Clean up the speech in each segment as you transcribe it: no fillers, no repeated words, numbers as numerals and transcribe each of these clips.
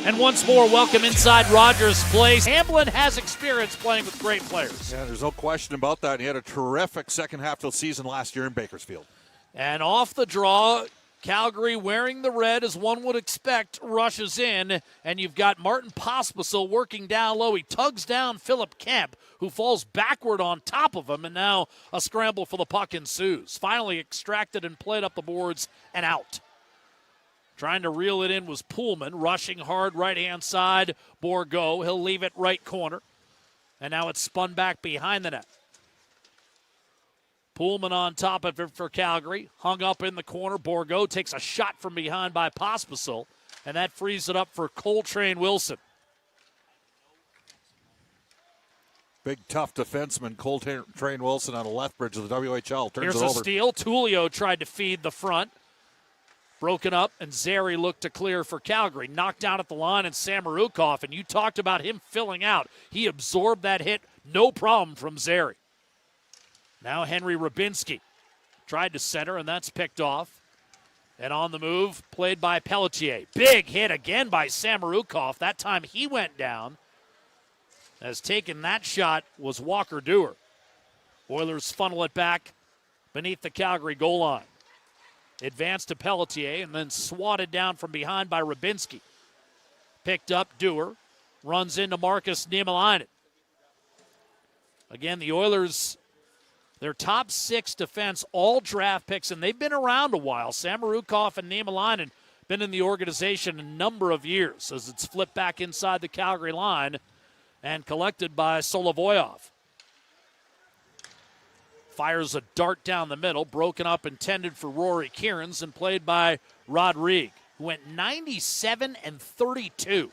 And once more, welcome inside Rogers Place. Hamblin has experience playing with great players. Yeah, there's no question about that. He had a terrific second half of the season last year in Bakersfield. And off the draw, Calgary wearing the red, as one would expect, rushes in. And you've got Martin Pospisil working down low. He tugs down Philip Kemp, who falls backward on top of him. And now a scramble for the puck ensues. Finally extracted and played up the boards and out. Trying to reel it in was Pullman, rushing hard right-hand side. Bourgault, he'll leave it right corner. And now it's spun back behind the net. Pullman on top of it for Calgary. Hung up in the corner. Bourgault takes a shot from behind by Pospisil. And that frees it up for Coltrane Wilson. Big, tough defenseman, Coltrane Wilson on the left bridge of the WHL. Turns Here's it over. a steal. Tullio tried to feed the front. Broken up, and Zary looked to clear for Calgary. Knocked down at the line, and Samorukov, and you talked about him filling out. He absorbed that hit, no problem from Zary. Now Henry Rubinski tried to center, and that's picked off. And on the move, played by Pelletier. Big hit again by Samorukov. That time he went down. As taking that shot was Walker Dewar. Oilers funnel it back beneath the Calgary goal line. Advanced to Pelletier and then swatted down from behind by Rubinski. Picked up Dewar. Runs into Markus Niemelainen. Again, the Oilers, their top six defense, all draft picks, and they've been around a while. Samorukov and Niemelainen been in the organization a number of years as it's flipped back inside the Calgary line and collected by Solovoyov. Fires a dart down the middle, broken up, intended for Rory Kierans, and played by Rodrigue, who went 97-32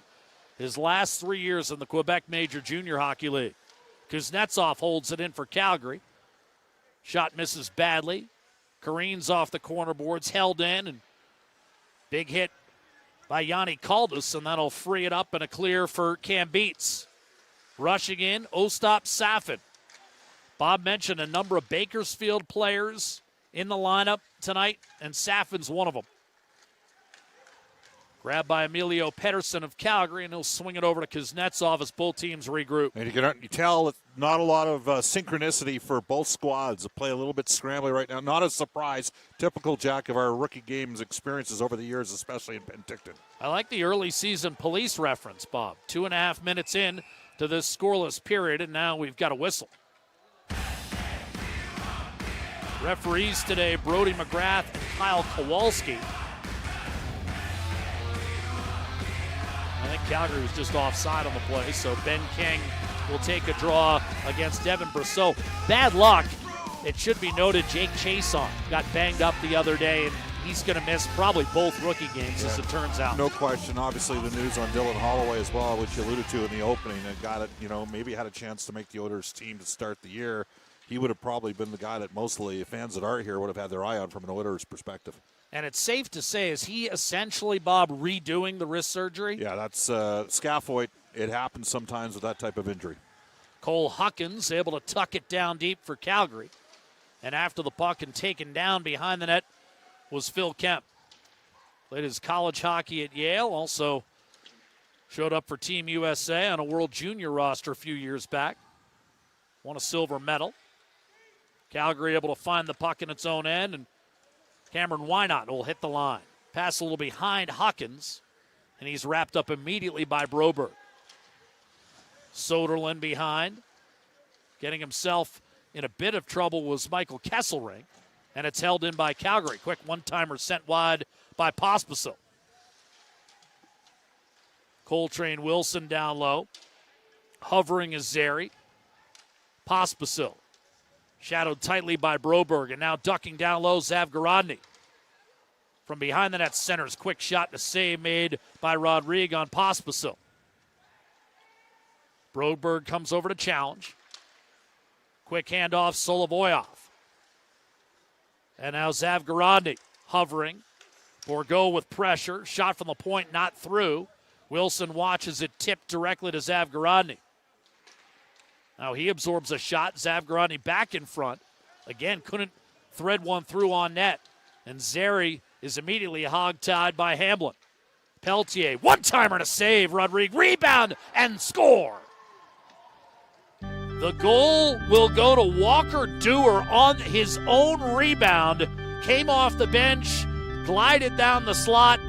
his last 3 years in the Quebec Major Junior Hockey League. Kuznetsov holds it in for Calgary. Shot misses badly. Careens off the corner boards, held in, and big hit by Yanni Kaldus, and that'll free it up and a clear for Cam Beats. Rushing in, Ostap Safin. Bob mentioned a number of Bakersfield players in the lineup tonight, and Safin's one of them. Grabbed by Emilio Pettersson of Calgary, and he'll swing it over to Kuznetsov as both teams regroup. And you tell not a lot of synchronicity for both squads. They play a little bit scrambly right now. Not a surprise. Typical, Jack, of our rookie games experiences over the years, especially in Penticton. I like the early season police reference, Bob. 2.5 minutes in to this scoreless period, and now we've got a whistle. Referees today, Brody McGrath and Kyle Kowalski. I think Calgary was just offside on the play, so Ben King will take a draw against Devin Brousseau. Bad luck. It should be noted Jake Chason got banged up the other day, and he's going to miss probably both rookie games, as it turns out. No question. Obviously, the news on Dylan Holloway as well, which you alluded to in the opening, and got it, maybe had a chance to make the Oilers team to start the year. He would have probably been the guy that mostly fans that are here would have had their eye on from an Oilers perspective. And it's safe to say, is he essentially, Bob, redoing the wrist surgery? Yeah, that's scaphoid. It happens sometimes with that type of injury. Cole Huckins able to tuck it down deep for Calgary. And after the puck and taken down behind the net was Phil Kemp. Played his college hockey at Yale. Also showed up for Team USA on a World Junior roster a few years back. Won a silver medal. Calgary able to find the puck in its own end, and Cameron Wynot will hit the line. Pass a little behind Huckins, and he's wrapped up immediately by Broberg. Soderlund behind. Getting himself in a bit of trouble was Michael Kesselring, and it's held in by Calgary. Quick one-timer sent wide by Pospisil. Coltrane Wilson down low. Hovering is Zary. Pospisil. Shadowed tightly by Broberg, and now ducking down low, Zavgorodny. From behind the net, centers. Quick shot and a save made by Rodrigue on Pospisil. Broberg comes over to challenge. Quick handoff, Solovoyov. And now Zavgorodny hovering. Bourgault with pressure. Shot from the point, not through. Wilson watches it tipped directly to Zavgorodny. Now he absorbs a shot. Zavgorodny back in front. Again, couldn't thread one through on net. And Zary is immediately hog-tied by Hamblin. Peltier, one-timer to save. Rodriguez, rebound, and score. The goal will go to Walker Dewar on his own rebound. Came off the bench, glided down the slot,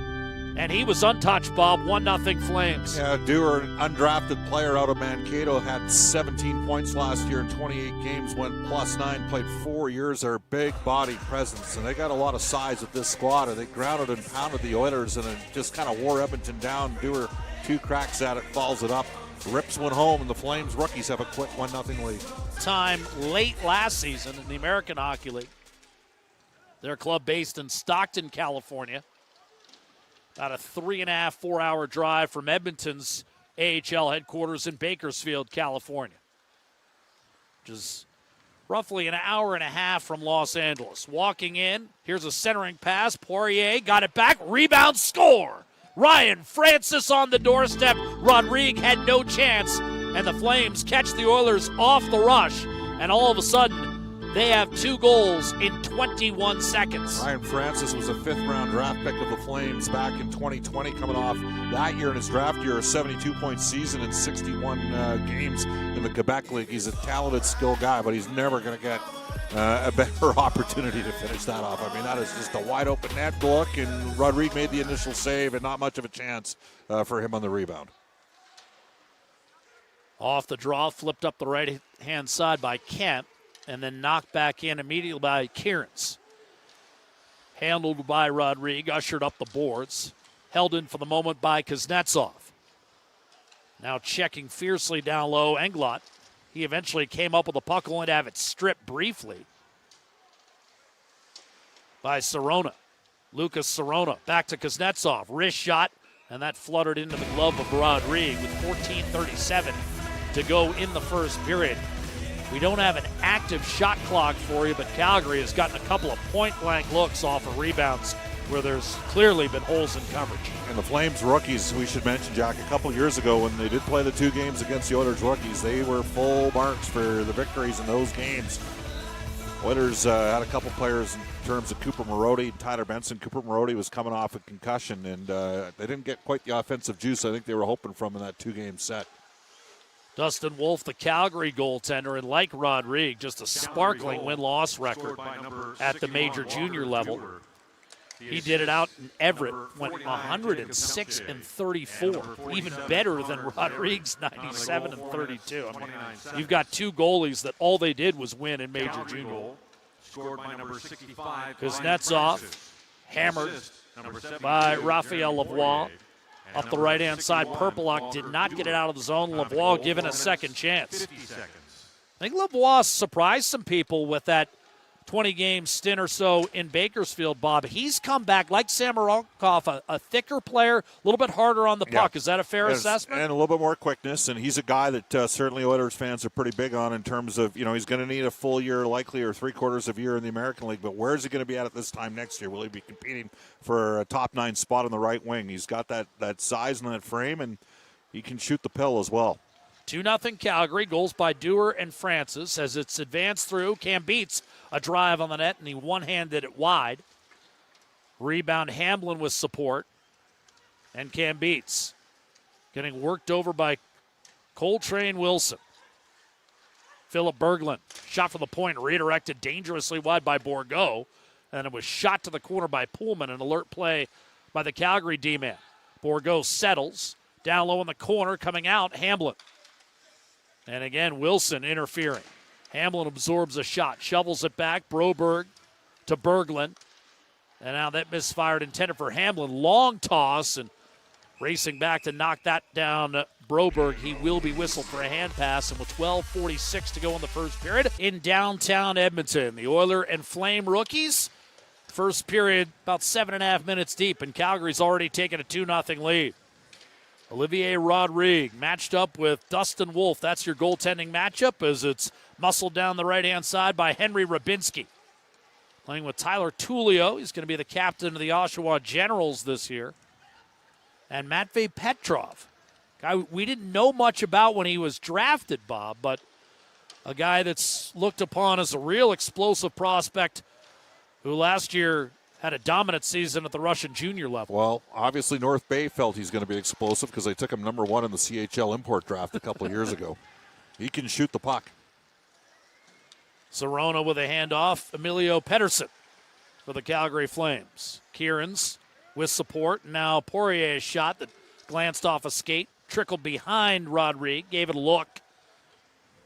and he was untouched, Bob. 1-0 Flames. Yeah, Dewar, an undrafted player out of Mankato, had 17 points last year in 28 games, went +9, played 4 years. They're a big body presence, and they got a lot of size with this squad. And they grounded and pounded the Oilers, and it just kind of wore Edmonton down. Dewar, 2 cracks at it, falls it up, rips one home, and the Flames rookies have a quick 1-0 lead. Time late last season in the American Hockey League. Their club based in Stockton, California. About a 3.5, 4-hour drive from Edmonton's AHL headquarters in Bakersfield, California, which is roughly an hour and a half from Los Angeles. Walking in, here's a centering pass. Poirier got it back, rebound, score. Ryan Francis on the doorstep. Rodriguez had no chance, and the Flames catch the Oilers off the rush, and all of a sudden, they have 2 goals in 21 seconds. Ryan Francis was a 5th-round draft pick of the Flames back in 2020, coming off that year in his draft year, a 72-point season in 61 games in the Quebec League. He's a talented, skilled guy, but he's never going to get a better opportunity to finish that off. I mean, that is just a wide-open net look, and Rodriguez made the initial save, and not much of a chance for him on the rebound. Off the draw, flipped up the right-hand side by Kemp, and then knocked back in immediately by Kieran's. Handled by Rodriguez, ushered up the boards. Held in for the moment by Kuznetsov. Now checking fiercely down low, Englot. He eventually came up with a puck, only to have it stripped briefly by Serona. Lucas Serona back to Kuznetsov. Wrist shot, and that fluttered into the glove of Rodriguez with 14:37 to go in the first period. We don't have an active shot clock for you, but Calgary has gotten a couple of point-blank looks off of rebounds where there's clearly been holes in coverage. And the Flames rookies, we should mention, Jack, a couple years ago when they did play the 2 games against the Oilers rookies, they were full marks for the victories in those games. Oilers had a couple players in terms of Cooper Marody and Tyler Benson. Cooper Marody was coming off a concussion, and they didn't get quite the offensive juice I think they were hoping from in that 2-game set. Dustin Wolf, the Calgary goaltender, and like Rodriguez, just a sparkling win-loss record at the major junior level. He did it out in Everett, went 106-34, even better than Rodriguez, 97-32. I mean, you've got 2 goalies that all they did was win in major junior. Kuznetsov, hammered by Raphael Lavoie. Up the right-hand side, Perpelok did not get it out of the zone. Lavoie given a second chance. I think Lavoie surprised some people with that 20-game stint or so in Bakersfield, Bob. He's come back, like Samorukov, a thicker player, a little bit harder on the puck. Yeah. Is that a fair assessment? And a little bit more quickness, and he's a guy that certainly Oilers fans are pretty big on in terms of, he's going to need a full year likely or 3/4 of a year in the American League, but where is he going to be at this time next year? Will he be competing for a top 9 spot on the right wing? He's got that size and that frame, and he can shoot the pill as well. 2-0 Calgary. Goals by Dewar and Francis as it's advanced through. Cam beats a drive on the net, and he one-handed it wide. Rebound Hamblin with support. And Cam beats getting worked over by Coltrane Wilson. Philip Berglund, shot from the point, redirected dangerously wide by Bourgault. And it was shot to the corner by Pullman, an alert play by the Calgary D-man. Bourgault settles. Down low in the corner, coming out, Hamblin. And again, Wilson interfering. Hamblin absorbs a shot, shovels it back. Broberg to Berglund. And now that misfired, intended for Hamblin. Long toss, and racing back to knock that down. Broberg, he will be whistled for a hand pass, and with 12:46 to go in the first period in downtown Edmonton. The Oiler and Flame rookies. First period about 7.5 minutes deep, and Calgary's already taken a 2-0 lead. Olivier Rodriguez matched up with Dustin Wolf. That's your goaltending matchup as it's muscled down the right-hand side by Henry Rabinski. Playing with Tyler Tullio. He's going to be the captain of the Oshawa Generals this year. And Matvei Petrov. Guy we didn't know much about when he was drafted, Bob, but a guy that's looked upon as a real explosive prospect who last year Had a dominant season at the Russian junior level. Well, obviously North Bay felt he's going to be explosive because they took him number 1 in the CHL import draft a couple of years ago. He can shoot the puck. Serona with a handoff. Emilio Pettersson for the Calgary Flames. Kieran's with support. Now Poirier's shot that glanced off a skate, trickled behind Rodrigue, gave it a look.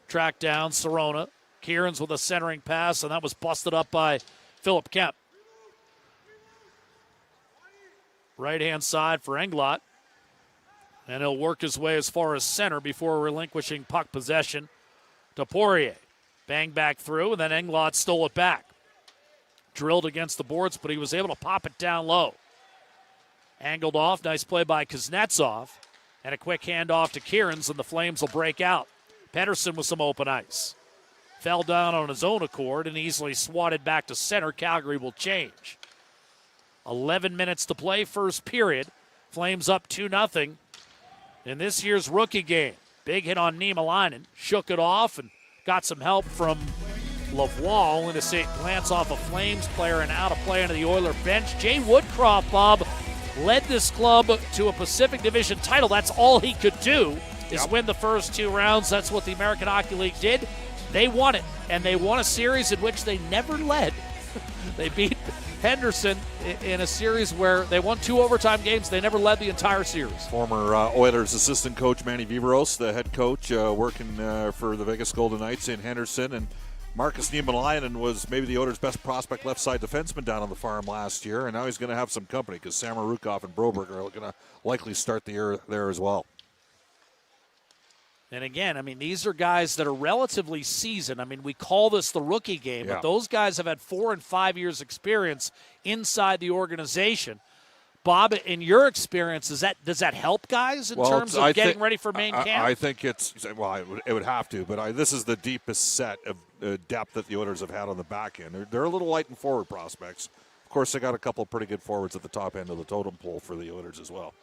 Tracked down Serona. Kieran's with a centering pass, and that was busted up by Philip Kemp. Right-hand side for Englot. And he'll work his way as far as center before relinquishing puck possession to Poirier. Bang back through, and then Englot stole it back. Drilled against the boards, but he was able to pop it down low. Angled off, nice play by Kuznetsov. And a quick handoff to Kieran's, and the Flames will break out. Pettersson with some open ice. Fell down on his own accord and easily swatted back to center. Calgary will change. 11 minutes to play, first period. Flames up 2-0 in this year's rookie game. Big hit on Niemelainen. Shook it off and got some help from Lavoie. Only to see it glance off a Flames player and out of play into the Oiler bench. Jay Woodcroft, Bob, led this club to a Pacific Division title. That's all he could do is win the first 2 rounds. That's what the American Hockey League did. They won it, and they won a series in which they never led. They beat Henderson in a series where they won 2 overtime games. They never led the entire series. Former Oilers assistant coach Manny Viveros, the head coach, working for the Vegas Golden Knights in Henderson. And Marcus Niemelainen was maybe the Oilers' best prospect left side defenseman down on the farm last year. And now he's going to have some company because Samorukov and Broberg are going to likely start the year there as well. And again, I mean, these are guys that are relatively seasoned. I mean, we call this the rookie game, but those guys have had 4 and 5 years experience inside the organization. Bob, in your experience, does that help guys in terms of getting ready for main camp? I think it would have to, but this is the deepest set of depth that the Oilers have had on the back end. They're a little light in forward prospects. Of course, they got a couple of pretty good forwards at the top end of the totem pole for the Oilers as well.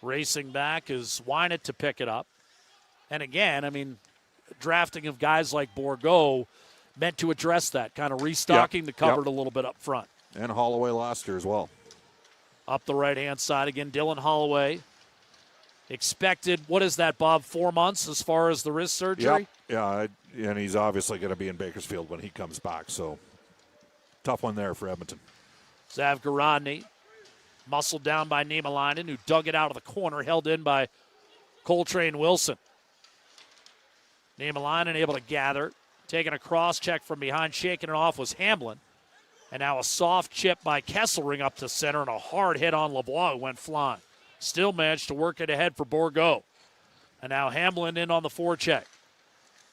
Racing back is Wynett to pick it up. And again, I mean, drafting of guys like Bourgault meant to address that, kind of restocking the cupboard a little bit up front. And Holloway last year as well. Up the right-hand side again, Dylan Holloway. Expected, what is that, Bob, 4 months as far as the wrist surgery? Yeah, and he's obviously going to be in Bakersfield when he comes back, so tough one there for Edmonton. Zavgarodny, muscled down by Niemelainen, who dug it out of the corner, held in by Coltrane Wilson. Niemelainen able to gather, taking a cross-check from behind, shaking it off was Hamblin. And now a soft chip by Kesselring up to center and a hard hit on Lavoie who went flying. Still managed to work it ahead for Bourgault. And now Hamblin in on the forecheck.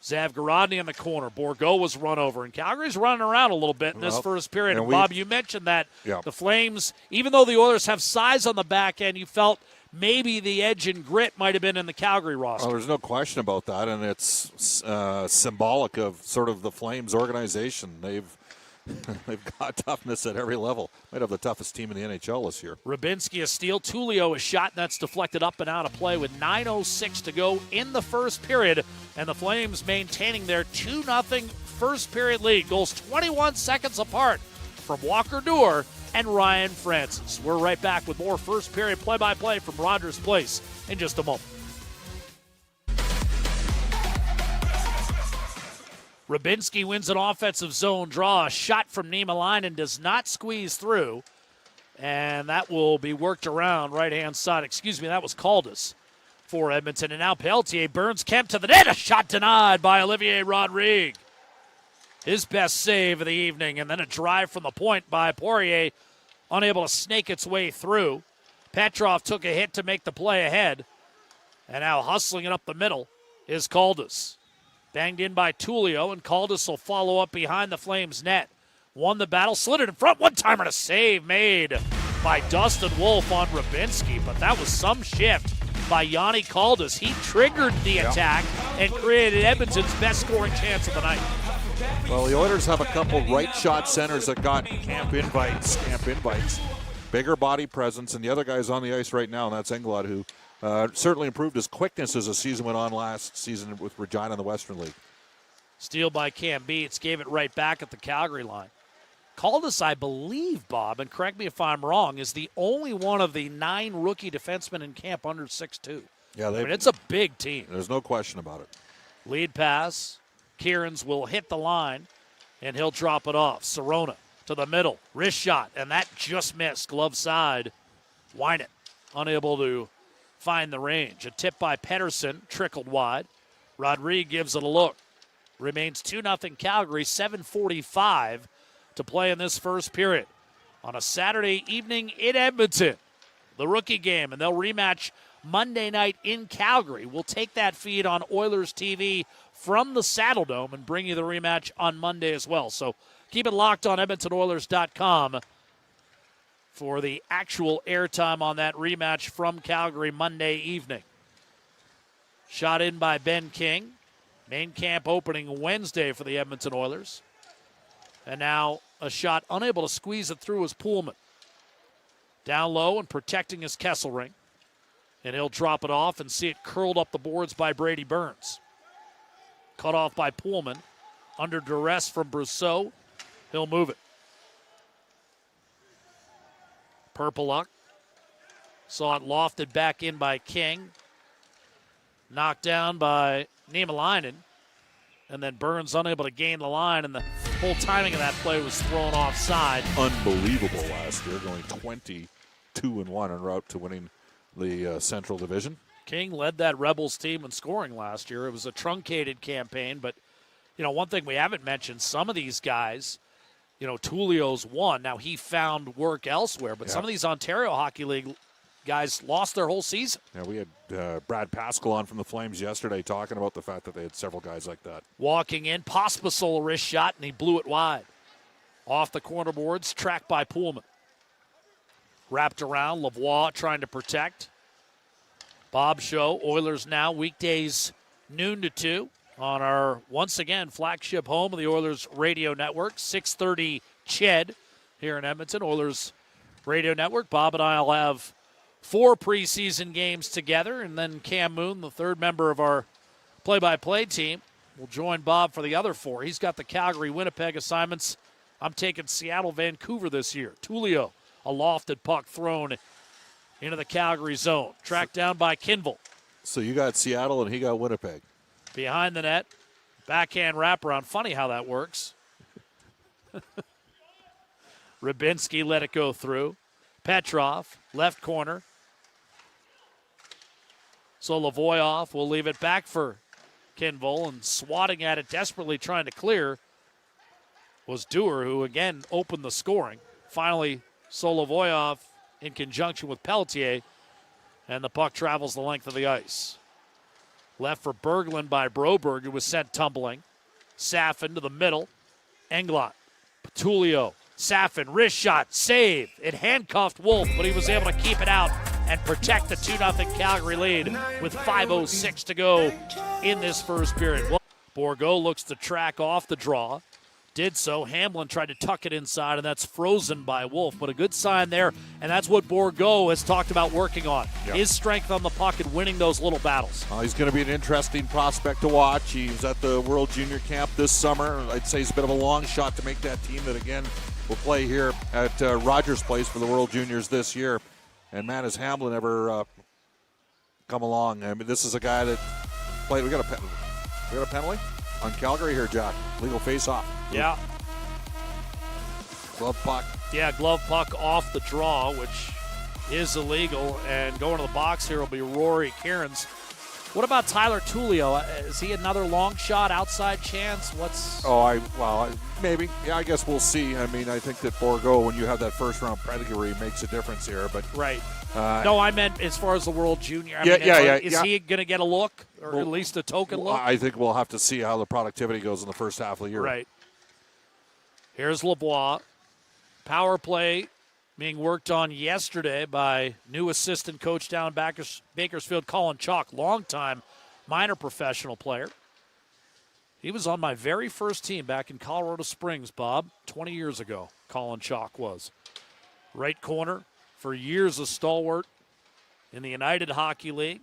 Zavgarodny in the corner. Bourgault was run over. And Calgary's running around a little bit in this first period. And Bob, you mentioned that the Flames, even though the Oilers have size on the back end, you felt maybe the edge and grit might have been in the Calgary roster. Well, there's no question about that, and it's symbolic of sort of the Flames organization. They've got toughness at every level. Might have the toughest team in the NHL this year. Rybinski a steal. Tullio a shot, and that's deflected up and out of play with 9:06 to go in the first period. And the Flames maintaining their 2-0 first period lead. Goals 21 seconds apart from Walker Duehr and Ryan Francis. We're right back with more first period play-by-play from Rogers Place in just a moment. Rybinski wins an offensive zone draw. A shot from Niemelainen does not squeeze through. And that will be worked around right-hand side. Excuse me, that was Caldas for Edmonton. And now Pelletier burns Kemp to the net. A shot denied by Olivier Rodrigue. His best save of the evening. And then a drive from the point by Poirier, unable to snake its way through. Petrov took a hit to make the play ahead. And now hustling it up the middle is Caldas. Banged in by Tullio, and Caldas will follow up behind the Flames net. Won the battle, slid it in front, one-timer, and a save made by Dustin Wolf on Rybinski. But that was some shift by Yanni Caldas. He triggered the attack and created Edmonton's best scoring chance of the night. Well, the Oilers have a couple right shot centers that got camp invites. Bigger body presence, and the other guy's on the ice right now, and that's Englot, who certainly improved his quickness as the season went on last season with Regina in the Western League. Steal by Cam Beats, gave it right back at the Calgary line. Caldas, I believe, Bob, and correct me if I'm wrong, is the only one of the 9 rookie defensemen in camp under 6'2". Yeah, I mean, it's a big team. There's no question about it. Lead pass. Kieran's will hit the line, and he'll drop it off. Serona to the middle. Wrist shot, and that just missed. Glove side. Wynant unable to find the range. A tip by Pedersen, trickled wide. Rodriguez gives it a look. Remains 2-0 Calgary, 7:45 to play in this first period. On a Saturday evening in Edmonton, the rookie game, and they'll rematch Monday night in Calgary. We'll take that feed on Oilers TV from the Saddle Dome and bring you the rematch on Monday as well. So keep it locked on EdmontonOilers.com for the actual airtime on that rematch from Calgary Monday evening. Shot in by Ben King. Main camp opening Wednesday for the Edmonton Oilers. And now a shot unable to squeeze it through is Pullman. Down low and protecting his Kesselring. And he'll drop it off and see it curled up the boards by Brady Burns. Cut off by Pullman. Under duress from Brousseau. He'll move it. Purpleluck. Saw it lofted back in by King. Knocked down by Niemelainen. And then Burns unable to gain the line, and the whole timing of that play was thrown offside. Unbelievable last year, going 22-1 en route to winning the Central Division. King led that Rebels team in scoring last year. It was a truncated campaign, but, you know, one thing we haven't mentioned, some of these guys, you know, Tullio's one. Now, he found work elsewhere, but some of these Ontario Hockey League guys lost their whole season. Yeah, we had Brad Pascal on from the Flames yesterday talking about the fact that they had several guys like that. Walking in, Pospisil wrist shot, and he blew it wide. Off the corner boards, tracked by Pullman. Wrapped around, Lavoie trying to protect. Bob Show, Oilers Now, weekdays noon to 2 on our, once again, flagship home of the Oilers Radio Network, 6:30 CHED here in Edmonton, Oilers Radio Network. Bob and I will have 4 preseason games together, and then Cam Moon, the third member of our play-by-play team, will join Bob for the other 4. He's got the Calgary-Winnipeg assignments. I'm taking Seattle-Vancouver this year. Tullio, a lofted puck thrown into the Calgary zone. Tracked down by Kinville. So you got Seattle and he got Winnipeg. Behind the net, backhand wraparound. Funny how that works. Rybinski let it go through. Petrov, left corner. So Lavoie will leave it back for Kinville, and swatting at it, desperately trying to clear, was Dewar, who again opened the scoring. Finally, Solovoyov in conjunction with Pelletier, and the puck travels the length of the ice. Left for Berglund by Broberg, who was sent tumbling. Safin to the middle. Englot. Tullio. Safin, wrist shot, save. It handcuffed Wolf, but he was able to keep it out and protect the 2-0 Calgary lead with 5:06 to go in this first period. Bourgault looks to track off the draw. Did so. Hamlin tried to tuck it inside, and that's frozen by Wolf. But a good sign there, and that's what Bourgault has talked about working on. Yep. His strength on the puck and winning those little battles. He's going to be an interesting prospect to watch. He was at the World Junior Camp this summer. I'd say he's a bit of a long shot to make that team that, again, will play here at Rogers Place for the World Juniors this year. And, man, has Hamlin ever come along? I mean, this is a guy that played. We got a penalty on Calgary here, Jack. Legal face-off. Yeah. Glove puck. Yeah, glove puck off the draw, which is illegal. And going to the box here will be Rory Cairns. What about Tyler Tullio? Is he another long shot, outside chance? Maybe. Yeah, I guess we'll see. I mean, I think that Bourgault, when you have that first-round pedigree, makes a difference here. But right. No, I meant as far as the World Junior. Is he going to get a look, or at least a token look? I think we'll have to see how the productivity goes in the first half of the year. Right. Here's Lavoie. Power play being worked on yesterday by new assistant coach down Bakersfield, Colin Chalk, longtime minor professional player. He was on my very first team back in Colorado Springs, Bob, 20 years ago, Colin Chalk was. Right corner, for years a stalwart in the United Hockey League.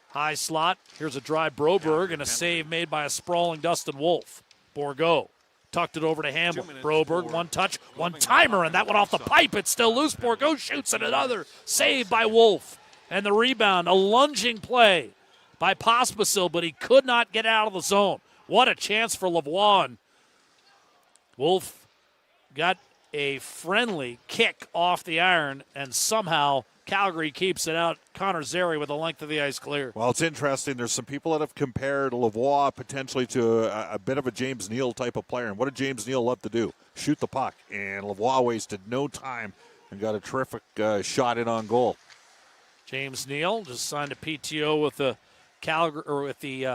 High slot. Here's a dry Broberg and a save made by a sprawling Dustin Wolf. Bourgault Tucked it over to Hamlin. Broberg, one touch, one timer, and that one off the pipe. It's still loose. Bourgault shoots, and another save by Wolf. And the rebound, a lunging play by Pospisil, but he could not get out of the zone. What a chance for Lavoie. And Wolf got a friendly kick off the iron, and somehow Calgary keeps it out. Connor Zary with the length of the ice clear. Well, it's interesting. There's some people that have compared Lavoie potentially to a bit of a James Neal type of player. And what did James Neal love to do? Shoot the puck. And Lavoie wasted no time and got a terrific shot in on goal. James Neal just signed a PTO with the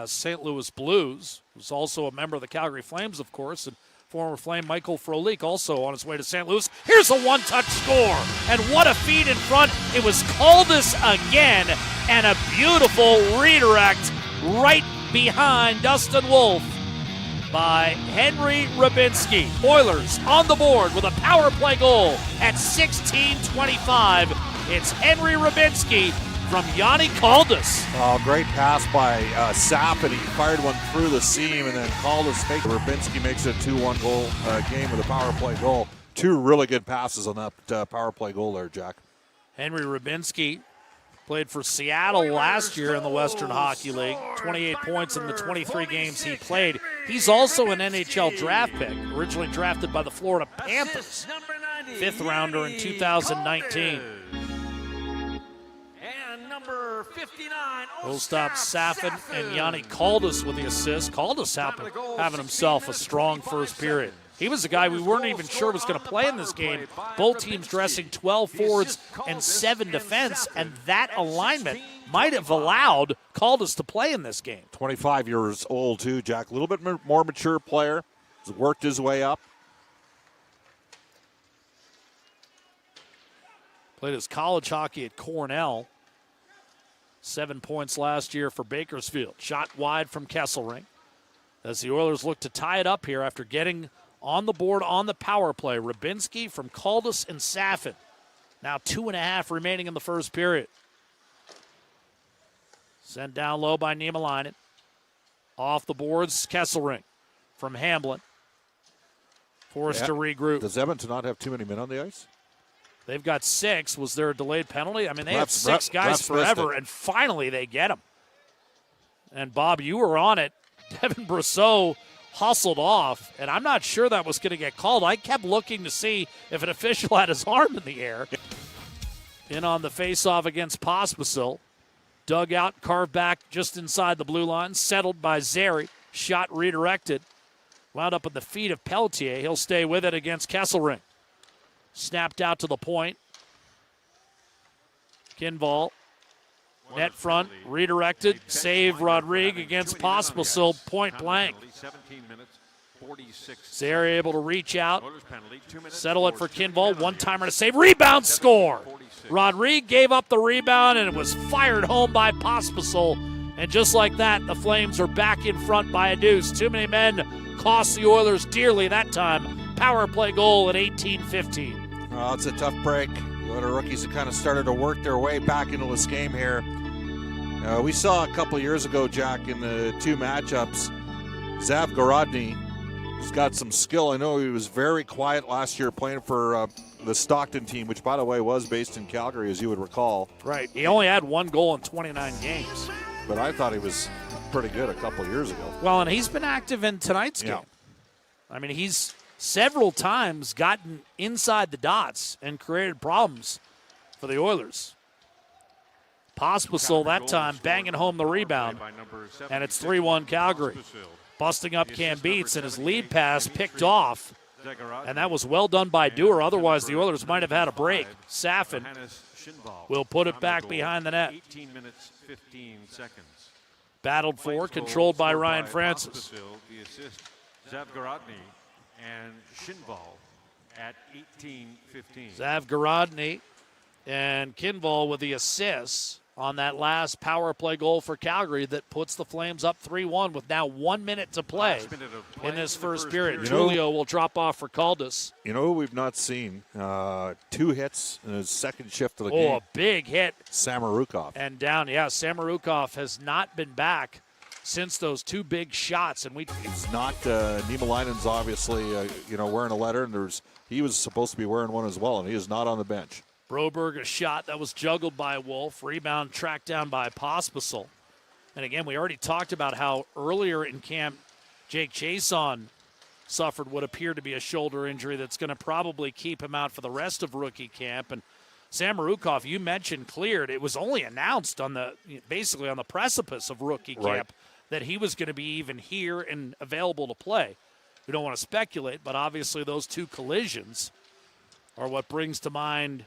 St. Louis Blues. Who's also a member of the Calgary Flames, of course, and former Flame Michael Frolik also on his way to St. Louis. Here's a one-touch score, and what a feed in front. It was Caldas again, and a beautiful redirect right behind Dustin Wolf by Henry Rybinski. Oilers on the board with a power play goal at 16:25. It's Henry Rybinski from Yanni Caldas. Oh, great pass by Sapp, and he fired one through the seam, and then Caldas faked. Rybinski makes it a 2-1 goal game with a power play goal. Two really good passes on that power play goal there, Jack. Henry Rybinski played for Seattle last year in the Western Hockey League. 28 points in the 23 games he played. He's also an NHL draft pick, originally drafted by the Florida Panthers. Fifth rounder in 2019. We'll stop Safin and Yanni Caldas with the assist. Caldas having himself a strong first period. He was the guy we weren't even sure was going to play in this game. Both teams dressing 12 forwards and 7 defense, and that alignment might have allowed Caldas to play in this game. 25 years old, too, Jack. A little bit more mature player. He's worked his way up. Played his college hockey at Cornell. 7 points last year for Bakersfield. Shot wide from Kesselring as the Oilers look to tie it up here after getting on the board on the power play. Rybinski from Caldas and Safin. Now 2.5 remaining in the first period. Sent down low by Niemelainen. Off the boards, Kesselring from Hamblin. Forced to regroup. Does Edmonton not have too many men on the ice? They've got 6. Was there a delayed penalty? I mean, they have 6 guys forever, and finally they get them. And, Bob, you were on it. Devin Brousseau hustled off, and I'm not sure that was going to get called. I kept looking to see if an official had his arm in the air. In on the faceoff against Pospisil. Dug out, carved back just inside the blue line. Settled by Zary. Shot redirected. Wound up at the feet of Pelletier. He'll stay with it against Kesselring. Snapped out to the point. Kinval. Net front. Redirected. Save Rodrigue against Pospisil. Point blank. Zary able to reach out. Settle it for Kinval. One-timer to save. Rebound score. Rodrigue gave up the rebound, and it was fired home by Pospisil. And just like that, the Flames are back in front by a deuce. Too many men cost the Oilers dearly that time. Power play goal at 18:15. Well, it's a tough break. The Oilers rookies have kind of started to work their way back into this game here. We saw a couple years ago, Jack, in the 2 matchups, Zavgorodny has got some skill. I know he was very quiet last year playing for the Stockton team, which, by the way, was based in Calgary, as you would recall. Right. He only had 1 goal in 29 games. But I thought he was pretty good a couple years ago. Well, and he's been active in tonight's game. I mean, he's several times gotten inside the dots and created problems for the Oilers. Pospisil that time banging home the rebound, and it's 3-1 Calgary. Busting up Cam Beats, and his lead pass picked off, and that was well done by Dewar. Otherwise, the Oilers might have had a break. Safin will put it back behind the net. 18 minutes, 15 seconds. Battled for, controlled by Ryan Francis. The assist, Zavgorodny and Shinval at 18:15. Zavgorodny and Kinval with the assists on that last power play goal for Calgary that puts the Flames up 3-1 with now 1 minute to play in this first period. Julio will drop off for Caldas. You know who we've not seen? 2 hits in his second shift of the game. Oh, a big hit. Samorukov. And down, Samorukov has not been back since those two big shots. And He's not, Niemelainen's obviously, wearing a letter, and he was supposed to be wearing one as well, and he is not on the bench. Broberg, a shot that was juggled by Wolf. Rebound tracked down by Pospisil. And again, we already talked about how earlier in camp, Jake Chason suffered what appeared to be a shoulder injury that's going to probably keep him out for the rest of rookie camp. And Sam Marukov, you mentioned cleared. It was only announced basically on the precipice of rookie camp that he was going to be even here and available to play. We don't want to speculate, but obviously those two collisions are what brings to mind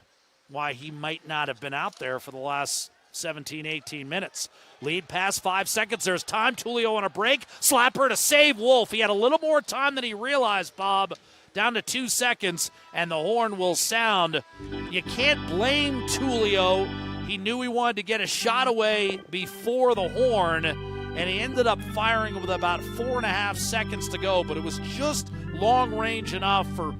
why he might not have been out there for the last 17, 18 minutes. Lead past 5 seconds. There's time. Tullio on a break. Slapper to save Wolf. He had a little more time than he realized, Bob. Down to 2 seconds, and the horn will sound. You can't blame Tullio. He knew he wanted to get a shot away before the horn, and he ended up firing with about 4.5 seconds to go, but it was just long range enough for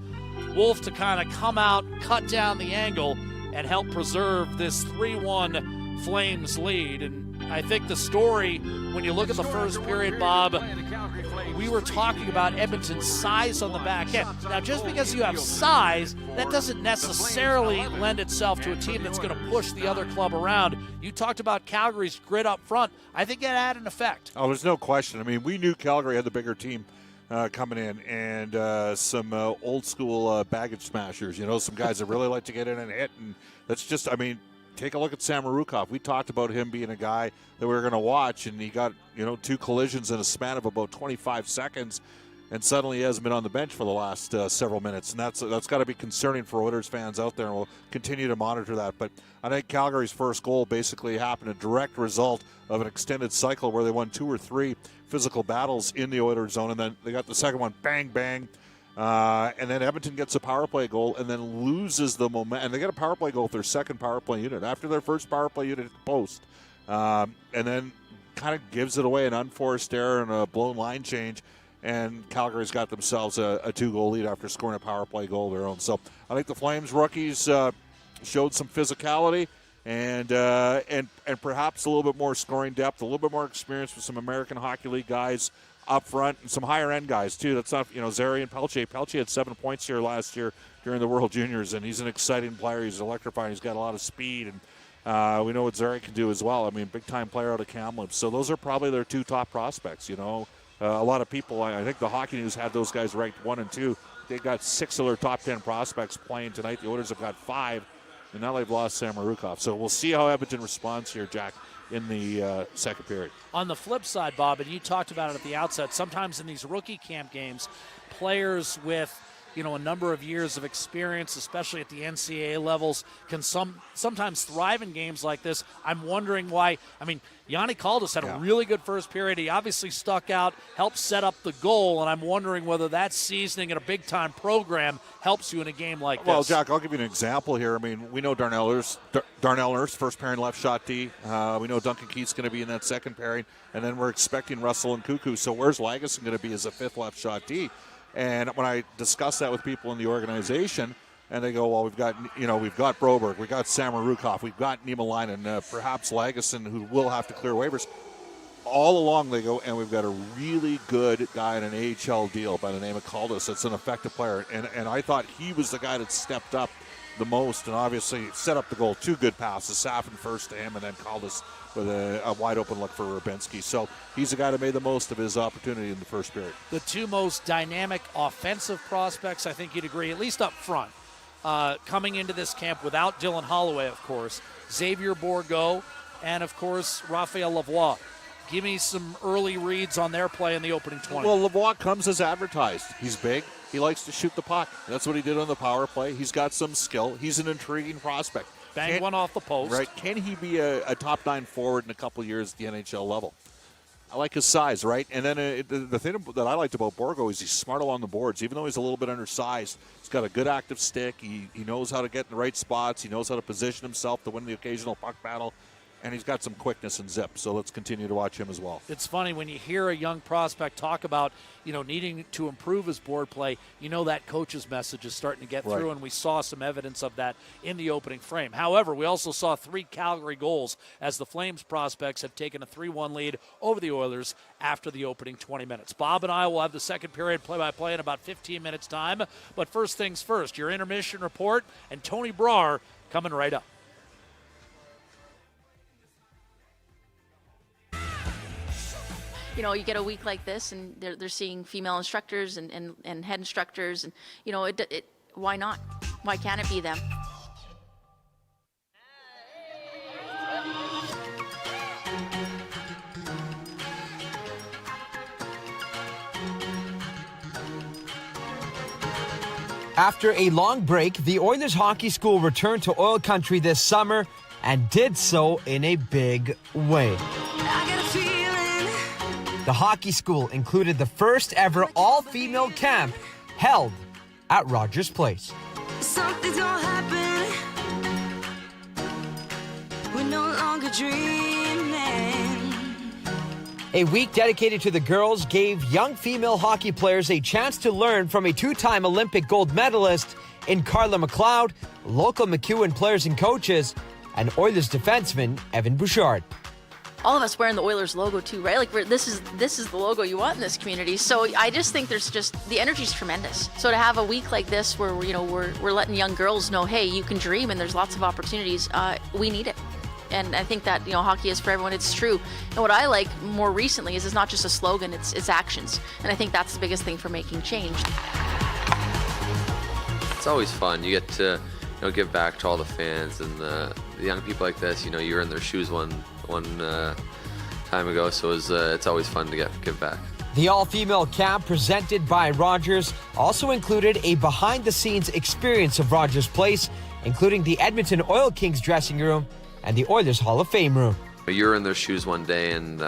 Wolf to kind of come out, cut down the angle, and help preserve this 3-1 Flames lead. And I think the story, when you look at the first period, Bob, we were talking about Edmonton's size on the back end. Now, just because you have size, that doesn't necessarily lend itself to a team that's going to push the other club around. You talked about Calgary's grit up front. I think that had an effect. Oh, there's no question. I mean, we knew Calgary had the bigger team coming in, and some old school baggage smashers, some guys that really like to get in and hit. And that's just, take a look at Sam Marukov. We talked about him being a guy that we were going to watch, and he got, two collisions in a span of about 25 seconds, and suddenly he hasn't been on the bench for the last several minutes. And that's got to be concerning for Oilers fans out there, and we'll continue to monitor that. But I think Calgary's first goal basically happened a direct result of an extended cycle where they won 2 or 3 physical battles in the Oilers zone, and then they got the second one, bang, bang. And then Edmonton gets a power play goal and then loses the momentum. And they get a power play goal with their second power play unit after their first power play unit post. And then kind of gives it away, an unforced error and a blown line change. And Calgary's got themselves a 2-goal lead after scoring a power play goal of their own. So I think the Flames rookies showed some physicality and perhaps a little bit more scoring depth, a little bit more experience with some American Hockey League guys up front, and some higher-end guys, too. That's not, Zary and Pelche. Pelche had 7 points here last year during the World Juniors, and he's an exciting player. He's electrifying. He's got a lot of speed, and we know what Zary can do as well. Big-time player out of Kamloops. So those are probably their 2 top prospects, A lot of people, I think the Hockey News had those guys ranked 1 and 2. They got 6 of their top 10 prospects playing tonight. The Oilers have got 5, and now they've lost Sam Marukov. So we'll see how Edmonton responds here, Jack, in the second period. On the flip side, Bob, and you talked about it at the outset, sometimes in these rookie camp games, players with a number of years of experience, especially at the NCAA levels, can sometimes thrive in games like this. I'm wondering why. Yanni Caldas had a really good first period. He obviously stuck out, helped set up the goal, and I'm wondering whether that seasoning in a big-time program helps you in a game like this. Well, Jack, I'll give you an example here. We know Darnell Nurse, first pairing left shot D. We know Duncan Keith's going to be in that second pairing, and then we're expecting Russell and Cuckoo. So where's Lagesson going to be as a fifth left shot D? And when I discuss that with people in the organization, and they go, well, we've got Broberg, we've got Sam Marukov, we've got Niemelainen, perhaps Lagesson, who will have to clear waivers. All along they go, and we've got a really good guy in an AHL deal by the name of Caldas. It's an effective player, and I thought he was the guy that stepped up the most, and obviously set up the goal. 2 good passes, Safin first to him, and then Caldas with a wide open look for Rubinski. So he's the guy that made the most of his opportunity in the first period. The 2 most dynamic offensive prospects, I think you'd agree, at least up front, coming into this camp without Dylan Holloway, of course, Xavier Bourgault, and, of course, Raphael Lavoie. Give me some early reads on their play in the opening 20. Well, Lavoie comes as advertised. He's big. He likes to shoot the puck. That's what he did on the power play. He's got some skill. He's an intriguing prospect. Banged one off the post. Right. Can he be a top 9 forward in a couple of years at the NHL level? I like his size, right? And then the thing that I liked about Bourgault is he's smart along the boards. Even though he's a little bit undersized, he's got a good active stick. He knows how to get in the right spots. He knows how to position himself to win the occasional puck battle. and he's got some quickness and zip. So let's continue to watch him as well. It's funny when you hear a young prospect talk about, needing to improve his board play, that coach's message is starting to get through, and we saw some evidence of that in the opening frame. However, we also saw 3 Calgary goals as the Flames prospects have taken a 3-1 lead over the Oilers after the opening 20 minutes. Bob and I will have the second period play-by-play in about 15 minutes' time. But first things first, your intermission report and Tony Brar coming right up. You get a week like this, and they're seeing female instructors and head instructors, and why not? Why can't it be them? After a long break, the Oilers Hockey School returned to Oil Country this summer and did so in a big way. The hockey school included the first ever all-female camp held at Rogers Place. Something's gonna happen. We're no longer dreaming. A week dedicated to the girls gave young female hockey players a chance to learn from a 2-time Olympic gold medalist in Carla McLeod, local McEwen players and coaches, and Oilers defenseman Evan Bouchard. All of us wearing the Oilers logo too, right? Like this is the logo you want in this community. So I just think the energy's tremendous. So to have a week like this where we're letting young girls know, hey, you can dream and there's lots of opportunities. We need it. And I think that hockey is for everyone. It's true. And what I like more recently is it's not just a slogan; it's actions. And I think that's the biggest thing for making change. It's always fun. You get to give back to all the fans and the young people like this. You were in their shoes one time ago, so it's always fun to give back. The all-female camp presented by Rogers also included a behind-the-scenes experience of Rogers Place, including the Edmonton Oil Kings dressing room and the Oilers Hall of Fame room. You're in their shoes one day, and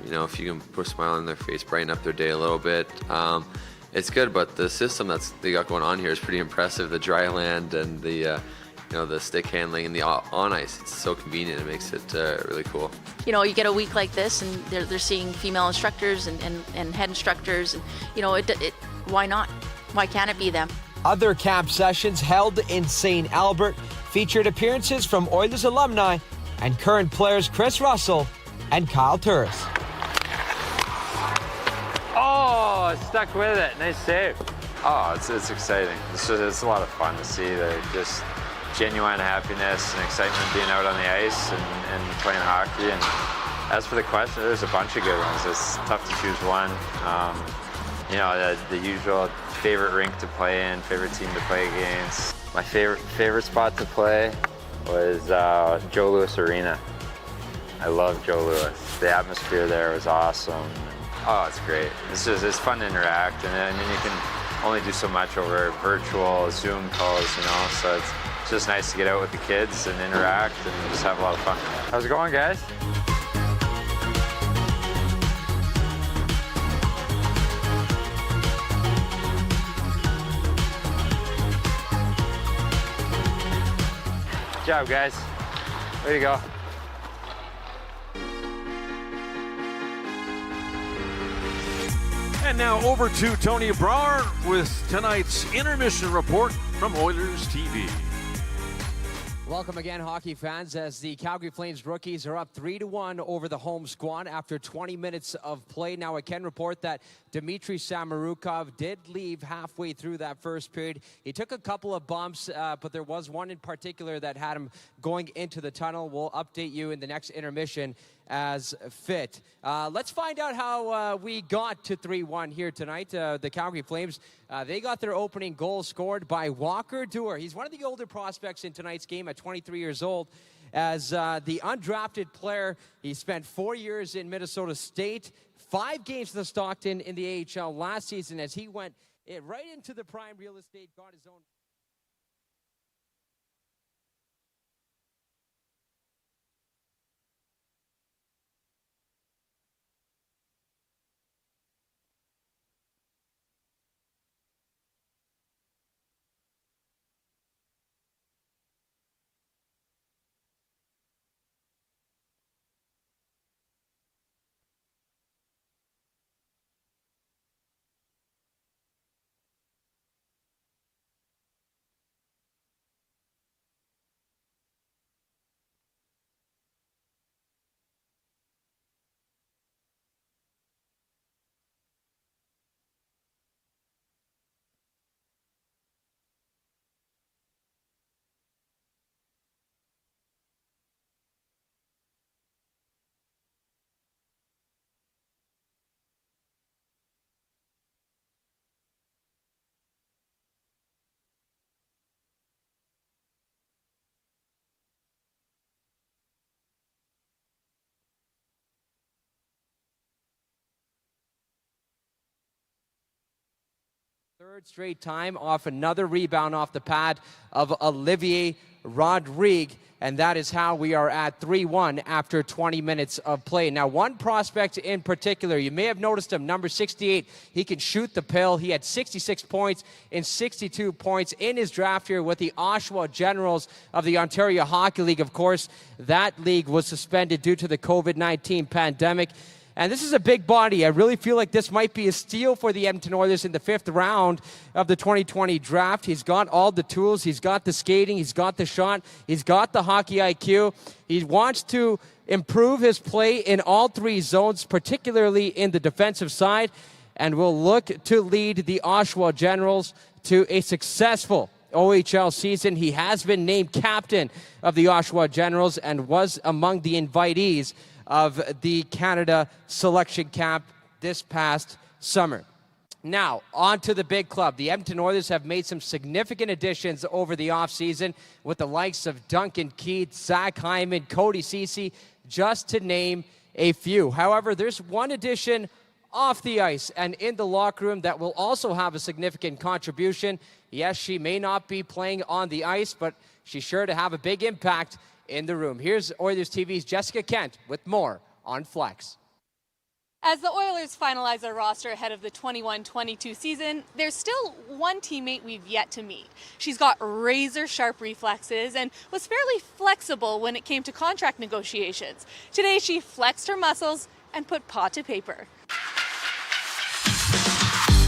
if you can put a smile on their face, brighten up their day a little bit, it's good. But the system they got going on here is pretty impressive. The dry land and the stick handling and the on ice, it's so convenient. It makes it really cool. You get a week like this, and they're seeing female instructors and head instructors, and why not? Why can't it be them? Other camp sessions held in St. Albert featured appearances from Oilers alumni and current players Chris Russell and Kyle Turris. Oh, stuck with it. Nice save. Oh, it's exciting. It's a lot of fun to see. Just genuine happiness and excitement being out on the ice and playing hockey. And as for the question, there's a bunch of good ones. It's tough to choose one. The usual favorite rink to play in, favorite team to play against. My favorite spot to play was Joe Louis Arena. I love Joe Louis. The atmosphere there was awesome. Oh, it's great. It's fun to interact, and then you can only do so much over virtual Zoom calls, so it's just nice to get out with the kids and interact and just have a lot of fun. How's it going, guys? Good job, guys. Way to go. And now over to Tony Brar with tonight's intermission report from Oilers TV. Welcome again, hockey fans, as the Calgary Flames rookies are up 3-1 over the home squad after 20 minutes of play. Now, I can report that Dmitry Samorukov did leave halfway through that first period. He took a couple of bumps, but there was one in particular that had him going into the tunnel. We'll update you in the next intermission as fit. Let's find out how we got to 3-1 here tonight. The Calgary Flames, they got their opening goal scored by Walker Duehr. He's one of the older prospects in tonight's game at 23 years old. As the undrafted player, he spent 4 years in Minnesota State, 5 games for the Stockton in the AHL last season, as he went right into the prime real estate, got his own Third straight time off another rebound off the pad of Olivier Rodrigue, and that is how we are at 3-1 after 20 minutes of play. Now, one prospect in particular, you may have noticed him, number 68. He can shoot the pill. He had 66 points in 62 points in his draft here with the Oshawa Generals of the Ontario Hockey League. Of course, that league was suspended due to the COVID-19 pandemic. And this is a big body. I really feel like this might be a steal for the Edmonton Oilers in the 5th round of the 2020 draft. He's got all the tools. He's got the skating. He's got the shot. He's got the hockey IQ. He wants to improve his play in all three zones, particularly in the defensive side, and will look to lead the Oshawa Generals to a successful OHL season. He has been named captain of the Oshawa Generals and was among the invitees of the Canada selection camp this past summer. Now, on to the big club. The Edmonton Oilers have made some significant additions over the offseason with the likes of Duncan Keith, Zach Hyman, Cody Ceci, just to name a few. However, there's one addition off the ice and in the locker room that will also have a significant contribution. Yes, she may not be playing on the ice, but she's sure to have a big impact in the room. Here's Oilers TV's Jessica Kent with more on Flex. As the Oilers finalize their roster ahead of the 21-22 season, there's still one teammate we've yet to meet. She's got razor-sharp reflexes and was fairly flexible when it came to contract negotiations. Today, she flexed her muscles and put paw to paper.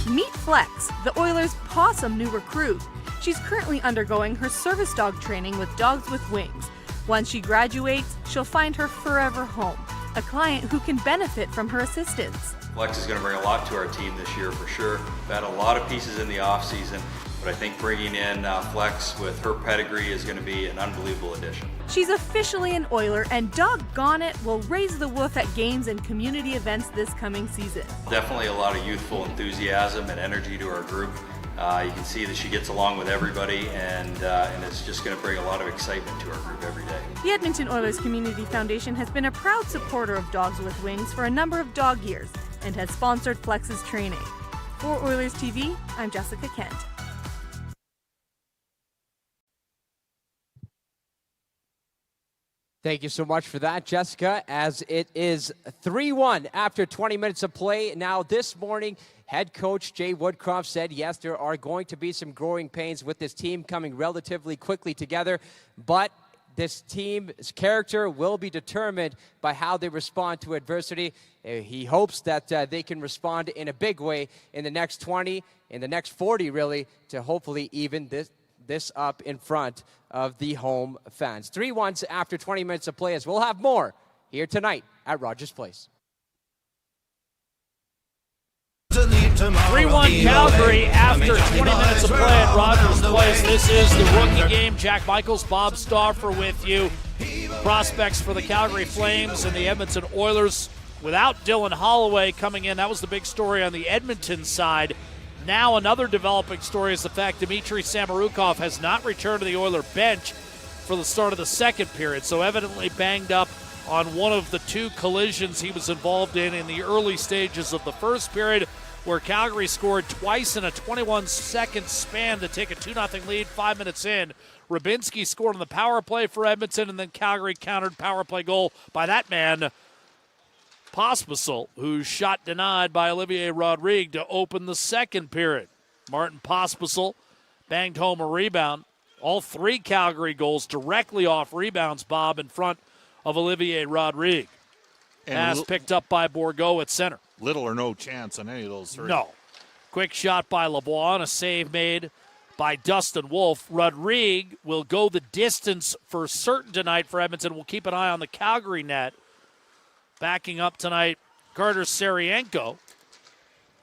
Meet Flex, the Oilers' pawsome new recruit. She's currently undergoing her service dog training with Dogs with Wings. Once she graduates, she'll find her forever home, a client who can benefit from her assistance. Flex is going to bring a lot to our team this year for sure. We've had a lot of pieces in the offseason, but I think bringing in Flex with her pedigree is going to be an unbelievable addition. She's officially an Oiler, and doggone it, will raise the woof at games and community events this coming season. Definitely a lot of youthful enthusiasm and energy to our group. You can see that she gets along with everybody, and it's just going to bring a lot of excitement to our group every day. The Edmonton Oilers Community Foundation has been a proud supporter of Dogs with Wings for a number of dog years and has sponsored Flex's training. For Oilers TV, I'm Jessica Kent. Thank you so much for that, Jessica, as it is 3-1 after 20 minutes of play. Now, this morning, head coach Jay Woodcroft said, yes, there are going to be some growing pains with this team coming relatively quickly together, but this team's character will be determined by how they respond to adversity. He hopes that they can respond in a big way in the next 20, in the next 40, really, to hopefully even this up in front of the home fans. 3-1 after 20 minutes of play, as we'll have more here tonight at Rogers Place. 3-1 Calgary after 20 minutes of play at Rogers Place. This is the rookie game. Jack Michaels, Bob Stauffer with you. Prospects for the Calgary Flames and the Edmonton Oilers without Dylan Holloway coming in. That was the big story on the Edmonton side. Now another developing story is the fact Dmitry Samorukov has not returned to the Oiler bench for the start of the second period, so evidently banged up on one of the two collisions he was involved in the early stages of the first period, where Calgary scored twice in a 21-second span to take a 2-0 lead 5 minutes in. Rybinski scored on the power play for Edmonton, and then Calgary countered power play goal by that man, Pospisil, whose shot denied by Olivier Rodrigue to open the second period. Martin Pospisil banged home a rebound. All three Calgary goals directly off rebounds, Bob, in front of Olivier Rodrigue. Pass picked up by Bourgault at center. Little or no chance on any of those three. No. Quick shot by LeBlanc, a save made by Dustin Wolf. Rodrigue will go the distance for certain tonight for Edmonton. We'll keep an eye on the Calgary net. Backing up tonight, Carter Serienko,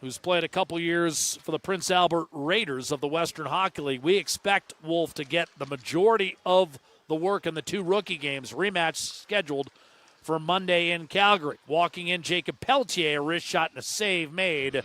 who's played a couple years for the Prince Albert Raiders of the Western Hockey League. We expect Wolf to get the majority of the work in the two rookie games. Rematch scheduled for Monday in Calgary. Walking in, Jacob Pelletier, a wrist shot and a save made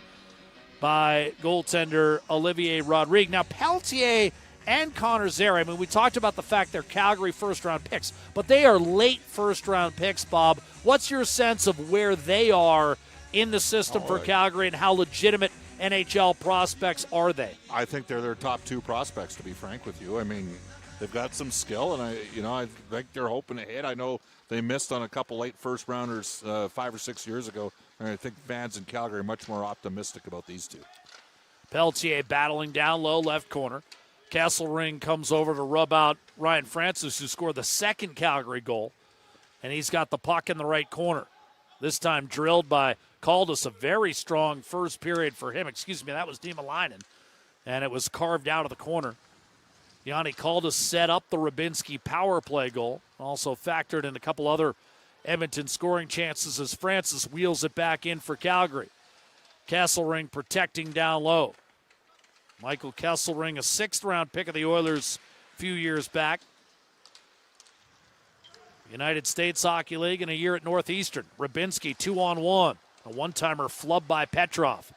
by goaltender Olivier Rodrigue. Now, Pelletier and Connor Zary, I mean, we talked about the fact they're Calgary first-round picks, but they are late first-round picks, Bob. What's your sense of where they are in the system for Calgary and how legitimate NHL prospects are they? I think they're their top 2 prospects, to be frank with you. I mean, they've got some skill, and I think they're hoping to hit. I know they missed on a couple late first rounders 5 or 6 years ago, and I think fans in Calgary are much more optimistic about these two. Pelletier battling down low, left corner. Kesselring comes over to rub out Ryan Francis, who scored the second Calgary goal, and he's got the puck in the right corner. This time drilled by Caldas, a very strong first period for him. Excuse me, that was Niemelainen, and it was carved out of the corner. Yanni Caldas set up the Rybinski power play goal, also factored in a couple other Edmonton scoring chances as Francis wheels it back in for Calgary. Kesselring protecting down low. Michael Kesselring, a 6th-round pick of the Oilers a few years back. United States Hockey League and a year at Northeastern. Rybinski 2-on-1. A one-timer flubbed by Petrov.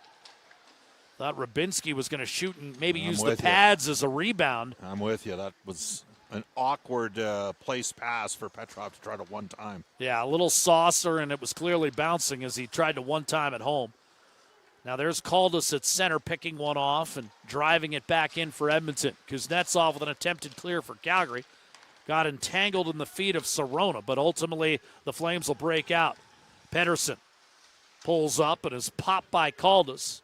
Thought Rybinski was going to shoot and maybe use the pads as a rebound. I'm with you. That was an awkward placed pass for Petrov to try to one-time. Yeah, a little saucer, and it was clearly bouncing as he tried to one-time at home. Now there's Caldas at center picking one off and driving it back in for Edmonton. Kuznetsov with an attempted clear for Calgary. Got entangled in the feet of Sorona, but ultimately the Flames will break out. Pettersson pulls up and is popped by Caldas.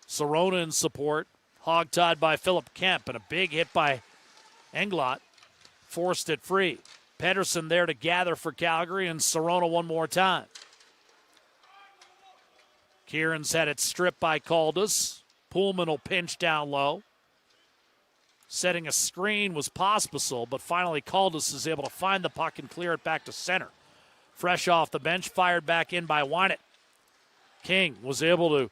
Sorona in support, hog-tied by Philip Kemp, and a big hit by Englot forced it free. Pettersson there to gather for Calgary, and Sorona one more time. Kieran's had it stripped by Caldas. Pullman will pinch down low. Setting a screen was Pospisil, but finally Caldas is able to find the puck and clear it back to center. Fresh off the bench, fired back in by Wynett. King was able to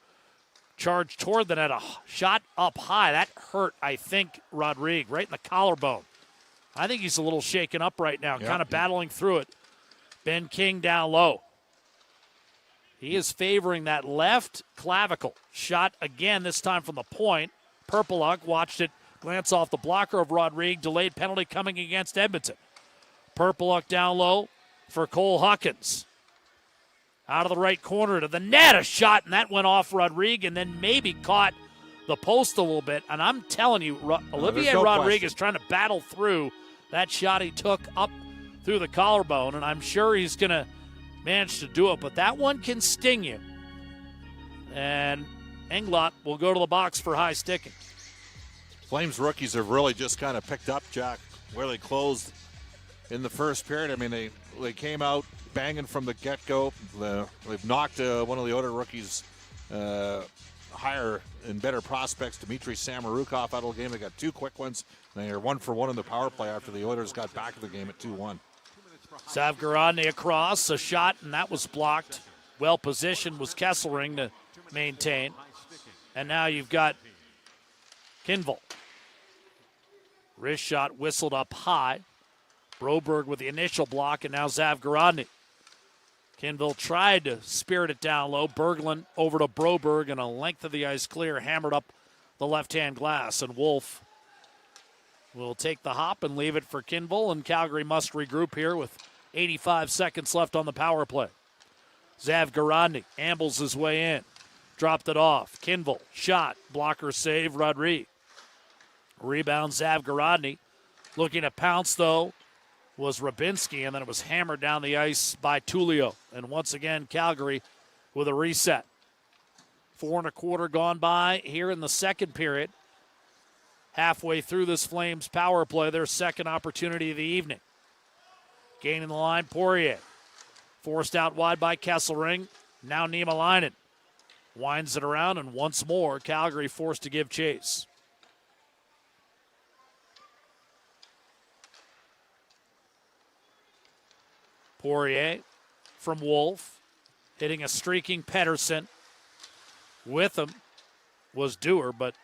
charge toward the net, a shot up high. That hurt, I think, Rodrigue, right in the collarbone. I think he's a little shaken up right now, kind of battling through it. Ben King down low. He is favoring that left clavicle. Shot again, this time from the point. Purpleluck watched it glance off the blocker of Rodrigue. Delayed penalty coming against Edmonton. Purpleluck down low for Cole Huckins. Out of the right corner to the net, a shot, and that went off Rodrigue and then maybe caught the post a little bit. And I'm telling you, Olivier Rodrigue is trying to battle through that shot he took up through the collarbone, and I'm sure he's going to manage to do it, but that one can sting you. And Englot will go to the box for high sticking. Flames rookies have really just kind of picked up, Jack, where they closed in the first period. I mean, they came out banging from the get-go. They've knocked one of the older rookies higher and better prospects, Dmitry Samorukov, out of the game. They got 2 quick ones. They are 1-for-1 in the power play after the Oilers got back in the game at 2-1. Zavgarodny across, a shot, and that was blocked. Well-positioned was Kesselring to maintain. And now you've got Kinville. Wrist shot whistled up high. Broberg with the initial block, and now Zavgarodny. Kinville tried to spirit it down low. Berglund over to Broberg, and a length of the ice clear, hammered up the left-hand glass, and Wolf will take the hop and leave it for Kinville, and Calgary must regroup here with 85 seconds left on the power play. Zavgarodny ambles his way in. Dropped it off. Kinville, shot, blocker save, Rodrigue. Rebound, Zavgarodny. Looking to pounce, though, was Rybinski, and then it was hammered down the ice by Tullio. And once again, Calgary with a reset. 4 1/4 gone by here in the second period. Halfway through this Flames power play, their second opportunity of the evening. Gaining the line, Poirier. Forced out wide by Kesselring. Now Niemelainen winds it around, and once more, Calgary forced to give chase. Poirier from Wolf, hitting a streaking Pettersson. With him was Dewar, but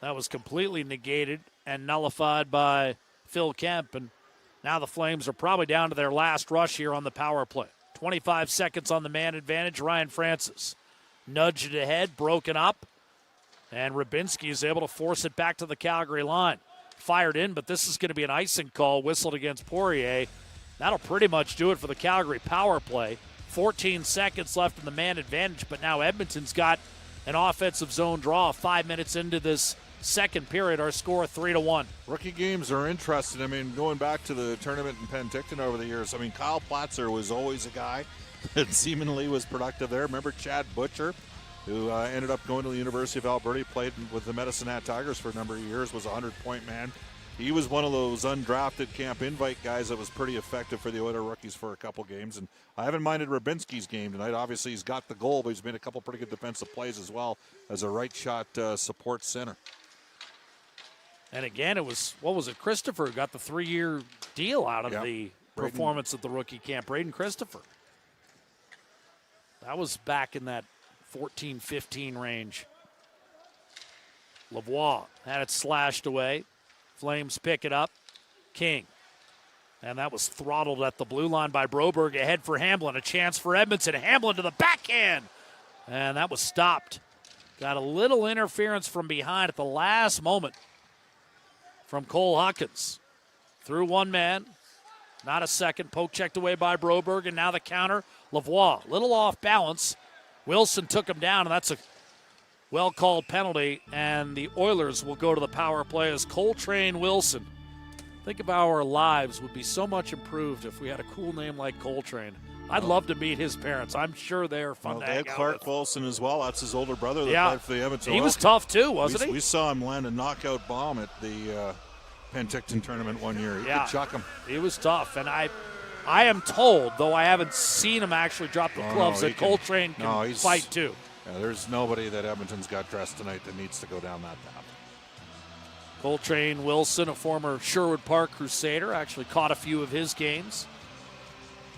that was completely negated and nullified by Phil Kemp. And now the Flames are probably down to their last rush here on the power play. 25 seconds on the man advantage. Ryan Francis nudged it ahead, broken up, and Rybinski is able to force it back to the Calgary line. Fired in, but this is going to be an icing call whistled against Poirier. That'll pretty much do it for the Calgary power play. 14 seconds left in the man advantage, but now Edmonton's got an offensive zone draw 5 minutes into this second period. Our score 3-1. Rookie games are interesting. I mean, going back to the tournament in Penticton over the years, I mean, Kyle Platzer was always a guy that seemingly was productive there. Remember Chad Butcher, who ended up going to the University of Alberta. He played with the Medicine Hat Tigers for a number of years, was a 100-point man. He was one of those undrafted camp invite guys that was pretty effective for the Oilers rookies for a couple games. And I haven't minded Rybinski's game tonight. Obviously, he's got the goal, but he's made a couple pretty good defensive plays as well as a right shot support center. And again, it was, what was it, Christopher got the 3-year deal out of the performance at the rookie camp. Braden Christopher. That was back in that 14-15 range. Lavoie had it slashed away. Flames pick it up. King. And that was throttled at the blue line by Broberg. Ahead for Hamblin. A chance for Edmonton. Hamblin to the backhand. And that was stopped. Got a little interference from behind at the last moment from Cole Huckins. Through one man. Not a second. Poke checked away by Broberg. And now the counter. Lavoie. Little off balance. Wilson took him down. And that's a well-called penalty, and the Oilers will go to the power play as Coltrane Wilson. Think of how our lives would be so much improved if we had a cool name like Coltrane. I'd love to meet his parents. I'm sure they're fun to hang out Clark with. Wilson as well. That's his older brother that played for the Edmonton He was tough too, wasn't he? We saw him land a knockout bomb at the Penticton tournament one year. He could chuck him. He was tough, and I am told, though I haven't seen him actually drop the gloves, that Coltrane can fight too. Yeah, there's nobody that Edmonton's got dressed tonight that needs to go down that path. Coltrane Wilson, a former Sherwood Park Crusader, actually caught a few of his games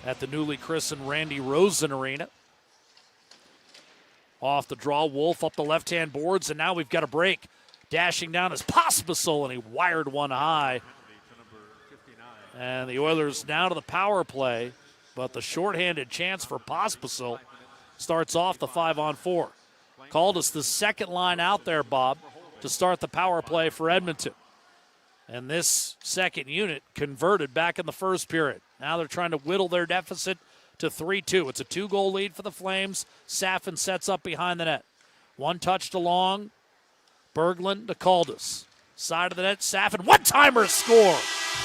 at the newly christened Randy Rosen Arena. Off the draw, Wolf up the left-hand boards, and now we've got a break. Dashing down is Pospisil, and he wired one high. And the Oilers now to the power play, but the shorthanded chance for Pospisil starts off the 5-on-4. Called us the second line out there, Bob, to start the power play for Edmonton. And this second unit converted back in the first period. Now they're trying to whittle their deficit to 3-2. It's a 2-goal lead for the Flames. Safin sets up behind the net. One touched along. Berglund to Caldas. Side of the net, Safin. One-timer score!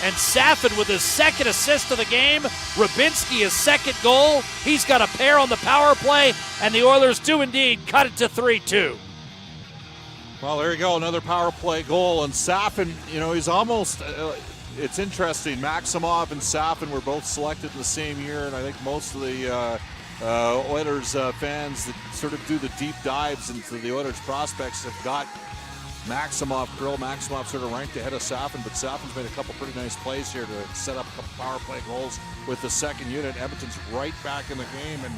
And Safin with his second assist of the game. Rybinski his second goal. He's got a pair on the power play, and the Oilers do indeed cut it to 3-2. Well, there you go, another power play goal. And Safin, he's almost, it's interesting. Maximov and Safin were both selected in the same year, and I think most of the Oilers fans that sort of do the deep dives into the Oilers prospects have got Maximov sort of ranked ahead of Safin, but Safin's made a couple pretty nice plays here to set up a couple power play goals with the second unit. Edmonton's right back in the game, and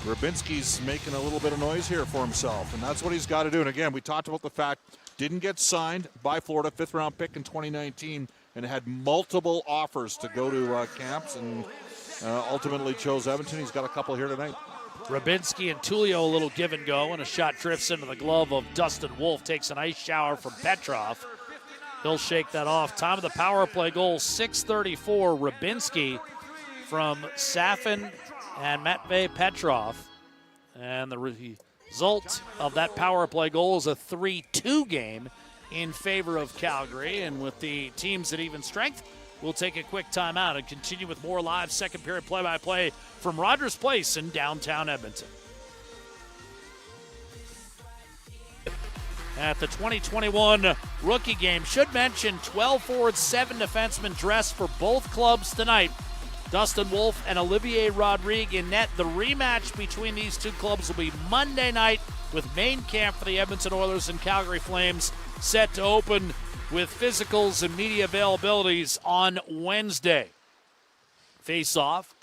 Rybinski's making a little bit of noise here for himself, and that's what he's got to do. And again, we talked about the fact didn't get signed by Florida, 5th-round pick in 2019, and had multiple offers to go to camps, and ultimately chose Edmonton. He's got a couple here tonight. Rybinski and Tullio a little give and go, and a shot drifts into the glove of Dustin Wolf. Takes an ice shower from Petrov. He'll shake that off. Time of the power play goal, 6:34. Rybinski from Safin and Matvei Petrov. And the result of that power play goal is a 3-2 game in favor of Calgary. And with the teams at even strength, we'll take a quick timeout and continue with more live second period play-by-play from Rogers Place in downtown Edmonton. At the 2021 Rookie Game, should mention 12 forwards, 7 defensemen dressed for both clubs tonight. Dustin Wolf and Olivier Rodrigue in net. The rematch between these two clubs will be Monday night with main camp for the Edmonton Oilers and Calgary Flames set to open with physicals and media availabilities on Wednesday. Face-off,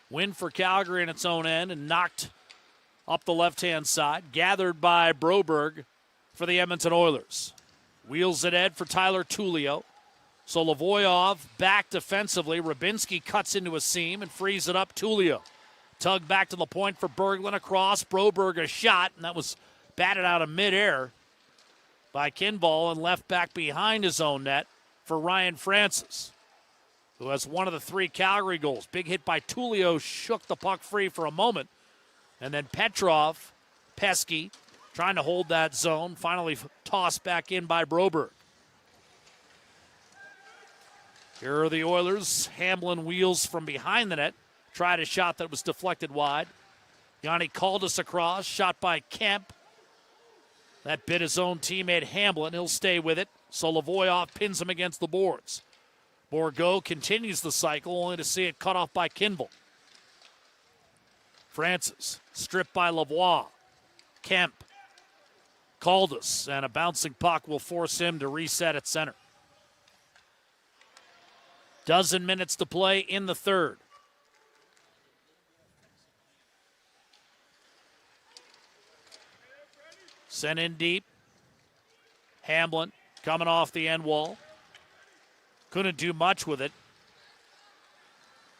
win for Calgary in its own end and knocked up the left-hand side, gathered by Broberg for the Edmonton Oilers. Wheels it Ed for Tyler Tullio. So Lavoyov back defensively. Rybinski cuts into a seam and frees it up. Tullio tug back to the point for Berglund across. Broberg a shot, and that was batted out of midair by Kinval and left back behind his own net for Ryan Francis, who has one of the 3 Calgary goals. Big hit by Tullio shook the puck free for a moment. And then Petrov, pesky, trying to hold that zone. Finally tossed back in by Broberg. Here are the Oilers. Hamblin wheels from behind the net. Tried a shot that was deflected wide. Yanni Caldas across. Shot by Kemp. That bit his own teammate Hamblin. He'll stay with it. So Lavoyov pins him against the boards. Bourgault continues the cycle, only to see it cut off by Kinville. Francis stripped by Lavoie. Kemp. Caldas. And a bouncing puck will force him to reset at center. Dozen minutes to play in the third. Sent in deep. Hamblin coming off the end wall. Couldn't do much with it.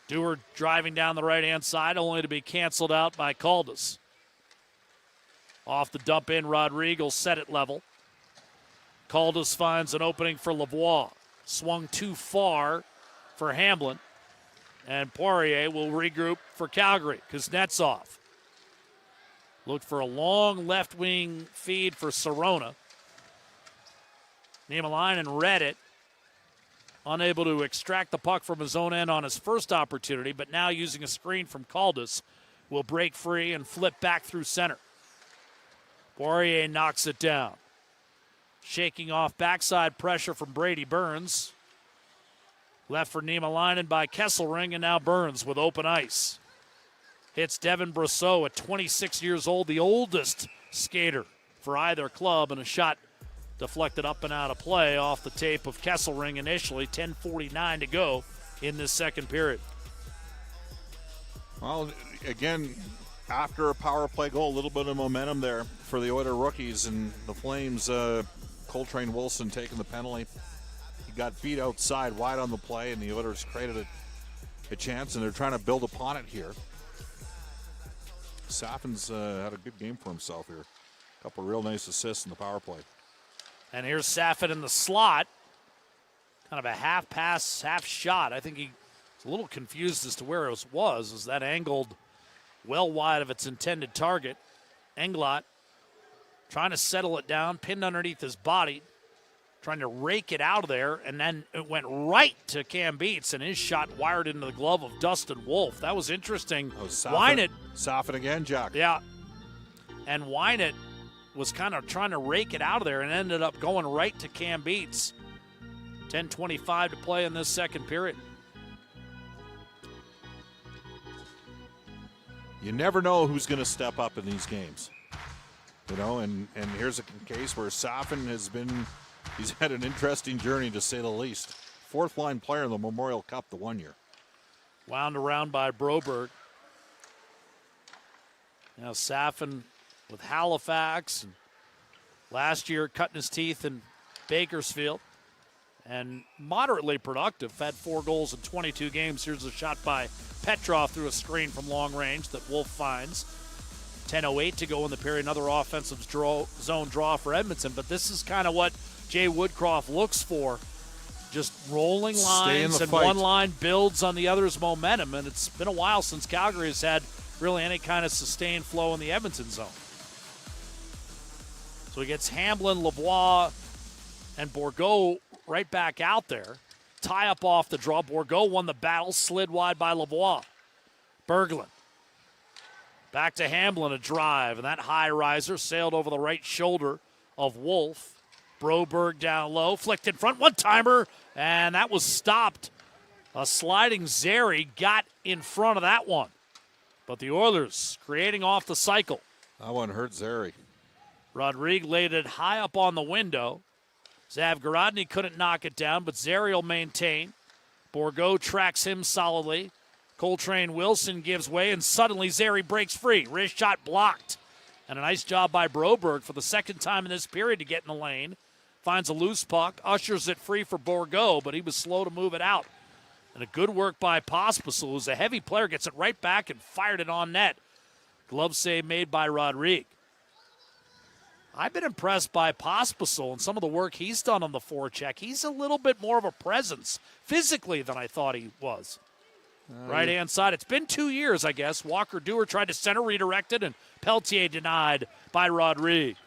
Dewar driving down the right-hand side, only to be canceled out by Caldas. Off the dump in, Rodrigue will set it level. Caldas finds an opening for Lavoie. Swung too far for Hamblin. And Poirier will regroup for Calgary. Kuznetsov looked for a long left wing feed for Sorona. Niemelainen read it. Unable to extract the puck from his own end on his first opportunity, but now using a screen from Caldas will break free and flip back through center. Poirier knocks it down. Shaking off backside pressure from Brady Burns. Left for Niemelainen by Kesselring, and now Burns with open ice. Hits Devin Brosseau at 26 years old, the oldest skater for either club, and a shot deflected up and out of play off the tape of Kesselring initially. 10:49 to go in this second period. Well, again, after a power play goal, a little bit of momentum there for the Oilers rookies, and the Flames, Coltrane Wilson taking the penalty. He got beat outside wide on the play, and the Oilers created a chance, and they're trying to build upon it here. Saffin's had a good game for himself here. A couple of real nice assists in the power play. And here's Saffin in the slot. Kind of a half pass, half shot. I think he's a little confused as to where it was. Is that angled well wide of its intended target? Englot trying to settle it down, pinned underneath his body, trying to rake it out of there, and then it went right to Cam Beats, and his shot wired into the glove of Dustin Wolf. That was interesting. Saffin again, Jack. Yeah. And Wynett was kind of trying to rake it out of there and ended up going right to Cam Beats. 10:25 to play in this second period. You never know who's going to step up in these games. You know, and here's a case where Saffin he's had an interesting journey, to say the least. Fourth line player in the Memorial Cup the 1 year. Wound around by Broberg. Now Saffin with Halifax, and last year cutting his teeth in Bakersfield, and moderately productive. Had 4 goals in 22 games. Here's a shot by Petrov through a screen from long range that Wolf finds. 10:08 to go in the period. Another offensive zone draw for Edmonton, but this is kind of what Jay Woodcroft looks for. Just rolling lines, and one line builds on the other's momentum, and it's been a while since Calgary has had really any kind of sustained flow in the Edmonton zone. So he gets Hamblin, Lavoie, and Bourgault right back out there. Tie up off the draw. Bourgault won the battle, slid wide by Lavoie. Berglund. Back to Hamblin, a drive, and that high riser sailed over the right shoulder of Wolf. Broberg down low, flicked in front, one-timer, and that was stopped. A sliding Zary got in front of that one. But the Oilers creating off the cycle. That one hurt Zary. Rodrigue laid it high up on the window. Zavgorodny couldn't knock it down, but Zary will maintain. Bourgault tracks him solidly. Coltrane Wilson gives way, and suddenly Zary breaks free. Wrist shot blocked. And a nice job by Broberg for the second time in this period to get in the lane. Finds a loose puck, ushers it free for Bourgault, but he was slow to move it out. And a good work by Pospisil, who's a heavy player, gets it right back and fired it on net. Glove save made by Rodrigue. I've been impressed by Pospisil and some of the work he's done on the forecheck. He's a little bit more of a presence physically than I thought he was. Right-hand side. It's been 2 years, I guess. Walker Dewar tried to center, redirected, and Pelletier denied by Rodrigue.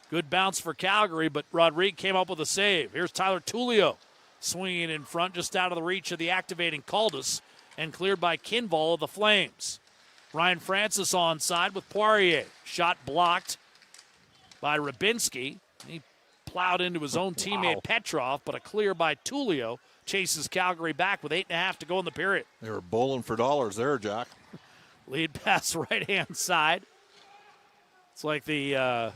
Good bounce for Calgary, but Rodrigue came up with a save. Here's Tyler Tullio swinging in front just out of the reach of the activating Caldas and cleared by Kinval of the Flames. Ryan Francis onside with Poirier. Shot blocked by Rybinski. He plowed into his own teammate Petrov, but a clear by Tullio chases Calgary back with 8.5 to go in the period. They were bowling for dollars there, Jack. Lead pass right-hand side. It's like the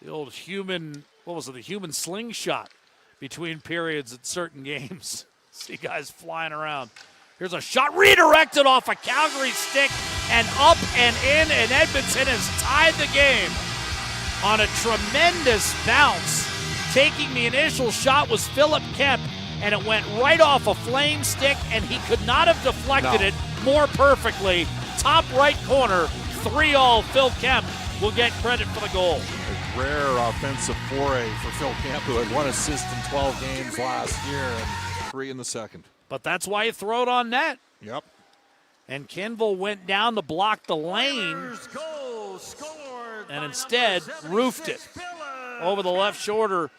old human, the human slingshot between periods at certain games. See guys flying around. Here's a shot redirected off a Calgary stick and up and in, and Edmonton has tied the game on a tremendous bounce. Taking the initial shot was Philip Kemp, and it went right off a Flame stick, and he could not have deflected it more perfectly. Top right corner, 3-all. Phil Kemp will get credit for the goal. A rare offensive foray for Phil Kemp, who had 1 assist in 12 games last year and 3 in the second. But that's why you throw it on net. Yep. And Kinval went down to block the lane and instead roofed it over the left shoulder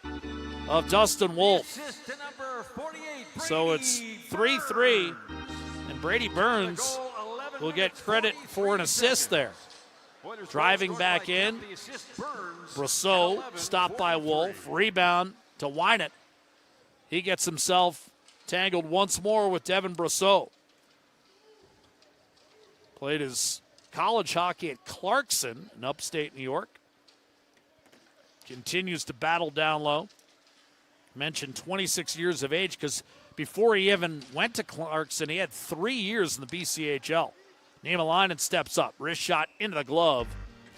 of Dustin Wolf. So it's 3-3, and Brady Burns will get credit for an assist there. Driving back in, Brosseau stopped by Wolf, rebound to Wynett. He gets himself tangled once more with Devin Brosseau. Played his college hockey at Clarkson in upstate New York. Continues to battle down low. Mentioned 26 years of age because before he even went to Clarkson, he had 3 years in the BCHL. Niemelainen steps up. Wrist shot into the glove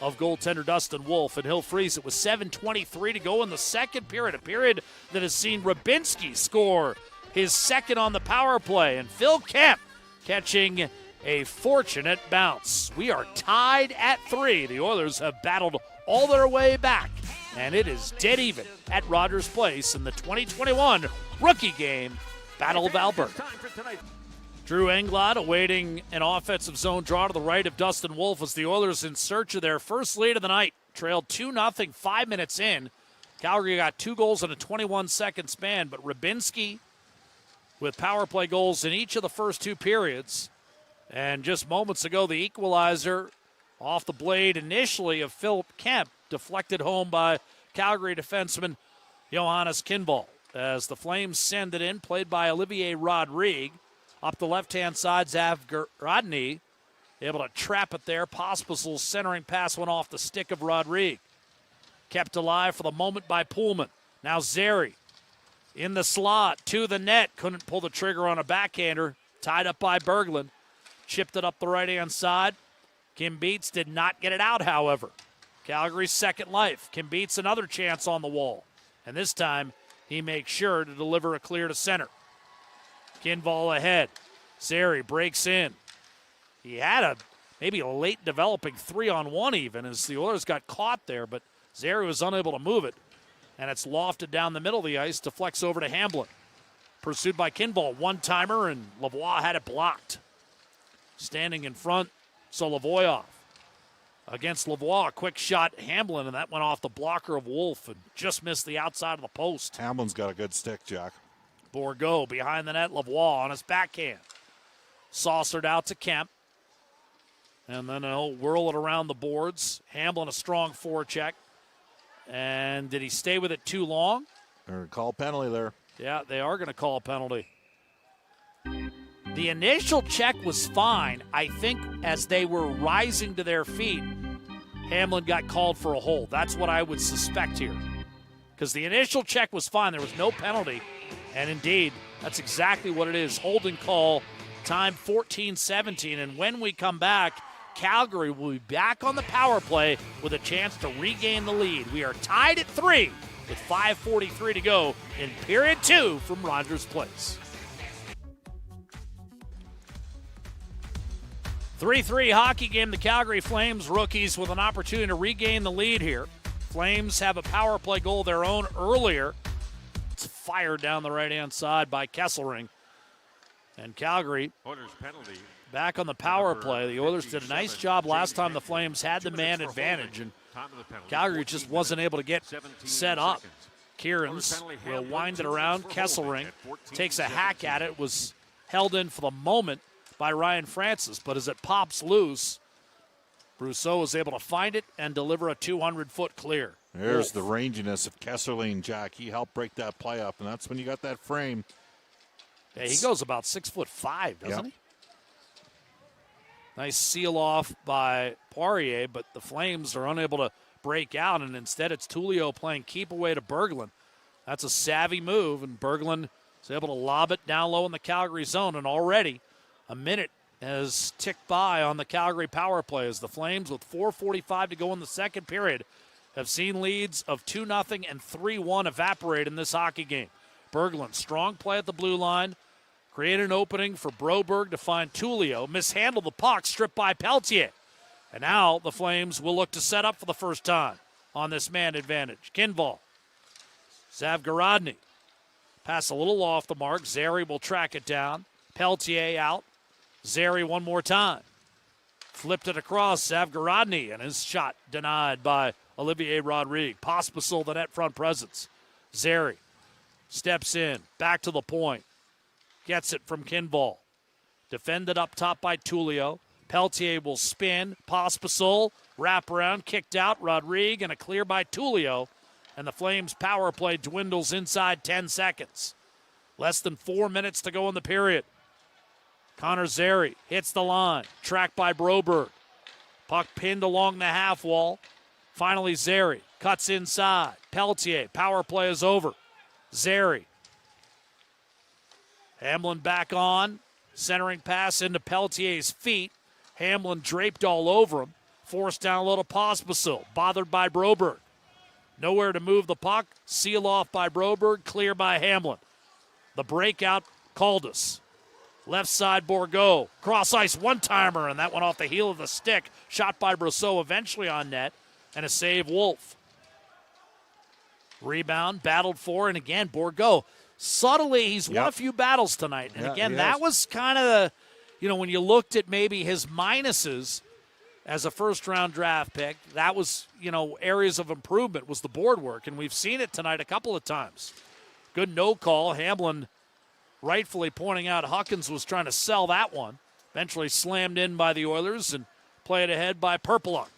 of goaltender Dustin Wolf, and he'll freeze it with 7:23 to go in the second period, a period that has seen Rybinski score his second on the power play, and Phil Kemp catching a fortunate bounce. We are tied at 3. The Oilers have battled all their way back, and it is dead even at Rogers Place in the 2021 Rookie Game Battle of Alberta. Drew Englot awaiting an offensive zone draw to the right of Dustin Wolf as the Oilers in search of their first lead of the night. Trailed 2-0 5 minutes in. Calgary got 2 goals in a 21-second span, but Rybinski with power play goals in each of the first 2 periods. And just moments ago, the equalizer off the blade initially of Philip Kemp, deflected home by Calgary defenseman Johannes Kinval. As the Flames send it in, played by Olivier Rodrigue. Up the left-hand side, Zavgarodny able to trap it there. Pospisil's centering pass went off the stick of Rodrigue. Kept alive for the moment by Pullman. Now Zary in the slot to the net. Couldn't pull the trigger on a backhander. Tied up by Berglund. Chipped it up the right-hand side. Kim Beats did not get it out, however. Calgary's second life. Kim Beats another chance on the wall. And this time, he makes sure to deliver a clear to center. Kinval ahead. Zary breaks in. He had maybe a late developing 3-on-1 even as the Oilers got caught there, but Zary was unable to move it. And it's lofted down the middle of the ice, deflects over to Hamblin. Pursued by Kinval, one-timer, and Lavoie had it blocked. Standing in front, Solovoyov. Against Lavoie, quick shot, Hamblin, and that went off the blocker of Wolf and just missed the outside of the post. Hamblin's got a good stick, Jack. Bourgault behind the net, Lavoie on his backhand. Saucered out to Kemp. And then he'll whirl it around the boards. Hamblin a strong forecheck. And did he stay with it too long? They're going to call a penalty there. Yeah, they are going to call a penalty. The initial check was fine. I think as they were rising to their feet, Hamblin got called for a hold. That's what I would suspect here. Because the initial check was fine. There was no penalty. And indeed, that's exactly what it is. Holding call, time 14-17. And when we come back, Calgary will be back on the power play with a chance to regain the lead. We are tied at 3 with 5:43 to go in period 2 from Rogers Place. 3-3 hockey game. The Calgary Flames rookies with an opportunity to regain the lead here. Flames have a power play goal of their own earlier. It's fired down the right-hand side by Kesselring. And Calgary Oilers penalty. back on the power play. The Oilers did a nice job last time the Flames had the man advantage, and Calgary just wasn't able to get set up. Kieran's will wind it around. Kesselring takes a hack at it. Was held in for the moment by Ryan Francis, but as it pops loose, Brousseau was able to find it and deliver a 200-foot clear. There's the ranginess of Kesselring, Jack. He helped break that play up, and that's when you got that frame. Yeah, he goes about 6'5", doesn't he? Nice seal off by Poirier, but the Flames are unable to break out, and instead it's Tullio playing keep away to Berglund. That's a savvy move, and Berglund is able to lob it down low in the Calgary zone, and already a minute has ticked by on the Calgary power play as the Flames, with 4:45 to go in the second period, have seen leads of 2-0 and 3-1 evaporate in this hockey game. Berglund, strong play at the blue line, created an opening for Broberg to find Tullio, mishandled the puck, stripped by Peltier. And now the Flames will look to set up for the first time on this man advantage. Kinval, Zavgarodny, pass a little off the mark. Zary will track it down. Peltier out. Zary one more time. Flipped it across. Zavgarodny, and his shot denied by Olivier Rodrigue. Pospisil, the net front presence. Zary steps in, back to the point. Gets it from Kinval. Defended up top by Tullio. Peltier will spin. Pospisil, wrap around, kicked out. Rodrigue, and a clear by Tullio. And the Flames' power play dwindles inside 10 seconds. Less than 4 minutes to go in the period. Connor Zary hits the line. Tracked by Broberg. Puck pinned along the half wall. Finally, Zary cuts inside. Peltier, power play is over. Zary. Hamlin back on. Centering pass into Peltier's feet. Hamlin draped all over him. Forced down low to Pospisil. Bothered by Broberg. Nowhere to move the puck. Seal off by Broberg. Clear by Hamlin. The breakout, Caldas. Left side, Bourgault. Cross ice, one-timer, and that went off the heel of the stick. Shot by Brousseau, eventually on net, and a save, Wolf. Rebound, battled for, and again, Bourgault. Subtly, he's won a few battles tonight. And again, that was kind of the, when you looked at maybe his minuses as a first-round draft pick, that was, areas of improvement was the board work, and we've seen it tonight a couple of times. Good no call. Hamlin rightfully pointing out Huckins was trying to sell that one. Eventually slammed in by the Oilers and played ahead by Perpeluk.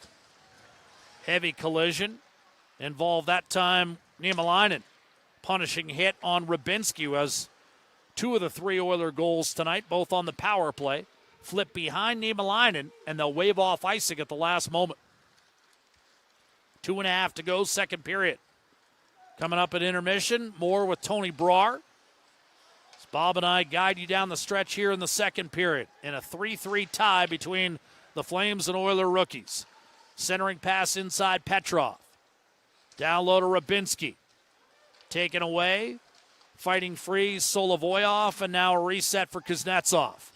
Heavy collision. Involved that time Niemelainen. Punishing hit on Rybinski, who has 2 of the 3 Oiler goals tonight, both on the power play. Flip behind Niemelainen, and they'll wave off icing at the last moment. 2.5 to go, second period. Coming up at intermission, more with Tony Brar. Bob and I guide you down the stretch here in the second period in a 3-3 tie between the Flames and Oiler rookies. Centering pass inside Petrov. Down low to Rybinski. Taken away. Fighting free, Solovoyov, and now a reset for Kuznetsov.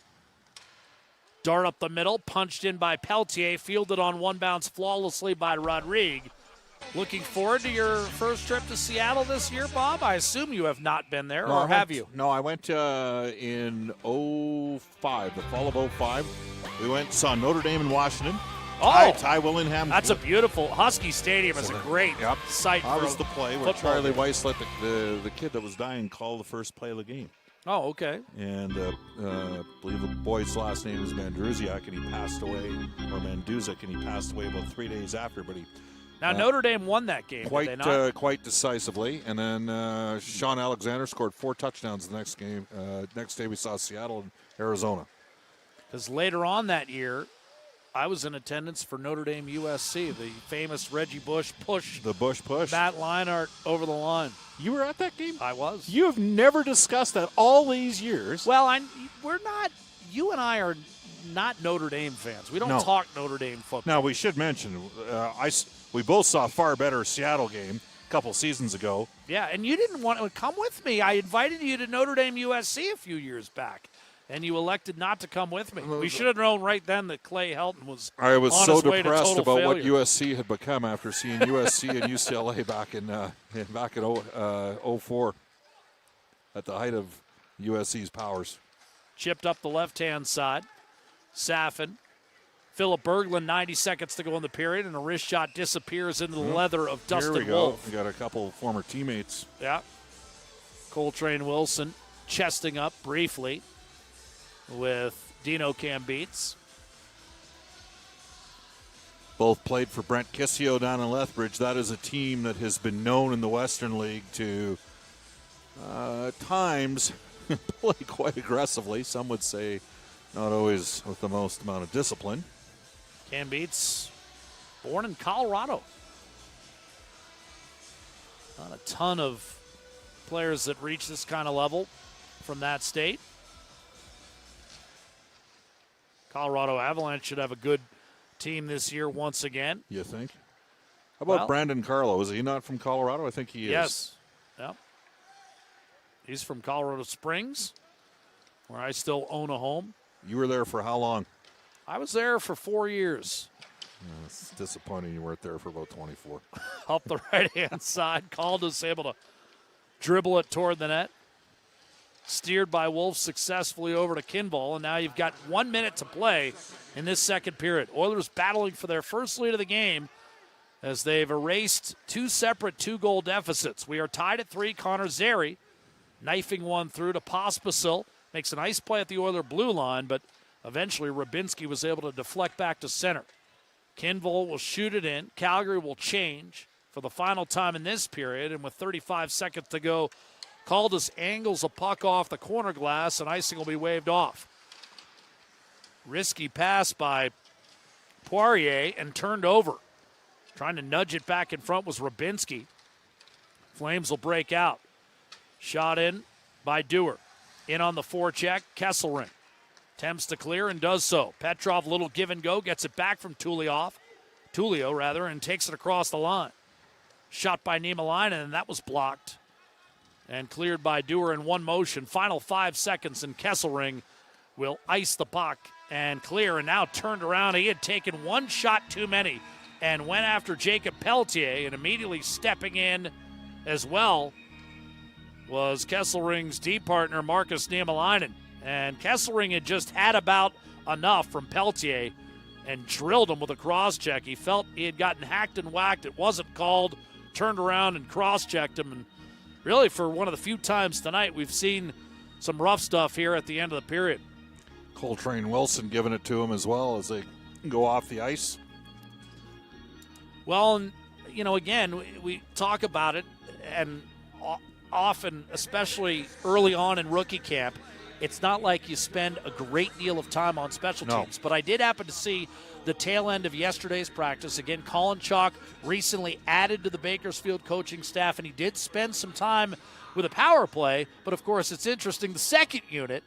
Dart up the middle, punched in by Peltier, fielded on one bounce flawlessly by Rodrigue. Looking forward to your first trip to Seattle this year, Bob? I assume you have not been there, or have you? No, I went in 05, the fall of 05. We went, saw Notre Dame in Washington. Oh, Ty Willingham. That's a beautiful, Husky Stadium is a great site How for was the play where Charlie Weiss let the kid that was dying call the first play of the game. Oh, okay. And I believe the boy's last name is Mandruziak, and he passed away, or Manduzak, and he passed away about 3 days after, but he... Now, Notre Dame won that game, did they not? Quite decisively. And then Sean Alexander scored 4 touchdowns the next game. Next day we saw Seattle and Arizona. Because later on that year, I was in attendance for Notre Dame USC, the famous Reggie Bush push. The Bush push. Matt Leinart over the line. You were at that game? I was. You have never discussed that all these years. Well, we're not, you and I are not Notre Dame fans. We don't talk Notre Dame football. Now, we should mention, we both saw a far better Seattle game a couple seasons ago. Yeah, and you didn't want to come with me. I invited you to Notre Dame USC a few years back, and you elected not to come with me. We should have known right then that Clay Helton was I was on so his way depressed to about failure. what USC had become after seeing USC and UCLA back in 04 at the height of USC's powers. chipped up the left-hand side. Safin. Philip Berglund, 90 seconds to go in the period, and a wrist shot disappears into the leather of Dustin Here we go. Wolf. We got a couple former teammates. Yeah. Coltrane Wilson chesting up briefly with Dino Cambeets. Both played for Brent Kissio down in Lethbridge. That is a team that has been known in the Western League to at times play quite aggressively. Some would say not always with the most amount of discipline. Cambeets, born in Colorado. Not a ton of players that reach this kind of level from that state. Colorado Avalanche should have a good team this year once again. You think? How about Brandon Carlo? Is he not from Colorado? I think he is. Yes. Yep. He's from Colorado Springs, where I still own a home. You were there for how long? I was there for 4 years. It's disappointing you weren't there for about 24. Up the right-hand side. Calda's able to dribble it toward the net. Steered by Wolf successfully over to Kinval, and now you've got 1 minute to play in this second period. Oilers battling for their first lead of the game as they've erased two separate two-goal deficits. We are tied at 3. Connor Zary knifing one through to Pospisil. Makes a nice play at the Oiler blue line, but eventually Rubinski was able to deflect back to center. Kinval will shoot it in. Calgary will change for the final time in this period, and with 35 seconds to go, Caldas angles a puck off the corner glass, and icing will be waved off. Risky pass by Poirier and turned over. Trying to nudge it back in front was Rubinski. Flames will break out. Shot in by Dewar. In on the forecheck, Kesselring. Attempts to clear and does so. Petrov, little give and go, gets it back from Tulio, and takes it across the line. Shot by Niemelainen, and that was blocked. And cleared by Dewar in one motion. Final 5 seconds, and Kesselring will ice the puck and clear, and now turned around. He had taken one shot too many and went after Jacob Pelletier, and immediately stepping in as well was Kesselring's D partner, Marcus Niemelainen. And Kesselring had just had about enough from Pelletier and drilled him with a cross-check. He felt he had gotten hacked and whacked. It wasn't called. Turned around and cross-checked him. And really, for one of the few times tonight, we've seen some rough stuff here at the end of the period. Coltrane Wilson giving it to him as well as they go off the ice. Well, and, you know, again, we talk about it, and often, especially early on in rookie camp, it's not like you spend a great deal of time on special teams. But I did happen to see the tail end of yesterday's practice. Again, Colin Chalk recently added to the Bakersfield coaching staff, and he did spend some time with a power play. But, of course, it's interesting. The second unit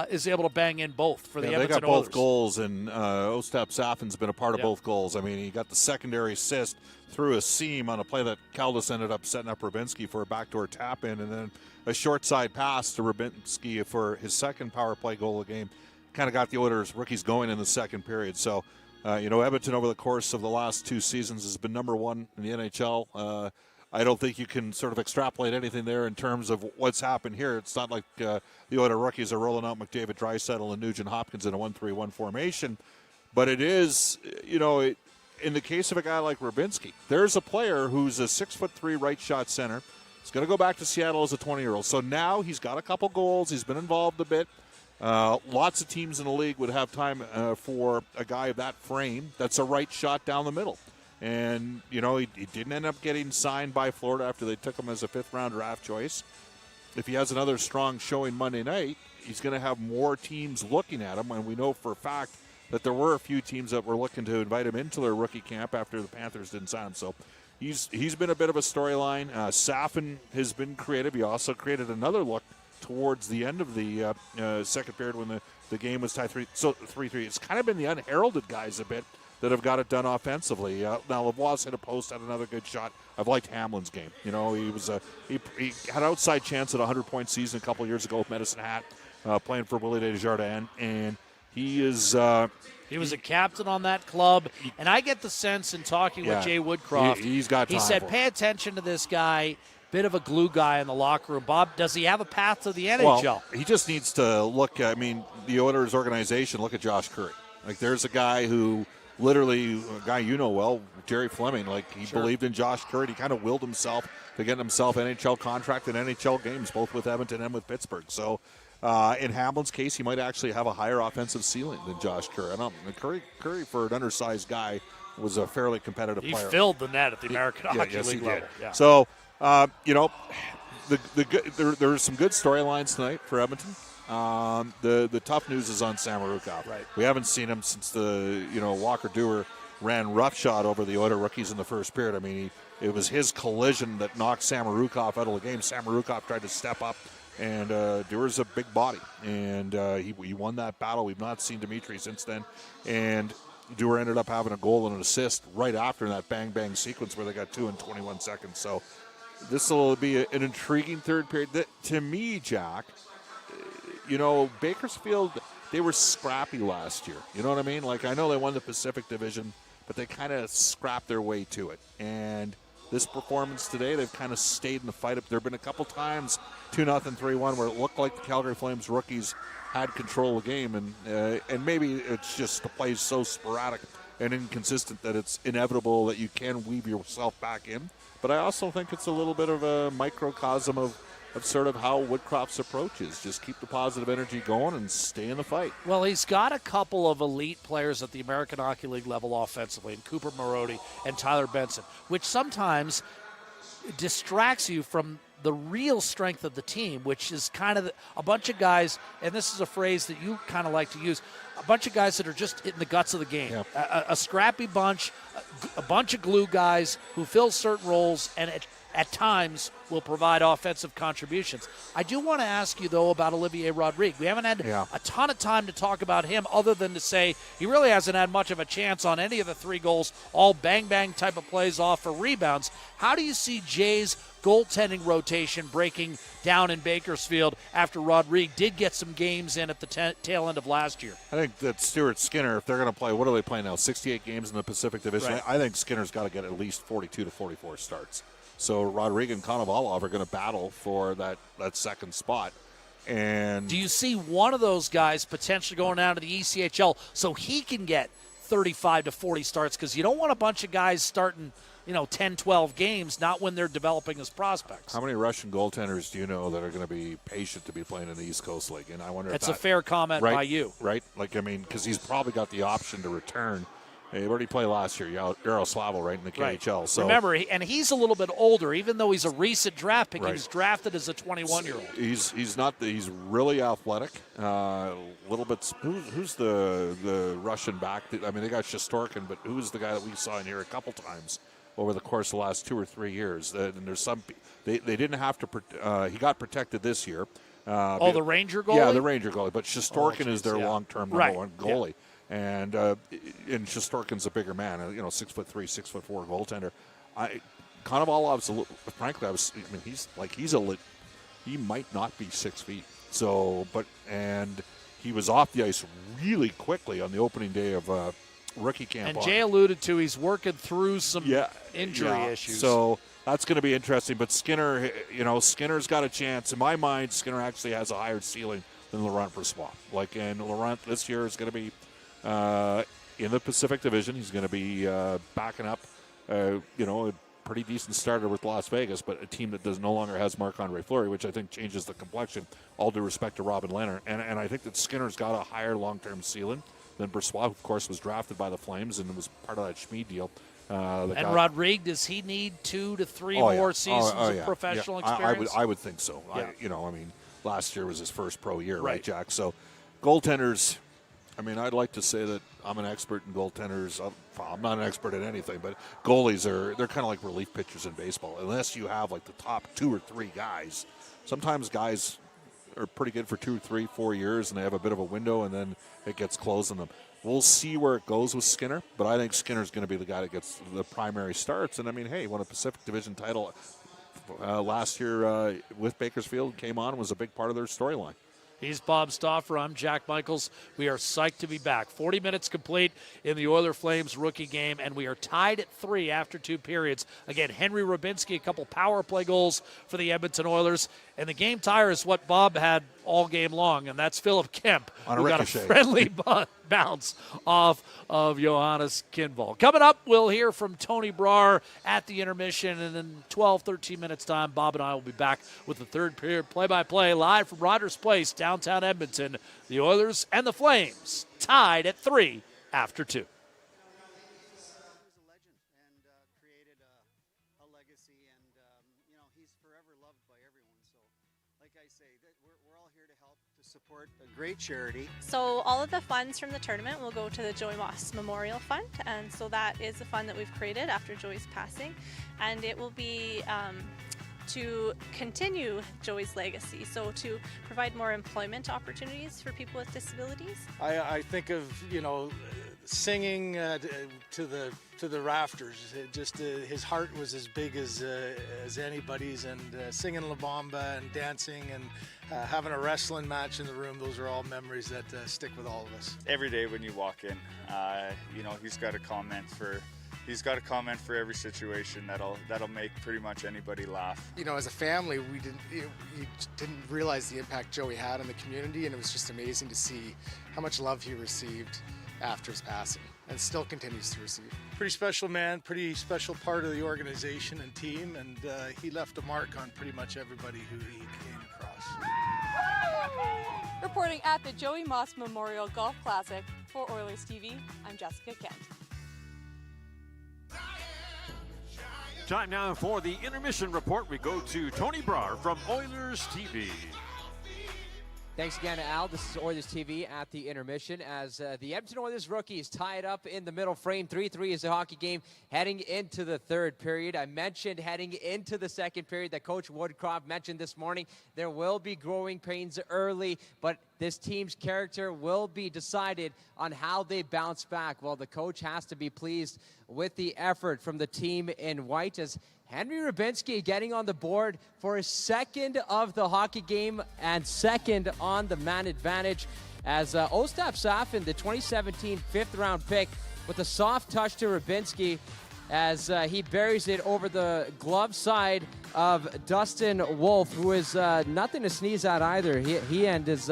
is able to bang in both for the Edmonton Oilers. They got Oilers. both goals, and Ostap Safin's been a part of both goals. I mean, he got the secondary assist through a seam on a play that Caldas ended up setting up Rubinski for a backdoor tap-in, and then a short side pass to Rubinski for his second power play goal of the game. Kind of got the Oilers rookies going in the second period. So, Edmonton over the course of the last 2 seasons has been number 1 in the NHL. I don't think you can sort of extrapolate anything there in terms of what's happened here. It's not like the Oilers rookies are rolling out McDavid, Draisaitl, and Nugent Hopkins in a 1-3-1 formation. But it is, in the case of a guy like Rubinski, there's a player who's a 6'3" right shot center. He's going to go back to Seattle as a 20-year-old. So now he's got a couple goals. He's been involved a bit. Lots of teams in the league would have time for a guy of that frame that's a right shot down the middle. And, he didn't end up getting signed by Florida after they took him as a 5th-round draft choice. If he has another strong showing Monday night, he's going to have more teams looking at him. And we know for a fact that there were a few teams that were looking to invite him into their rookie camp after the Panthers didn't sign him. So he's been a bit of a storyline. Safin has been creative. He also created another look towards the end of the second period when the game was tied 3-3. It's kind of been the unheralded guys a bit that have got it done offensively. Now, Lavoie's hit a post, had another good shot. I've liked Hamlin's game. He was he had an outside chance at a 100-point season a couple years ago with Medicine Hat, playing for Willie Desjardins, and he is. He was a captain on that club, and I get the sense in talking with Jay Woodcroft, he's got time. He said, for "Pay attention to this guy. bit of a glue guy in the locker room. Bob, does he have a path to the NHL? Well, he just needs to look at, the Oilers organization, look at Josh Curry. Like, there's a guy who literally, a guy you know well, Jerry Fleming, like, he believed in Josh Curry. He kind of willed himself to get himself NHL contract in NHL games, both with Edmonton and with Pittsburgh. So, in Hamlin's case, he might actually have a higher offensive ceiling than Josh Curry. Curry, for an undersized guy, was a fairly competitive player. He filled the net at the American Hockey League level. Yeah. So, there's some good storylines tonight for Edmonton. The tough news is on Samorukov. Right. We haven't seen him since Walker Dewar ran roughshod over the Oilers rookies in the first period. It was his collision that knocked Samorukov out of the game. Samorukov tried to step up, and Dewar's a big body, and he won that battle. We've not seen Dimitri since then, and Dewar ended up having a goal and an assist right after that bang-bang sequence where they got 2 in 21 seconds. So this will be an intriguing third period. To me, Jack, Bakersfield, they were scrappy last year. You know what I mean? Like, I know they won the Pacific Division, but they kind of scrapped their way to it. And this performance today, they've kind of stayed in the fight. There have been a couple times, 2-0, 3-1, where it looked like the Calgary Flames rookies had control of the game, and maybe it's just the play's so sporadic and inconsistent that it's inevitable that you can weave yourself back in. But I also think it's a little bit of a microcosm of sort of how Woodcroft's approach is. Just keep the positive energy going and stay in the fight. Well, he's got a couple of elite players at the American Hockey League level offensively, and Cooper Marody and Tyler Benson, which sometimes distracts you from the real strength of the team, which is kind of a bunch of guys, and this is a phrase that you kind of like to use, a bunch of guys that are just in the guts of the game. Yeah. A scrappy bunch, a bunch of glue guys who fill certain roles and at times will provide offensive contributions. I do want to ask you, though, about Olivier Rodrigue. We haven't had a ton of time to talk about him other than to say he really hasn't had much of a chance on any of the 3 goals, all bang-bang type of plays off for rebounds. How do you see Jay's goaltending rotation breaking down in Bakersfield after Rodrigue did get some games in at the tail end of last year? I think that Stuart Skinner, if they're going to play, what do they play now, 68 games in the Pacific Division? Right. I think Skinner's got to get at least 42 to 44 starts. So Rodrigue and Konovalov are going to battle for that second spot. And do you see one of those guys potentially going down to the ECHL so he can get 35 to 40 starts? Because you don't want a bunch of guys starting 10, 12 games, not when they're developing as prospects. How many Russian goaltenders do you know that are going to be patient to be playing in the East Coast League? And I wonder that's a fair comment by you. Right? Because he's probably got the option to return. He already played last year, Yaroslavl, right, in the KHL. So remember, and he's a little bit older, even though he's a recent draft pick. He was drafted as a 21-year-old. He's really athletic. Little bit. Who's the Russian back? They got Shostorkin, but who's the guy that we saw in here a couple times over the course of the last 2 or 3 years? And there's some. They didn't have to. He got protected this year. The Ranger goalie. Yeah, the Ranger goalie. But Shostorkin is their long-term number one goalie. Yeah. And Shostorkin's a bigger man, 6'3", 6'4" goaltender. Konovalov's frankly, he might not be 6 feet. So, and he was off the ice really quickly on the opening day of rookie camp. And Jay alluded to he's working through some injury issues. So that's going to be interesting. But Skinner, Skinner's got a chance. In my mind, Skinner actually has a higher ceiling than Laurent Brossoit. And Laurent this year is going to be in the Pacific Division. He's going to be backing up, a pretty decent starter with Las Vegas, but a team that no longer has Marc-Andre Fleury, which I think changes the complexion, all due respect to Robin Lehner. And I think that Skinner's got a higher long-term ceiling than Brossoit, who, of course, was drafted by the Flames and was part of that Schmid deal. Rodrigue, does he need 2 to 3 more seasons of professional experience? I would think so. Yeah. Last year was his first pro year, right, Jack? So goaltenders, I'd like to say that I'm an expert in goaltenders. I'm not an expert in anything, but goalies they're kind of like relief pitchers in baseball. Unless you have like the top 2 or 3 guys, sometimes guys are pretty good for 2, 3, 4 years, and they have a bit of a window, and then it gets closed on them. We'll see where it goes with Skinner, but I think Skinner's going to be the guy that gets the primary starts. And he won a Pacific Division title last year with Bakersfield, came on, was a big part of their storyline. He's Bob Stauffer. I'm Jack Michaels. We are psyched to be back. 40 minutes complete in the Oilers Flames rookie game, and we are tied at 3 after 2 periods. Again, Henry Rubinski, a couple power play goals for the Edmonton Oilers. And the game tire is what Bob had all game long, and that's Philip Kemp, who got a friendly bounce off of Johannes Kinval. Coming up, we'll hear from Tony Brar at the intermission, and in 12, 13 minutes' time, Bob and I will be back with the third period play-by-play live from Rogers Place, downtown Edmonton. The Oilers and the Flames tied at 3 after 2. Support a great charity. So all of the funds from the tournament will go to the Joey Moss Memorial Fund, and so that is the fund that we've created after Joey's passing, and it will be to continue Joey's legacy, so to provide more employment opportunities for people with disabilities. I think of, singing to the rafters. It just his heart was as big as anybody's, and singing La Bamba and dancing and having a wrestling match in the room. Those are all memories that stick with all of us. Every day when you walk in, he's got a comment for every situation that'll make pretty much anybody laugh. As a family, we didn't realize the impact Joey had on the community, and it was just amazing to see how much love he received after his passing, and still continues to receive. Pretty special man, pretty special part of the organization and team, and he left a mark on pretty much everybody who he came across. Reporting at the Joey Moss Memorial Golf Classic for Oilers TV, I'm Jessica Kent. Time now for the intermission report. We go to Tony Brar from Oilers TV. Thanks again, Al. This is Oilers TV at the intermission as the Edmonton Oilers rookies tie it up in the middle frame. 3-3 is the hockey game heading into the third period. I mentioned heading into the second period that Coach Woodcroft mentioned this morning. There will be growing pains early, but this team's character will be decided on how they bounce back. Well, the coach has to be pleased with the effort from the team in white as Henry Rubinski getting on the board for his second of the hockey game and second on the man advantage as Ostap Safin, the 2017 fifth-round pick, with a soft touch to Rubinski as he buries it over the glove side of Dustin Wolf, who is nothing to sneeze at either. He and his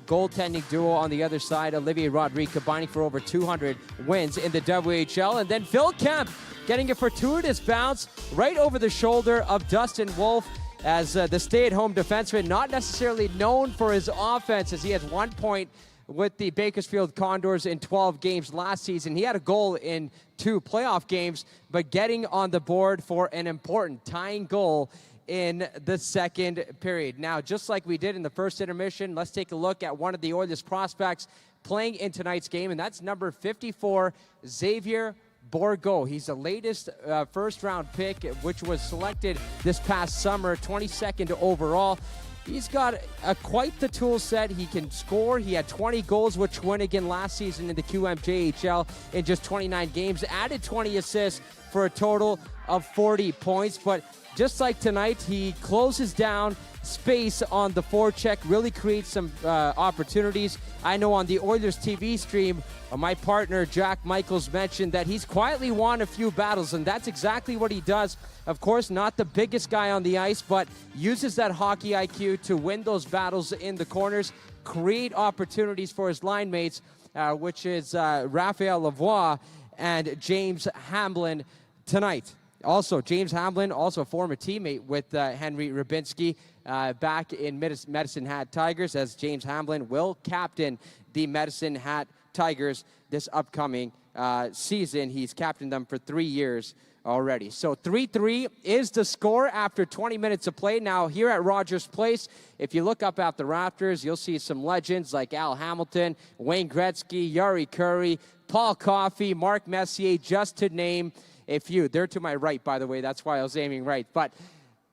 goaltending duo on the other side, Olivier Rodrigue, combining for over 200 wins in the WHL. And then Phil Kemp getting a fortuitous bounce right over the shoulder of Dustin Wolf as the stay-at-home defenseman, not necessarily known for his offense, as he has 1 point with the Bakersfield Condors in 12 games last season. He had a goal in 2 playoff games, but getting on the board for an important tying goal in the second period. Now, just like we did in the first intermission, let's take a look at one of the Oilers prospects playing in tonight's game, and that's number 54, Xavier Bourgault. He's the latest first-round pick, which was selected this past summer, 22nd overall. He's got quite the tool set. He can score. He had 20 goals with Shawinigan last season in the QMJHL in just 29 games, added 20 assists for a total of 40 points. But just like tonight, he closes down space on the forecheck, really creates some opportunities. I know on the Oilers TV stream, my partner Jack Michaels mentioned that he's quietly won a few battles, and that's exactly what he does. Of course, not the biggest guy on the ice, but uses that hockey IQ to win those battles in the corners, create opportunities for his line mates, which is Raphael Lavoie and James Hamblin tonight. Also, James Hamblin, also a former teammate with Henry Rubinski back in Medicine Hat Tigers, as James Hamblin will captain the Medicine Hat Tigers this upcoming season. He's captained them for 3 years already. So 3-3 is the score after 20 minutes of play. Now here at Rogers Place, if you look up at the rafters, you'll see some legends like Al Hamilton, Wayne Gretzky, Yari Curry, Paul Coffey, Mark Messier, just to name a few. They're to my right, by the way. That's why I was aiming right. But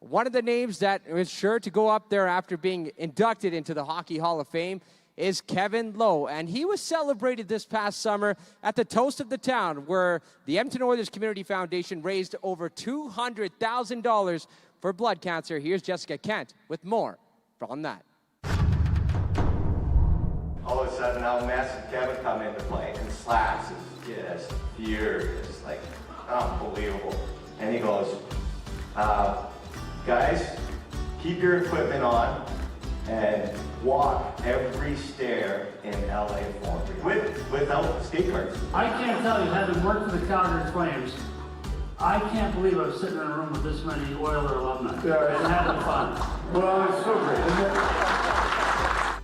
one of the names that is sure to go up there after being inducted into the Hockey Hall of Fame is Kevin Lowe. And he was celebrated this past summer at the Toast of the Town, where the Edmonton Oilers Community Foundation raised over $200,000 for blood cancer. Here's Jessica Kent with more on that. all of a sudden now Mess and Kevin come into play, and Slats is just furious, like unbelievable. And he goes, guys, keep your equipment on and walk every stair in LA for me without skate cards. I can't tell you, having worked for the Calgary Flames, I can't believe I was sitting in a room with this many Oiler alumni and having fun. Well, it's so great, isn't it?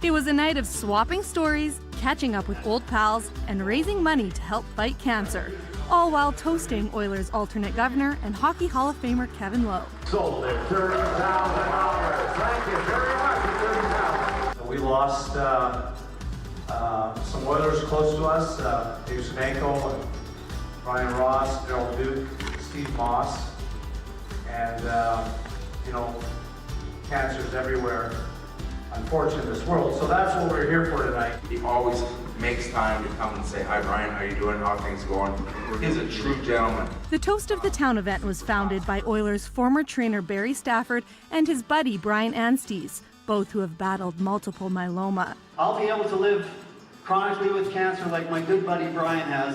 It was a night of swapping stories, catching up with old pals, and raising money to help fight cancer, all while toasting Oilers alternate governor and Hockey Hall of Famer Kevin Lowe. Sold it, $30,000. Thank you very much, $30,000. We lost some Oilers close to us, Dave Smanko and Brian Ross, Gerald Duke, Steve Moss, and cancer's everywhere, unfortunately, in this world. So that's what we're here for tonight. He always makes time to come and say, hi Brian, how you doing, how are things going? He's a true gentleman. The Toast of the Town event was founded by Oilers former trainer Barry Stafford and his buddy Brian Anstice, both who have battled multiple myeloma. I'll be able to live chronically with cancer like my good buddy Brian has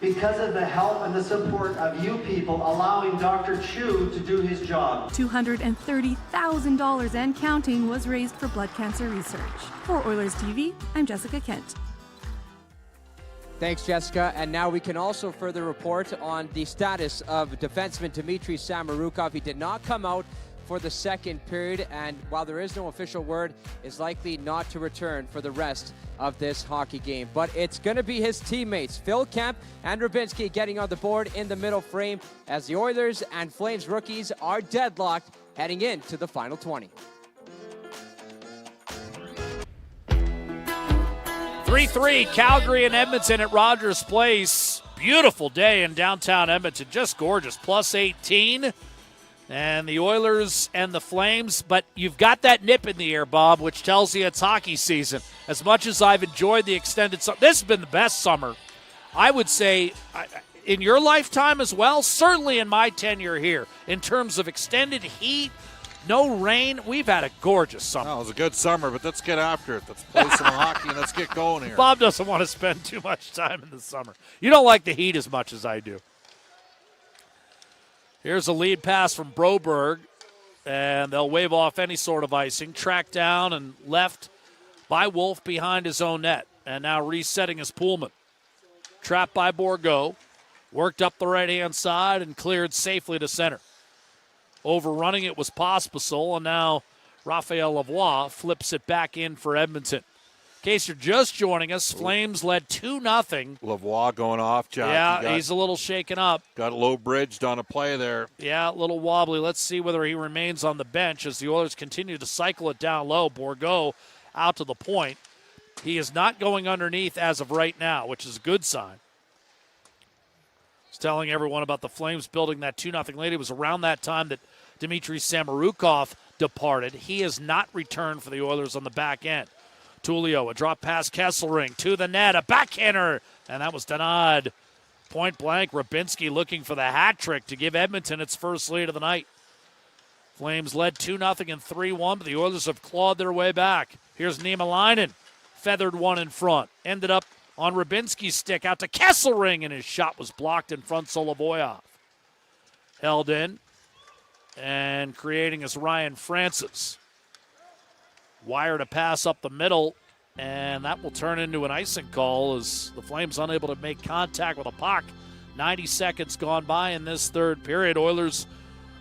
because of the help and the support of you people allowing Dr. Chu to do his job. $230,000 and counting was raised for blood cancer research. For Oilers TV, I'm Jessica Kent. Thanks, Jessica. And now we can also further report on the status of defenseman Dmitry Samorukov. He did not come out for the second period, and while there is no official word, is likely not to return for the rest of this hockey game. But it's going to be his teammates, Phil Kemp and Rubinski, getting on the board in the middle frame as the Oilers and Flames rookies are deadlocked heading into the final 20. 3-3, Calgary and Edmonton at Rogers Place. Beautiful day in downtown Edmonton, just gorgeous, plus 18. And the Oilers and the Flames, but you've got that nip in the air, Bob, which tells you it's hockey season. As much as I've enjoyed the extended summer, this has been the best summer, I would say, in your lifetime as well, certainly in my tenure here, in terms of extended heat, no rain. We've had a gorgeous summer. No, it was a good summer, but let's get after it. Let's play some hockey and let's get going here. Bob doesn't want to spend too much time in the summer. You don't like the heat as much as I do. Here's a lead pass from Broberg, and they'll wave off any sort of icing. Tracked down and left by Wolf behind his own net, and now resetting his Pullman. Trapped by Bourgault, worked up the right-hand side and cleared safely to center. Overrunning it was Pospisil, and now Raphael Lavoie flips it back in for Edmonton. In case you're just joining us, Flames led 2-0. Lavoie going off, Jack. Yeah, he's a little shaken up. Got low bridged on a play there. Yeah, a little wobbly. Let's see whether he remains on the bench as the Oilers continue to cycle it down low. Bourgault out to the point. He is not going underneath as of right now, which is a good sign. Just telling everyone about the Flames building that 2-0 lead. It was around that time that Dmitry Samorukov departed. He has not returned for the Oilers on the back end. Tullio, a drop pass Kesselring to the net, a backhander, and that was denied. Point blank, Rubinski looking for the hat trick to give Edmonton its first lead of the night. Flames led 2-0 and 3-1, but the Oilers have clawed their way back. Here's Niemelainen, feathered one in front. Ended up on Rubinski's stick out to Kesselring, and his shot was blocked in front. Solovoyov held in, and creating is Ryan Francis. Wired a pass up the middle, and that will turn into an icing call as the Flames unable to make contact with a puck. 90 seconds gone by in this third period. Oilers,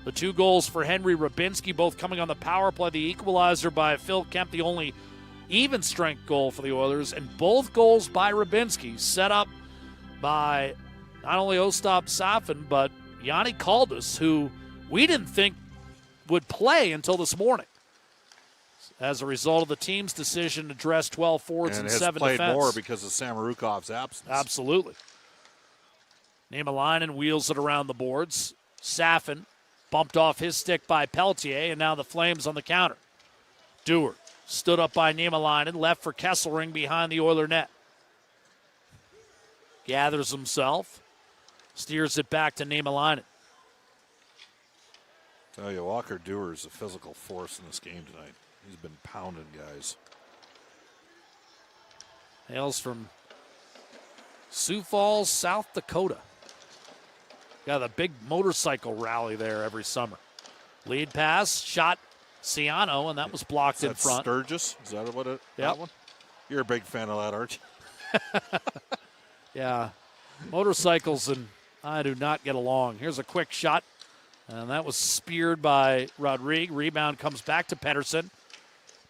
the 2 goals for Henry Rubinski, both coming on the power play. The equalizer by Phil Kemp, the only even-strength goal for the Oilers, and both goals by Rubinski set up by not only Ostap Safin, but Yanni Kaldus, who we didn't think would play until this morning, as a result of the team's decision to dress 12 forwards and 7 defense. And has played more because of Samorukov's absence. Absolutely. Niemelainen wheels it around the boards. Safin bumped off his stick by Peltier, and now the Flames on the counter. Dewar stood up by Niemelainen, left for Kesselring behind the Oiler net. Gathers himself, steers it back to Niemelainen. Tell you, Walker Dewar is a physical force in this game tonight. He's been pounding guys. Hails from Sioux Falls, South Dakota. Got a big motorcycle rally there every summer. Lead pass, shot Ciano, and that was blocked in front. Sturgis? Is that what it? Yep. That one? You're a big fan of that, aren't you? Yeah. Motorcycles and I do not get along. Here's a quick shot, and that was speared by Rodrigue. Rebound comes back to Pettersson.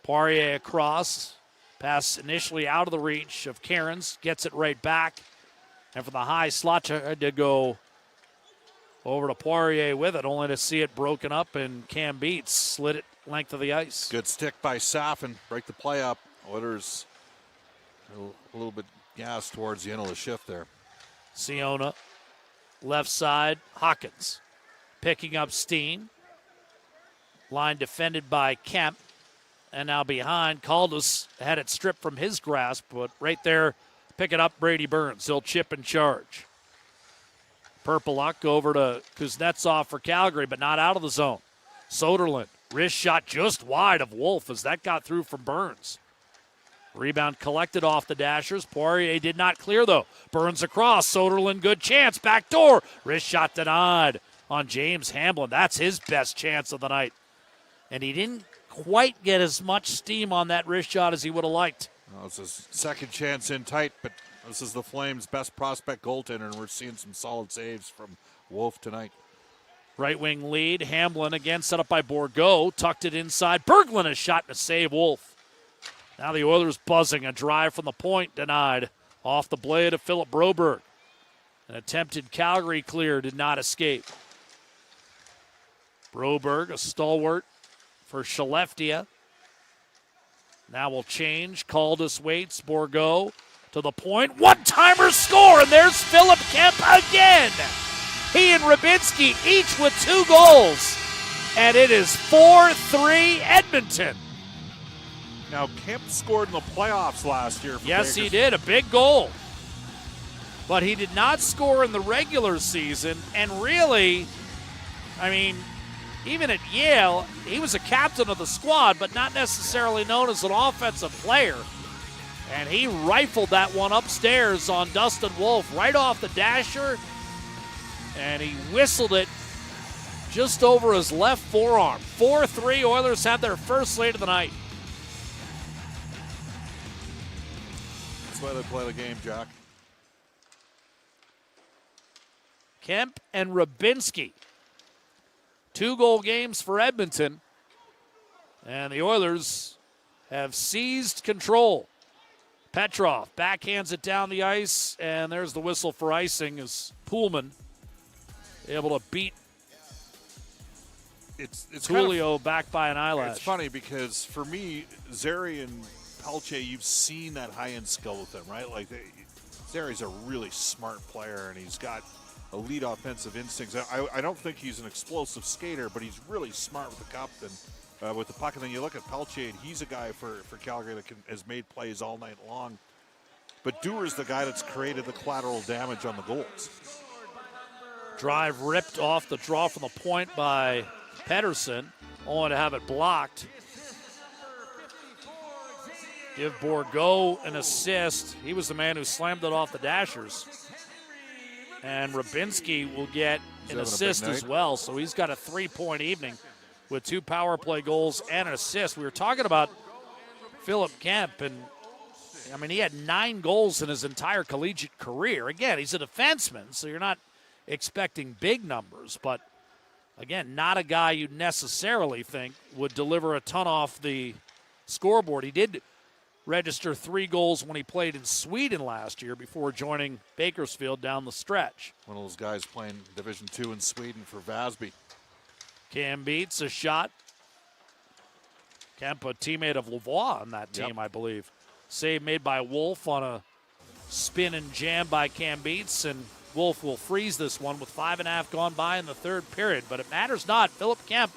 Poirier across. Pass initially out of the reach of Cairns. Gets it right back. And for the high, Slotcha had to go over to Poirier with it, only to see it broken up, and Cam Beats slid it length of the ice. Good stick by Safin. Break the play up. Oilers a little bit gassed towards the end of the shift there. Siona, left side, Hawkins. Picking up Steen. Line defended by Kemp. And now behind, Caldas had it stripped from his grasp, but right there, pick it up, Brady Burns. He'll chip and charge. Purpleluck over to Kuznetsov for Calgary, but not out of the zone. Soderlund, wrist shot just wide of Wolf as that got through from Burns. Rebound collected off the Dashers. Poirier did not clear, though. Burns across. Soderlund, good chance. Back door. Wrist shot denied on James Hamblin. That's his best chance of the night. And he didn't quite get as much steam on that wrist shot as he would have liked. Well, it's his second chance in tight, but this is the Flames' best prospect goaltender, and we're seeing some solid saves from Wolf tonight. Right wing lead. Hamblin again set up by Bourgault. Tucked it inside. Berglund a shot to save Wolf. Now the Oilers buzzing. A drive from the point denied. Off the blade of Philip Broberg. An attempted Calgary clear did not escape. Broberg, a stalwart for Skellefteå. Now will change. Caldas waits. Bourgault to the point. One-timer score, and there's Philip Kemp again. He and Rybinski each with 2 goals. And it is 4-3 Edmonton. Now, Kemp scored in the playoffs last year for Yes, he did. A big goal. But he did not score in the regular season. And really, I mean, even at Yale, he was a captain of the squad, but not necessarily known as an offensive player. And he rifled that one upstairs on Dustin Wolf right off the dasher. And he whistled it just over his left forearm. 4-3, Oilers have their first lead of the night. That's why they play the game, Jack. Kemp and Rybinski. 2-goal games for Edmonton. And the Oilers have seized control. Petrov backhands it down the ice, and there's the whistle for icing as Pullman able to beat It's Julio back by an eyelash. It's funny because for me, Zary and Pelche, you've seen that high-end skill with them, right? Like Zary's a really smart player, and he's got elite offensive instincts. I don't think he's an explosive skater, but he's really smart with the cup and with the puck. And then you look at Pelche, and he's a guy for Calgary that has made plays all night long. But Dewar's the guy that's created the collateral damage on the goals. Drive ripped off the draw from the point by Pettersson, only to have it blocked. Give Bourgault an assist. He was the man who slammed it off the Dashers. And Rybinski will get an assist as well. So he's got a 3-point evening with 2 power play goals and an assist. We were talking about Philip Kemp, and I mean, he had 9 goals in his entire collegiate career. Again, he's a defenseman, so you're not expecting big numbers, but again, not a guy you necessarily think would deliver a ton off the scoreboard. He did register 3 goals when he played in Sweden last year before joining Bakersfield down the stretch. One of those guys playing Division II in Sweden for Vasby. Cam Beats a shot. Kemp, a teammate of Lavoie on that team, I believe. Save made by Wolf on a spin and jam by Cam Beats, and Wolf will freeze this one with 5.5 gone by in the third period. But it matters not. Philip Kemp,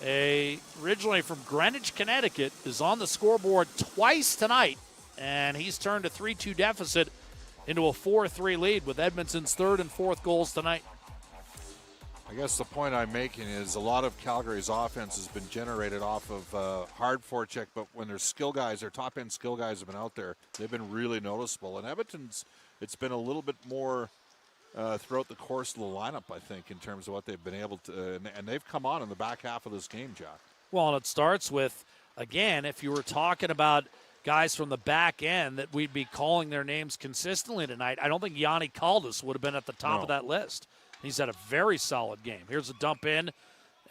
originally from Greenwich, Connecticut, is on the scoreboard twice tonight, and he's turned a 3-2 deficit into a 4-3 lead with Edmonton's third and fourth goals tonight. I guess the point I'm making is a lot of Calgary's offense has been generated off of hard forecheck, but when their skill guys, their top-end skill guys have been out there, they've been really noticeable. And Edmonton's, it's been a little bit more throughout the course of the lineup, I think, in terms of what they've been able to, and they've come on in the back half of this game, Jack. Well, and it starts with, again, if you were talking about guys from the back end that we'd be calling their names consistently tonight, I don't think Yanni Caldas would have been at the top of that list. He's had a very solid game. Here's a dump in,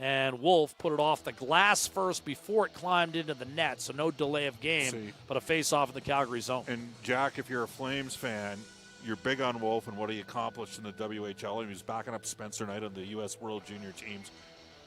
and Wolf put it off the glass first before it climbed into the net, so no delay of game, but a face-off in the Calgary zone. And, Jack, if you're a Flames fan, you're big on Wolf and what he accomplished in the WHL. He was backing up Spencer Knight on the U.S. World Junior teams.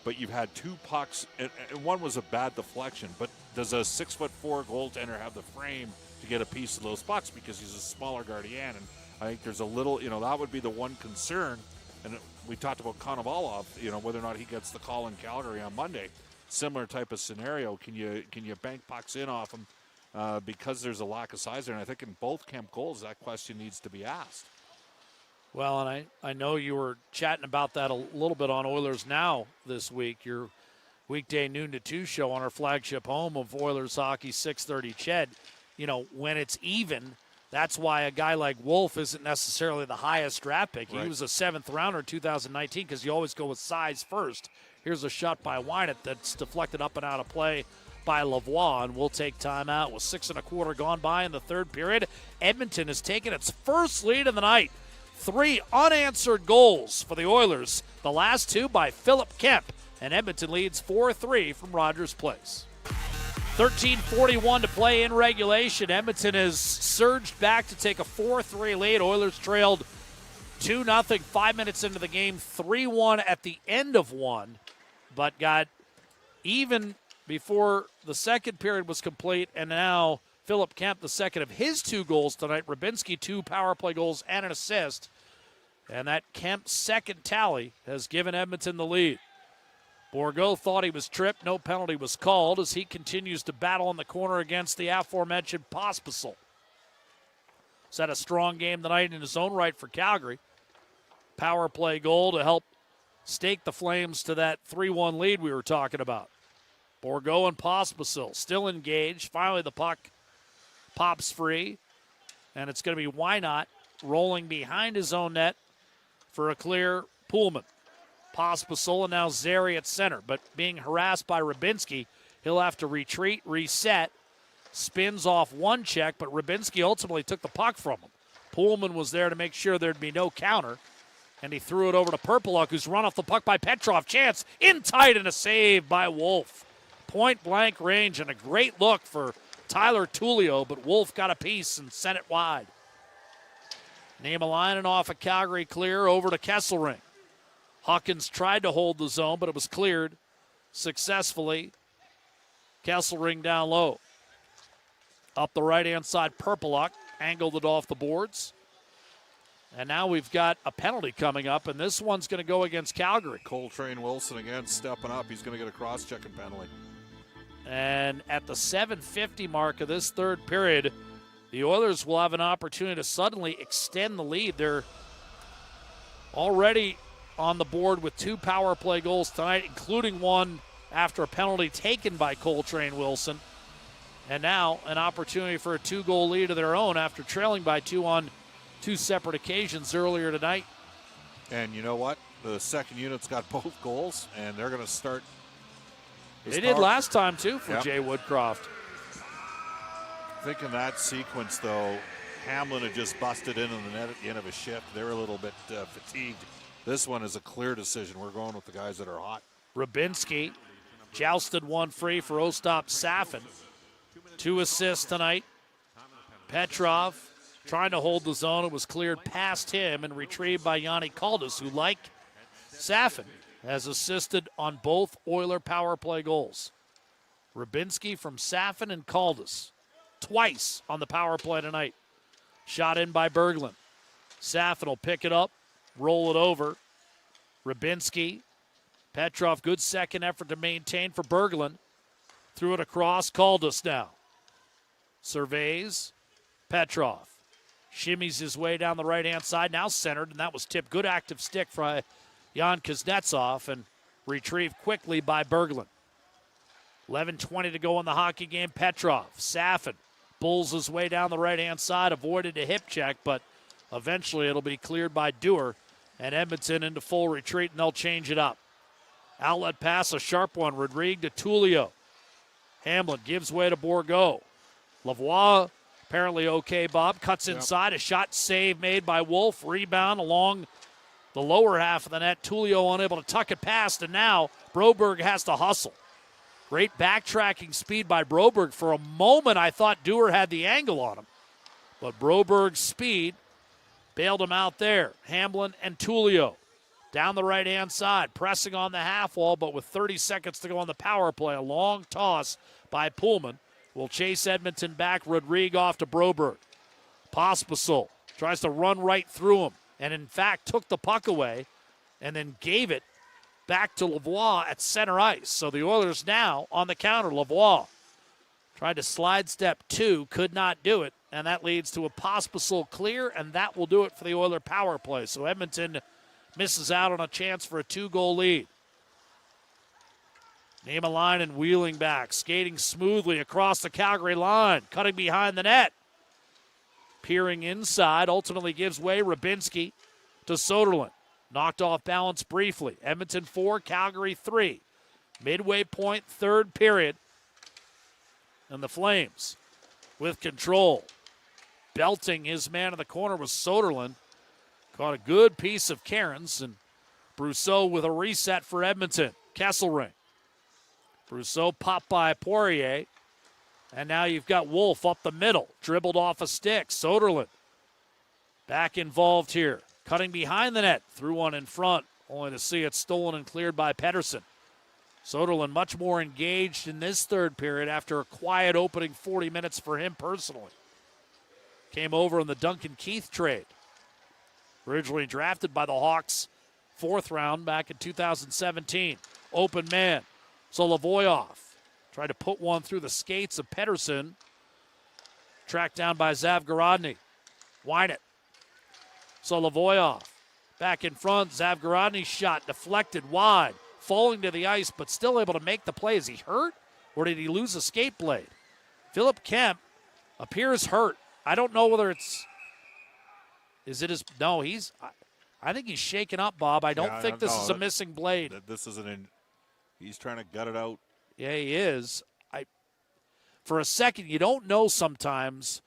But you've had 2 pucks, and one was a bad deflection, but does a 6'4" goaltender have the frame to get a piece of those pucks because he's a smaller Guardian? And I think there's a little, that would be the one concern. And we talked about Konovalov, whether or not he gets the call in Calgary on Monday. Similar type of scenario. Can you bank pucks in off him because there's a lack of size there? And I think in both Kemp goals, that question needs to be asked. Well, and I know you were chatting about that a little bit on Oilers Now this week. Your weekday noon to 2 show on our flagship home of Oilers Hockey, 630 Ched. When it's even, that's why a guy like Wolf isn't necessarily the highest draft pick. Right. He was a 7th rounder in 2019 because you always go with size first. Here's a shot by Wynett that's deflected up and out of play by Lavoie, and we'll take time out with 6 1/4 gone by in the third period. Edmonton has taken its first lead of the night. 3 unanswered goals for the Oilers, the last 2 by Philip Kemp, and Edmonton leads 4-3 from Rogers Place. 13:41 to play in regulation. Edmonton has surged back to take a 4-3 lead. Oilers trailed 2-0 5 minutes into the game, 3-1 at the end of one, but got even before the second period was complete, and now Philip Kemp, the second of his 2 goals tonight. Rybinski, 2 power play goals and an assist. And that Kemp's second tally has given Edmonton the lead. Bourgault thought he was tripped. No penalty was called as he continues to battle in the corner against the aforementioned Pospisil. He's had a strong game tonight in his own right for Calgary. Power play goal to help stake the Flames to that 3-1 lead we were talking about. Bourgault and Pospisil still engaged. Finally, the puck pops free, and it's going to be Wynott rolling behind his own net for a clear Pullman. Pospisil and now Zary at center, but being harassed by Rybinski, he'll have to retreat, reset, spins off one check, but Rybinski ultimately took the puck from him. Pullman was there to make sure there'd be no counter, and he threw it over to Perpeluk, who's run off the puck by Petrov. Chance in tight and a save by Wolf. Point-blank range and a great look for Tyler Tullio, but Wolf got a piece and sent it wide. Niemelainen off a Calgary clear over to Kesselring. Hawkins tried to hold the zone, but it was cleared successfully. Kesselring down low. Up the right-hand side, Perpeluk angled it off the boards. And now we've got a penalty coming up, and this one's going to go against Calgary. Coltrane Wilson again stepping up. He's going to get a cross-checking penalty. And at the 7:50 mark of this third period, the Oilers will have an opportunity to suddenly extend the lead. They're already on the board with 2 power play goals tonight, including one after a penalty taken by Coltrane Wilson. And now an opportunity for a 2-goal lead of their own after trailing by 2 on 2 separate occasions earlier tonight. And you know what? The second unit's got both goals, and they're going to start. They did last time, too, for Jay Woodcroft. I think in that sequence, though, Hamlin had just busted in on the net at the end of a shift. They were a little bit fatigued. This one is a clear decision. We're going with the guys that are hot. Rybinski jousted one free for Ostap Safin. 2 assists tonight. Petrov trying to hold the zone. It was cleared past him and retrieved by Yanni Caldas, who, like Safin, has assisted on both Oiler power play goals. Rybinski from Safin and Caldas twice on the power play tonight. Shot in by Berglund. Safin will pick it up, roll it over. Rybinski, Petrov, good second effort to maintain for Berglund. Threw it across, Caldas now. Surveys, Petrov. Shimmies his way down the right-hand side, now centered, and that was tipped. Good active stick Jan Kuznetsov and retrieved quickly by Berglund. 11:20 to go in the hockey game. Petrov, Safin bulls his way down the right-hand side, avoided a hip check, but eventually it'll be cleared by Dewar, and Edmonton into full retreat, and they'll change it up. Outlet pass, a sharp one. Rodrigue to Tullio. Hamblin gives way to Bourgault. Lavoie, apparently okay, Bob. Cuts inside. A shot save made by Wolf. Rebound along the lower half of the net. Tullio unable to tuck it past, and now Broberg has to hustle. Great backtracking speed by Broberg. For a moment, I thought Dewar had the angle on him. But Broberg's speed bailed him out there. Hamblin and Tullio down the right-hand side, pressing on the half wall, but with 30 seconds to go on the power play. A long toss by Pullman will chase Edmonton back. Rodrigue off to Broberg. Pospisil tries to run right through him, and in fact took the puck away and then gave it back to Lavoie at center ice. So the Oilers now on the counter. Lavoie tried to slide step 2, could not do it, and that leads to a Pospisil clear, and that will do it for the Oiler power play. So Edmonton misses out on a chance for a 2-goal lead. Niemelainen wheeling back, skating smoothly across the Calgary line, cutting behind the net. Peering inside, ultimately gives way. Rybinski to Soderlund. Knocked off balance briefly. Edmonton 4, Calgary 3. Midway point, third period. And the Flames with control. Belting his man in the corner was Soderlund. Caught a good piece of Cairns, and Brousseau with a reset for Edmonton. Kesselring. Brousseau popped by Poirier. And now you've got Wolf up the middle. Dribbled off a stick. Soderlund back involved here. Cutting behind the net. Threw one in front, only to see it stolen and cleared by Pettersson. Soderlund much more engaged in this third period after a quiet opening 40 minutes for him personally. Came over in the Duncan Keith trade. Originally drafted by the Hawks, 4th round back in 2017. Open man. So Lavoyov tried to put one through the skates of Pettersson. Tracked down by Zavgorodny. Wine it. So Lavoyov back in front. Zavgorodny's shot deflected wide. Falling to the ice, but still able to make the play. Is he hurt, or did he lose a skate blade? Philip Kemp appears hurt. I don't know whether it's... Is it his... No, he's... I think he's shaken up, Bob. I don't think this is a missing blade. This isn't in... He's trying to gut it out. Yeah, he is. For a second, you don't know sometimes,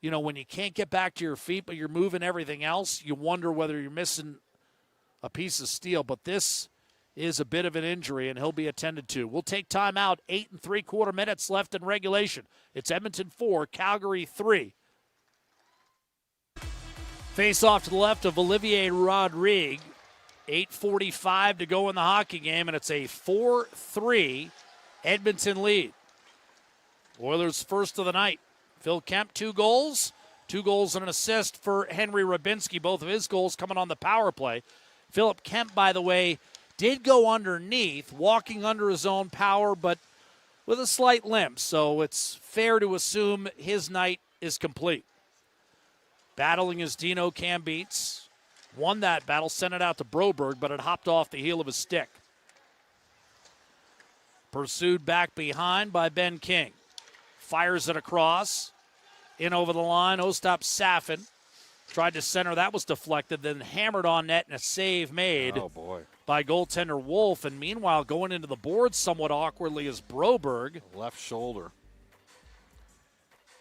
you know, when you can't get back to your feet, but you're moving everything else, you wonder whether you're missing a piece of steel. But this is a bit of an injury, and he'll be attended to. We'll take time out. 8 3/4 minutes left in regulation. It's Edmonton 4, Calgary 3. Face off to the left of Olivier Rodrigue. 8:45 to go in the hockey game, and it's a 4-3 Edmonton lead. Oilers first of the night. Phil Kemp, 2 goals. 2 goals and an assist for Henry Rybinski. Both of his goals coming on the power play. Philip Kemp, by the way, did go underneath, walking under his own power, but with a slight limp. So it's fair to assume his night is complete. Battling his Dino Cambeats. Won that battle, sent it out to Broberg, but it hopped off the heel of his stick. Pursued back behind by Ben King. Fires it across. In over the line, Ostap Safin. Tried to center, that was deflected, then hammered on net and a save made by goaltender Wolf. And meanwhile, going into the boards somewhat awkwardly is Broberg. Left shoulder.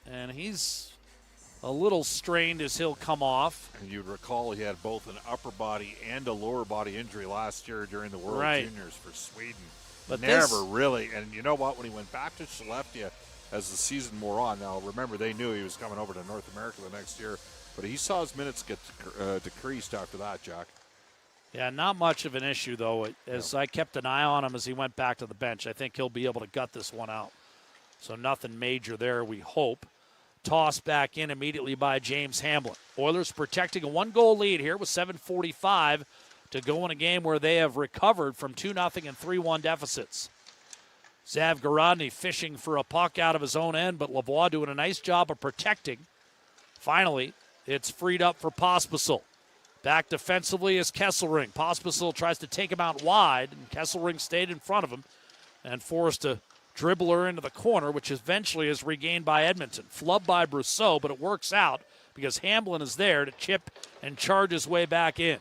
And he's a little strained as he'll come off. And you'd recall he had both an upper body and a lower body injury last year during the World Juniors for Sweden. But never really, and you know what, when he went back to Skellefteå as the season wore on, now remember they knew he was coming over to North America the next year, but he saw his minutes get decreased after that, Jack. Yeah, not much of an issue, though, as I kept an eye on him as he went back to the bench. I think he'll be able to gut this one out. So nothing major there, we hope. Tossed back in immediately by James Hamblin. Oilers protecting a 1-goal lead here with 7:45 to go in a game where they have recovered from 2-0 and 3-1 deficits. Zavgorodny fishing for a puck out of his own end, but Lavoie doing a nice job of protecting. Finally, it's freed up for Pospisil. Back defensively is Kesselring. Pospisil tries to take him out wide, and Kesselring stayed in front of him and forced a dribbler into the corner, which eventually is regained by Edmonton. Flubbed by Brousseau, but it works out because Hamblin is there to chip and charge his way back in.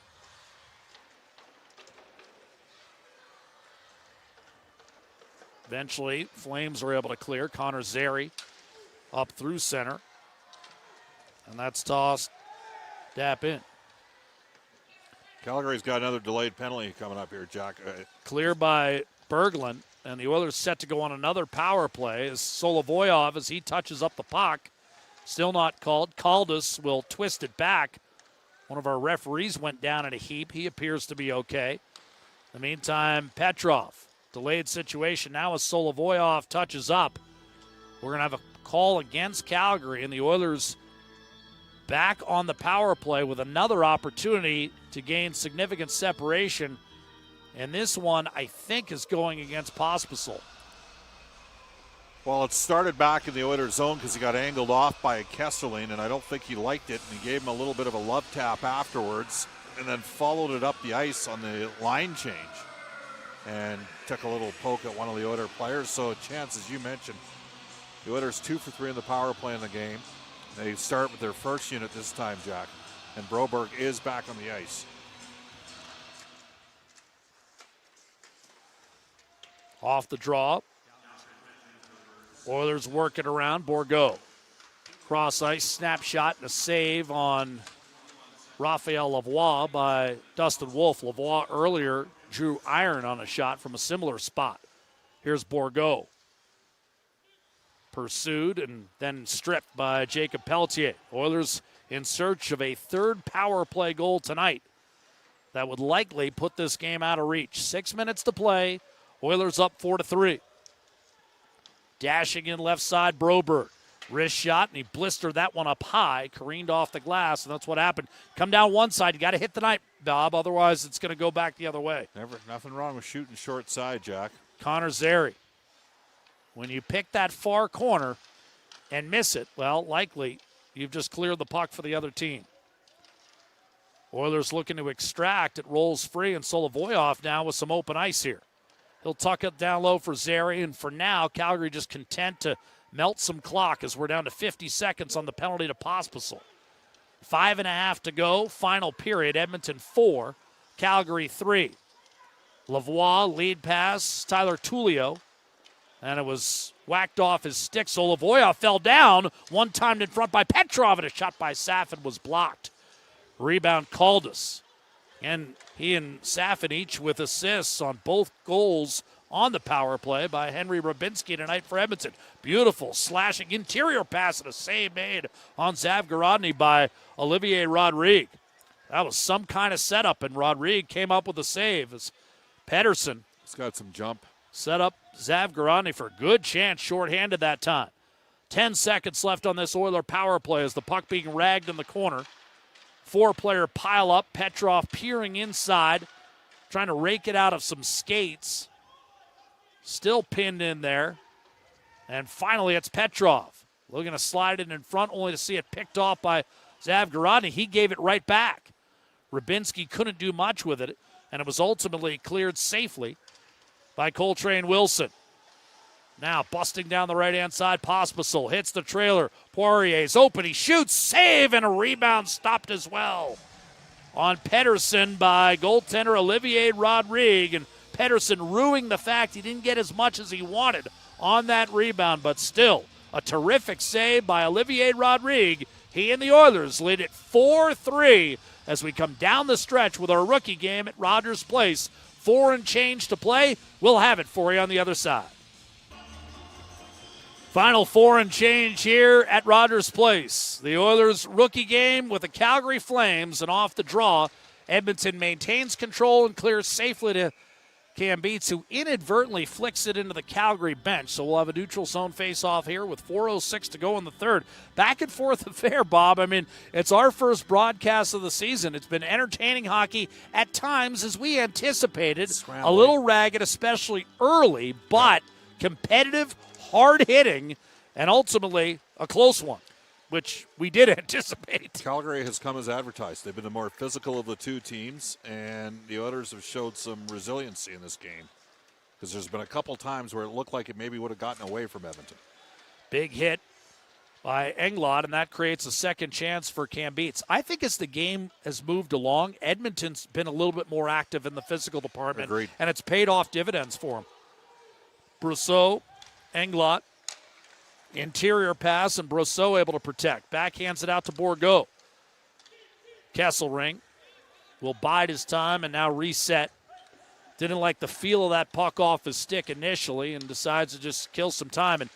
Eventually, Flames are able to clear. Connor Zary up through center. And that's tossed Dapp in. Calgary's got another delayed penalty coming up here, Jack. Clear by Berglund, and the Oilers set to go on another power play as Solovoyov, as he touches up the puck. Still not called. Caldas will twist it back. One of our referees went down in a heap. He appears to be okay. In the meantime, Petrov. Delayed situation now as Solovoyov touches up. We're going to have a call against Calgary, and the Oilers back on the power play with another opportunity to gain significant separation. And this one, I think, is going against Pospisil. Well, it started back in the Oilers zone because he got angled off by Kesselring, and I don't think he liked it, and he gave him a little bit of a love tap afterwards, and then followed it up the ice on the line change and took a little poke at one of the Oilers players. So a chance, as you mentioned, the Oilers 2 for 3 in the power play in the game. They start with their first unit this time, Jack, and Broberg is back on the ice. Off the draw. Oilers work it around. Bourgault. Cross ice snapshot and a save on Raphael Lavoie by Dustin Wolf. Lavoie earlier drew iron on a shot from a similar spot. Here's Bourgault. Pursued and then stripped by Jacob Pelletier. Oilers in search of a third power play goal tonight that would likely put this game out of reach. 6 minutes to play. Oilers up 4-3. Dashing in left side, Broberg. Wrist shot, and he blistered that one up high, careened off the glass, and that's what happened. Come down one side. You got to hit the net, Bob, otherwise it's going to go back the other way. Nothing wrong with shooting short side, Jack. Connor Zary. When you pick that far corner and miss it, well, likely you've just cleared the puck for the other team. Oilers looking to extract. It rolls free, and Solovoyov now with some open ice here. He'll tuck it down low for Zary, and for now, Calgary just content to melt some clock as we're down to 50 seconds on the penalty to Pospisil. 5.5 to go, final period. Edmonton 4, Calgary 3. Lavoie, lead pass, Tyler Tullio, and it was whacked off his stick. Solovoyov fell down, one timed in front by Petrov, and a shot by Safin was blocked. Rebound, Caldas. And he and Safin each with assists on both goals on the power play by Henry Rabinski tonight for Edmonton. Beautiful slashing interior pass and a save made on Zavgorodny by Olivier Rodrigue. That was some kind of setup, and Rodrigue came up with a save as Pedersen. He's got some jump. Set up Zavgorodny for a good chance, shorthanded that time. 10 seconds left on this Oiler power play as the puck being ragged in the corner. 4-player pile up. Petrov peering inside, trying to rake it out of some skates. Still pinned in there. And finally, it's Petrov. Looking to slide it in front, only to see it picked off by Zavgorodny. He gave it right back. Rabinski couldn't do much with it, and it was ultimately cleared safely by Coltrane Wilson. Now busting down the right-hand side, Pospisil hits the trailer. Poirier's open, he shoots, save, and a rebound stopped as well on Pedersen by goaltender Olivier Rodrigue. And Pedersen ruining the fact he didn't get as much as he wanted on that rebound, but still a terrific save by Olivier Rodrigue. He and the Oilers lead it 4-3 as we come down the stretch with our rookie game at Rogers Place. 4 and change to play. We'll have it for you on the other side. Final 4 and change here at Rogers Place. The Oilers rookie game with the Calgary Flames, and off the draw, Edmonton maintains control and clears safely to Cam Beats, who inadvertently flicks it into the Calgary bench. So we'll have a neutral zone face-off here with 4:06 to go in the third. Back and forth affair, Bob. I mean, it's our first broadcast of the season. It's been entertaining hockey at times, as we anticipated. A little ragged, especially early, but competitive, hard-hitting, and ultimately a close one. which we did anticipate. Calgary has come as advertised. They've been the more physical of the two teams, and the Oilers have showed some resiliency in this game because there's been a couple times where it looked like it maybe would have gotten away from Edmonton. Big hit by Englot, and that creates a second chance for Cam Beats. I think as the game has moved along, Edmonton's been a little bit more active in the physical department, Agreed. and it's paid off dividends for him. Brousseau, Englot, interior pass, and Brousseau able to protect. Backhands it out to Bourgault. Kesselring will bide his time and now reset. Didn't like the feel of that puck off his stick initially and decides to just kill some time. And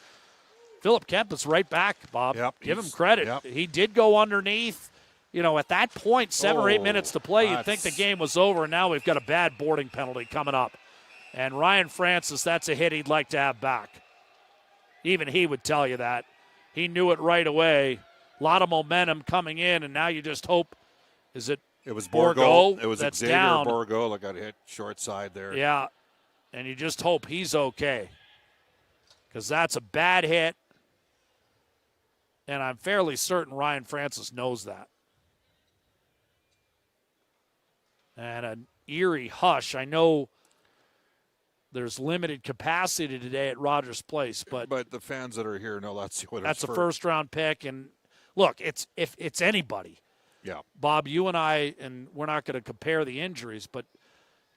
Philip Kemp is right back, Bob. Yep, give him credit. Yep. He did go underneath. You know, at that point, 7 or 8 minutes to play, you'd think the game was over, and now we've got a bad boarding penalty coming up. And Ryan Francis, that's a hit he'd like to have back. Even he would tell you that. He knew it right away. A lot of momentum coming in, and now you just hope, is it It was Bourgault? It was that's Xavier down. Bourgault that got hit short side there. Yeah, and you just hope he's okay because that's a bad hit, and I'm fairly certain Ryan Francis knows that. And an eerie hush. I know there's limited capacity today at Rogers Place, but the fans that are here know that's the Oilers' that's a first-round pick. And look, if it's anybody. Yeah. Bob, you and I, and we're not going to compare the injuries, but,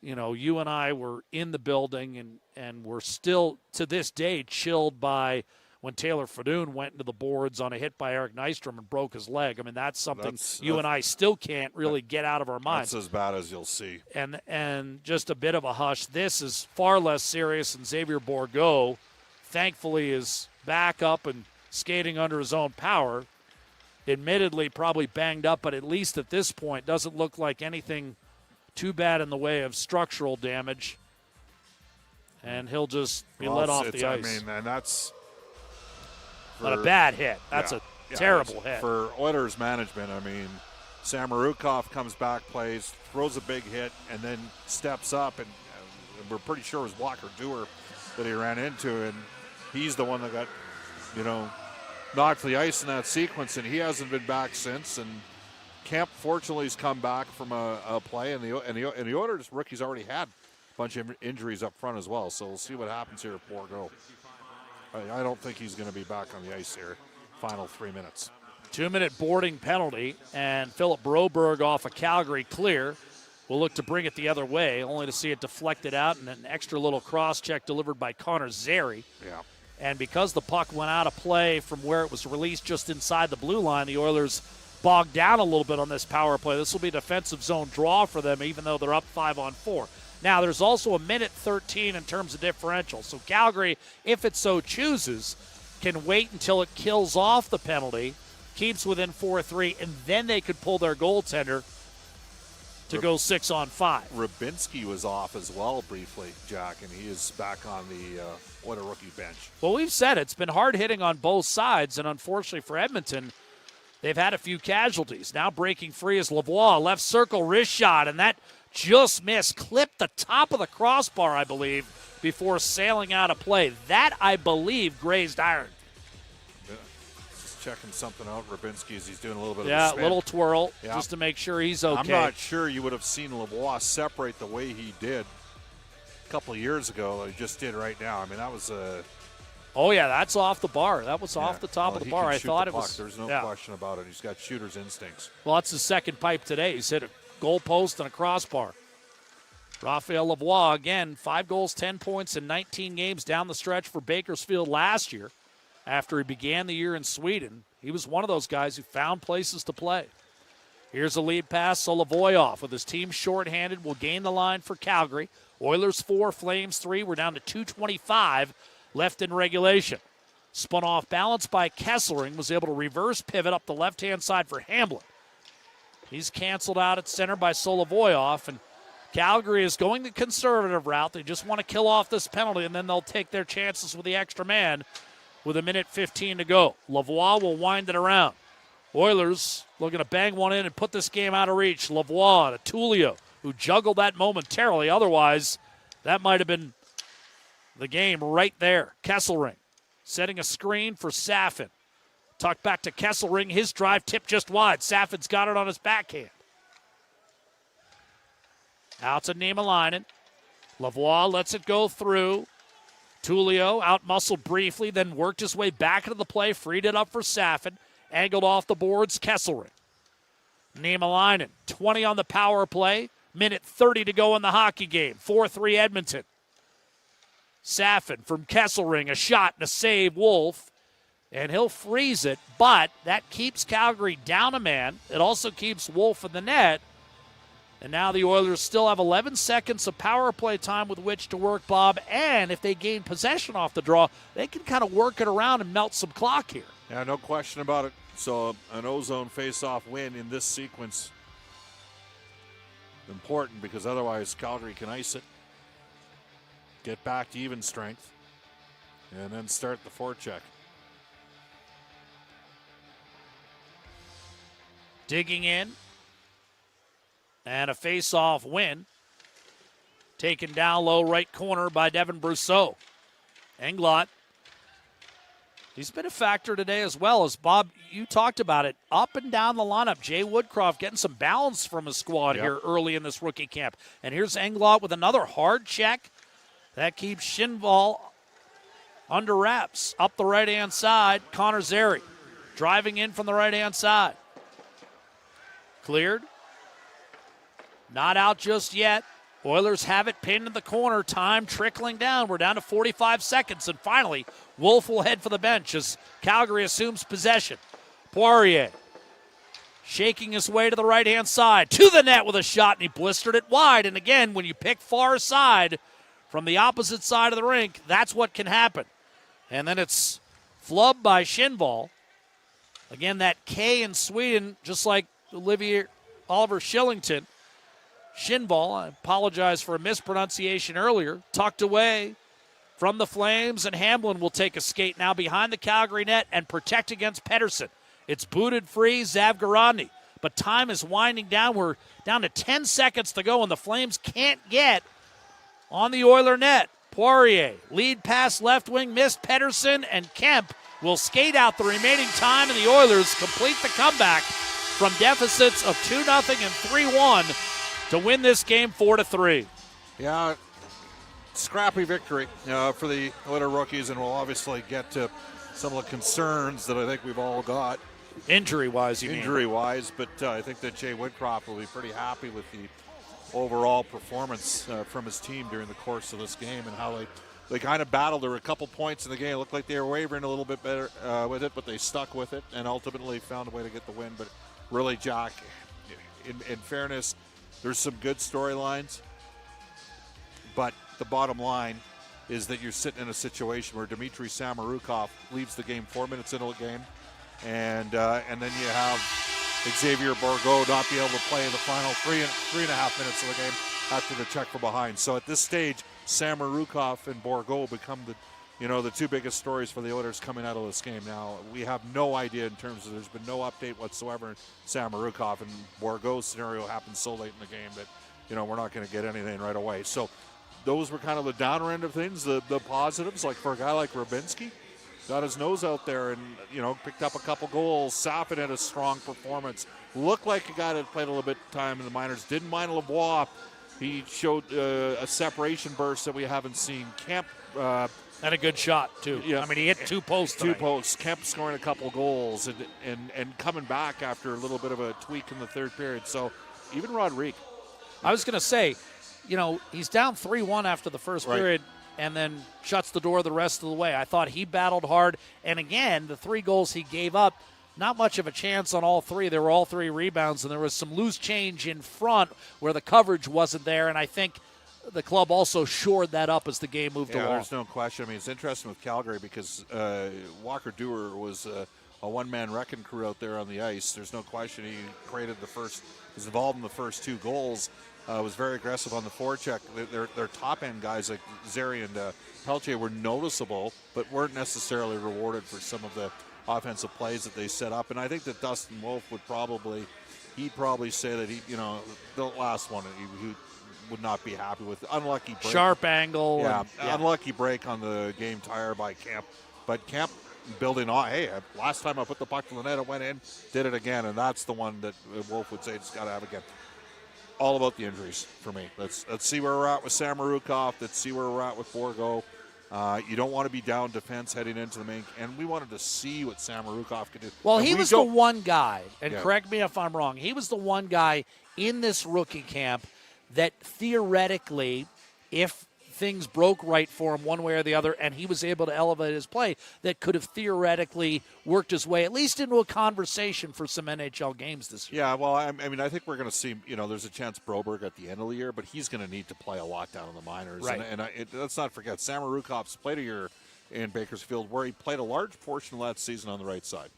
you know, you and I were in the building and we're still, to this day, chilled by when Taylor Fadoon went into the boards on a hit by Eric Nystrom and broke his leg. I mean, that's something you and I still can't really get out of our minds. That's as bad as you'll see. And just a bit of a hush. This is far less serious than Xavier Bourgault, thankfully, is back up and skating under his own power. Admittedly, probably banged up, but at least at this point, doesn't look like anything too bad in the way of structural damage. And he'll just be let off the ice. I mean, and that's... But a bad hit. That's a terrible hit. For Oilers management, I mean, Samorukov comes back, plays, throws a big hit, and then steps up, and we're pretty sure it was Walker Dewar that he ran into, and he's the one that got, knocked the ice in that sequence, and he hasn't been back since. And Kemp, fortunately, has come back from a play, and the Oilers rookies already had a bunch of injuries up front as well, so we'll see what happens here at Bourgault. I don't think he's going to be back on the ice here. Final 3 minutes. 2-minute boarding penalty, and Philip Broberg off a Calgary clear will look to bring it the other way, only to see it deflected out and an extra little cross check delivered by Connor Zary. Yeah. And because the puck went out of play from where it was released just inside the blue line, the Oilers bogged down a little bit on this power play. This will be a defensive zone draw for them, even though they're up 5-on-4. Now, there's also a minute 13 in terms of differential. So Calgary, if it so chooses, can wait until it kills off the penalty, keeps within 4-3, and then they could pull their goaltender to go 6-on-5. Rybinski was off as well briefly, Jack, and he is back on the Oilers rookie bench. Well, we've said it's been hard hitting on both sides, and unfortunately for Edmonton, they've had a few casualties. Now breaking free is Lavoie, left circle wrist shot, and that just missed, clipped the top of the crossbar, I believe, before sailing out of play. That, I believe, grazed iron. Yeah. Just checking something out, Rybinski, as he's doing a little bit of a spin. little twirl, just to make sure he's okay. I'm not sure you would have seen Lavoie separate the way he did a couple of years ago that he just did right now. I mean, that was a... Oh, yeah, that's off the bar. That was off the top of the bar. I thought it was... There's no question about it. He's got shooter's instincts. Well, that's his second pipe today. He's hit a goal post and a crossbar. Raphael Lavoie, again, 5 goals, 10 points in 19 games down the stretch for Bakersfield last year. After he began the year in Sweden, he was one of those guys who found places to play. Here's a lead pass, so Lavoie with his team shorthanded will gain the line for Calgary. Oilers 4, Flames 3. We're down to 2:25 left in regulation. Spun off balance by Kesselring, was able to reverse pivot up the left-hand side for Hamblin. He's canceled out at center by Solovoyov, and Calgary is going the conservative route. They just want to kill off this penalty, and then they'll take their chances with the extra man with a minute 15 to go. Lavoie will wind it around. Oilers looking to bang one in and put this game out of reach. Lavoie to Tullio, who juggled that momentarily. Otherwise, that might have been the game right there. Kesselring setting a screen for Safin. Tucked back to Kesselring. His drive tipped just wide. Safin's got it on his backhand. Out to Niemelainen. Lavoie lets it go through. Tullio out-muscled briefly, then worked his way back into the play, freed it up for Safin. Angled off the boards, Kesselring. Niemelainen, 20 on the power play. Minute 30 to go in the hockey game. 4-3 Edmonton. Safin from Kesselring, a shot and a save, Wolf. And he'll freeze it, but that keeps Calgary down a man. It also keeps Wolf in the net. And now the Oilers still have 11 seconds of power play time with which to work, Bob. And if they gain possession off the draw, they can kind of work it around and melt some clock here. Yeah, no question about it. So an O-zone face-off win in this sequence, important because otherwise Calgary can ice it, get back to even strength, and then start the forecheck. Digging in. And a face-off win. Taken down low right corner by Devin Brousseau. Englot. He's been a factor today as well. As Bob, you talked about it. Up and down the lineup. Jay Woodcroft getting some balance from his squad here early in this rookie camp. And here's Englot with another hard check. That keeps Schinval under wraps. Up the right-hand side, Connor Zary driving in from the right-hand side. Cleared. Not out just yet. Oilers have it pinned in the corner. Time trickling down. We're down to 45 seconds. And finally, Wolf will head for the bench as Calgary assumes possession. Poirier shaking his way to the right-hand side. To the net with a shot, and he blistered it wide. And again, when you pick far side from the opposite side of the rink, that's what can happen. And then it's flubbed by Schinval. Again, that K in Sweden, just like Oliver Shillington. Schinval, I apologize for a mispronunciation earlier, tucked away from the Flames, and Hamblin will take a skate now behind the Calgary net and protect against Pettersson. It's booted free, Zavgorodny, but time is winding down. We're down to 10 seconds to go, and the Flames can't get on the Oiler net. Poirier, lead pass left wing, missed Pettersson, and Kemp will skate out the remaining time, and the Oilers complete the comeback from deficits of 2-0 and 3-1 to win this game 4-3. Yeah, scrappy victory for the Oilers rookies, and we'll obviously get to some of the concerns that I think we've all got. Injury-wise, you mean? Injury-wise, but I think that Jay Woodcroft will be pretty happy with the overall performance from his team during the course of this game and how they kind of battled. There were a couple points in the game. It looked like they were wavering a little bit better with it, but they stuck with it and ultimately found a way to get the win. But really, Jack, in fairness, there's some good storylines, but the bottom line is that you're sitting in a situation where Dmitry Samorukov leaves the game 4 minutes into the game, and then you have Xavier Bourgault not be able to play the final three and a half minutes of the game after the check from behind. So at this stage, Samorukov and Bourgault become the two biggest stories for the Oilers coming out of this game. Now, we have no idea in terms of, there's been no update whatsoever in Samorukov, and Bourgault's scenario happened so late in the game that, we're not going to get anything right away. So those were kind of the downer end of things. The positives, like for a guy like Rubinski, got his nose out there and, picked up a couple goals. Safin had a strong performance. Looked like a guy that played a little bit of time in the minors. Didn't mind Lavoie. He showed a separation burst that we haven't seen. Kemp and a good shot, too. Yeah. I mean, he hit 2 posts tonight. 2 tonight. posts. Kemp scoring a couple goals and coming back after a little bit of a tweak in the third period. So even Rodrigue. I was going to say, he's down 3-1 after the first period and then shuts the door the rest of the way. I thought he battled hard. And again, the 3 goals he gave up, not much of a chance on all 3. There were all 3 rebounds, and there was some loose change in front where the coverage wasn't there. And I think the club also shored that up as the game moved along. There's no question. I mean, it's interesting with Calgary because Walker Dewar was a one-man wrecking crew out there on the ice. There's no question he was involved in the first 2 goals. Was very aggressive on the forecheck. Their top-end guys like Zary and Peltier were noticeable, but weren't necessarily rewarded for some of the offensive plays that they set up. And I think that Dustin Wolf would probably say that the last one he would not be happy with. Unlucky break. Sharp angle. Yeah, unlucky break on the game tire by Kemp. But Kemp, building on, hey, last time I put the puck to the net, it went in, did it again, and that's the one that Wolf would say it's got to have again. All about the injuries for me. Let's see where we're at with Samorukov. Let's see where we're at with Bourgault. You don't want to be down defense heading into the main, and we wanted to see what Samorukov could do. Well, he was the one guy, and Yeah. correct me if I'm wrong, he was the one guy in this rookie camp that theoretically, if things broke right for him one way or the other, and he was able to elevate his play, that could have theoretically worked his way at least into a conversation for some NHL games this year. Yeah, well, I mean, I think we're going to see, there's a chance Broberg at the end of the year, but he's going to need to play a lot down in the minors. Right. And let's not forget, Samorukov's played a year in Bakersfield where he played a large portion of that season on the right side,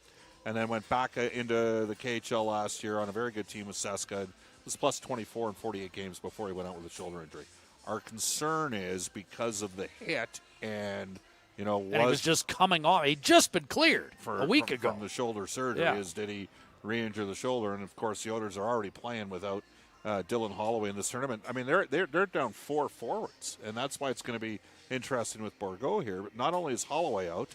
and then went back into the KHL last year on a very good team with Seska. It was plus 24 in 48 games before he went out with a shoulder injury. Our concern is because of the hit and, And he was just coming off. He'd just been cleared a week ago. From the shoulder surgery. Yeah. Did he re-injure the shoulder? And, of course, the Oilers are already playing without Dylan Holloway in this tournament. I mean, they're down 4 forwards, and that's why it's going to be interesting with Bourgault here. But not only is Holloway out,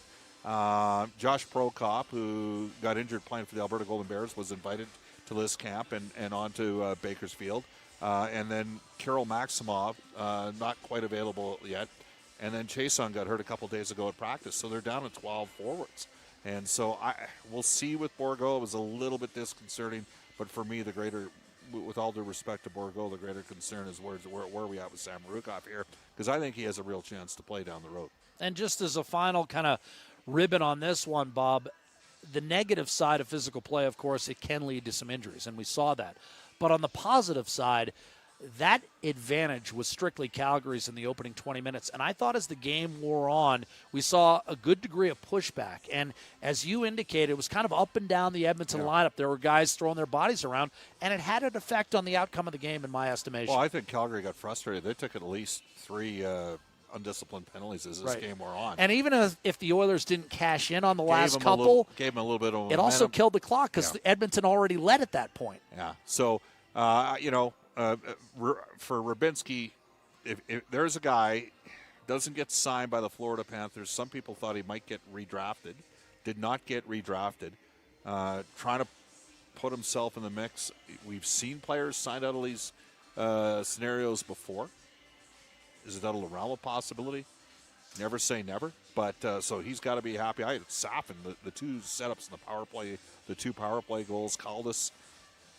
Josh Prokop, who got injured playing for the Alberta Golden Bears, was invited to this camp and on to Bakersfield. And then Kirill Maximov, not quite available yet. And then Chason got hurt a couple days ago at practice. So they're down to 12 forwards. And so we'll see with Bourgault. It was a little bit disconcerting. But for me, with all due respect to Bourgault, the greater concern is where are we at with Samorukov here? Because I think he has a real chance to play down the road. And just as a final kind of ribbon on this one, Bob, the negative side of physical play, of course, it can lead to some injuries, and we saw that. But on the positive side, that advantage was strictly Calgary's in the opening 20 minutes. And I thought as the game wore on, we saw a good degree of pushback. And as you indicated, it was kind of up and down the Edmonton lineup. There were guys throwing their bodies around, and it had an effect on the outcome of the game, in my estimation. Well, I think Calgary got frustrated. They took at least 3 undisciplined penalties as this game wore on. And even if the Oilers didn't cash in on the last couple, gave them a little bit of it also killed the clock because Edmonton already led at that point. Yeah. So, for Rybinski, if there's a guy doesn't get signed by the Florida Panthers, some people thought he might get redrafted, did not get redrafted, trying to put himself in the mix. We've seen players signed out of these scenarios before. Is that a realm possibility? Never say never. But so he's got to be happy. I had Safin, the 2 setups in the power play, the 2 power play goals. Caldas,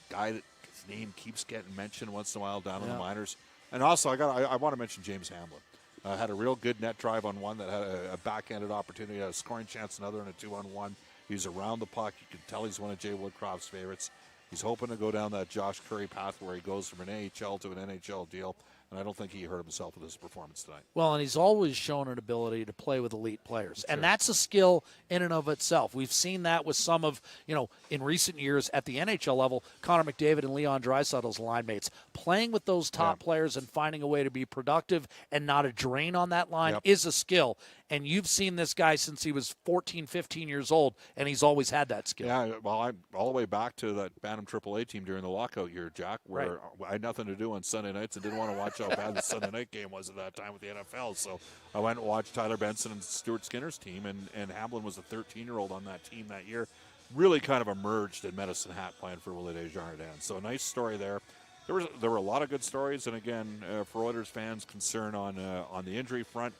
guy that his name keeps getting mentioned once in a while down in the minors. And also, I want to mention James Hamblin. Had a real good net drive on one that had a backhanded opportunity, had a scoring chance, another, and a 2-on-1. He's around the puck. You can tell he's one of Jay Woodcroft's favorites. He's hoping to go down that Josh Curry path where he goes from an AHL to an NHL deal. And I don't think he hurt himself with his performance tonight. Well, and he's always shown an ability to play with elite players. And that's a skill in and of itself. We've seen that with some of, in recent years at the NHL level, Connor McDavid and Leon Draisaitl's line mates. Playing with those top players and finding a way to be productive and not a drain on that line is a skill. And you've seen this guy since he was 14, 15 years old, and he's always had that skill. Yeah, well, I'm all the way back to that Bantam AAA team during the lockout year, Jack, where I had nothing to do on Sunday nights and didn't want to watch how bad the Sunday night game was at that time with the NFL. So I went and watched Tyler Benson and Stuart Skinner's team, and Hamblin was a 13-year-old on that team that year. Really kind of emerged in Medicine Hat playing for Willie Desjardins. So a nice story there. There were a lot of good stories, and again, for Oilers fans, concern on the injury front.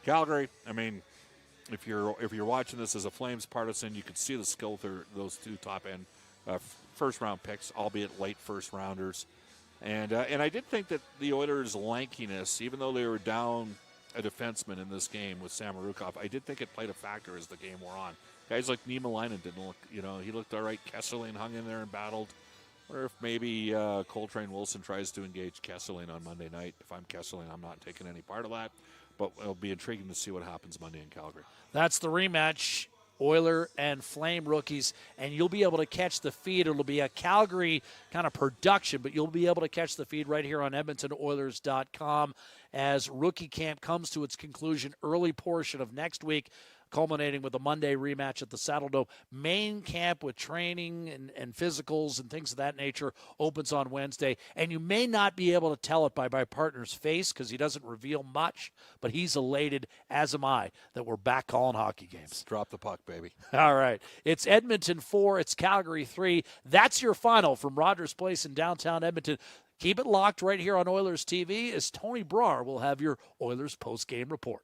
Calgary, I mean, if you're watching this as a Flames partisan, you could see the skill through those 2 top-end first-round picks, albeit late first-rounders. And I did think that the Oilers' lankiness, even though they were down a defenseman in this game with Samorukov, I did think it played a factor as the game wore on. Guys like Niemelainen didn't look, he looked all right. Kesselring hung in there and battled. Or if maybe Coltrane Wilson tries to engage Kesselring on Monday night. If I'm Kesselring, I'm not taking any part of that. But it'll be intriguing to see what happens Monday in Calgary. That's the rematch, Oiler and Flame rookies, and you'll be able to catch the feed. It'll be a Calgary kind of production, but you'll be able to catch the feed right here on EdmontonOilers.com as rookie camp comes to its conclusion early portion of next week. culminating with a Monday rematch at the Saddle Dome. Main camp with training and physicals and things of that nature opens on Wednesday, and you may not be able to tell it by my partner's face because he doesn't reveal much, but he's elated, as am I, that we're back calling hockey games. Drop the puck, baby. All right. It's Edmonton 4, it's Calgary 3. That's your final from Rogers Place in downtown Edmonton. Keep it locked right here on Oilers TV as Tony Brar will have your Oilers post-game report.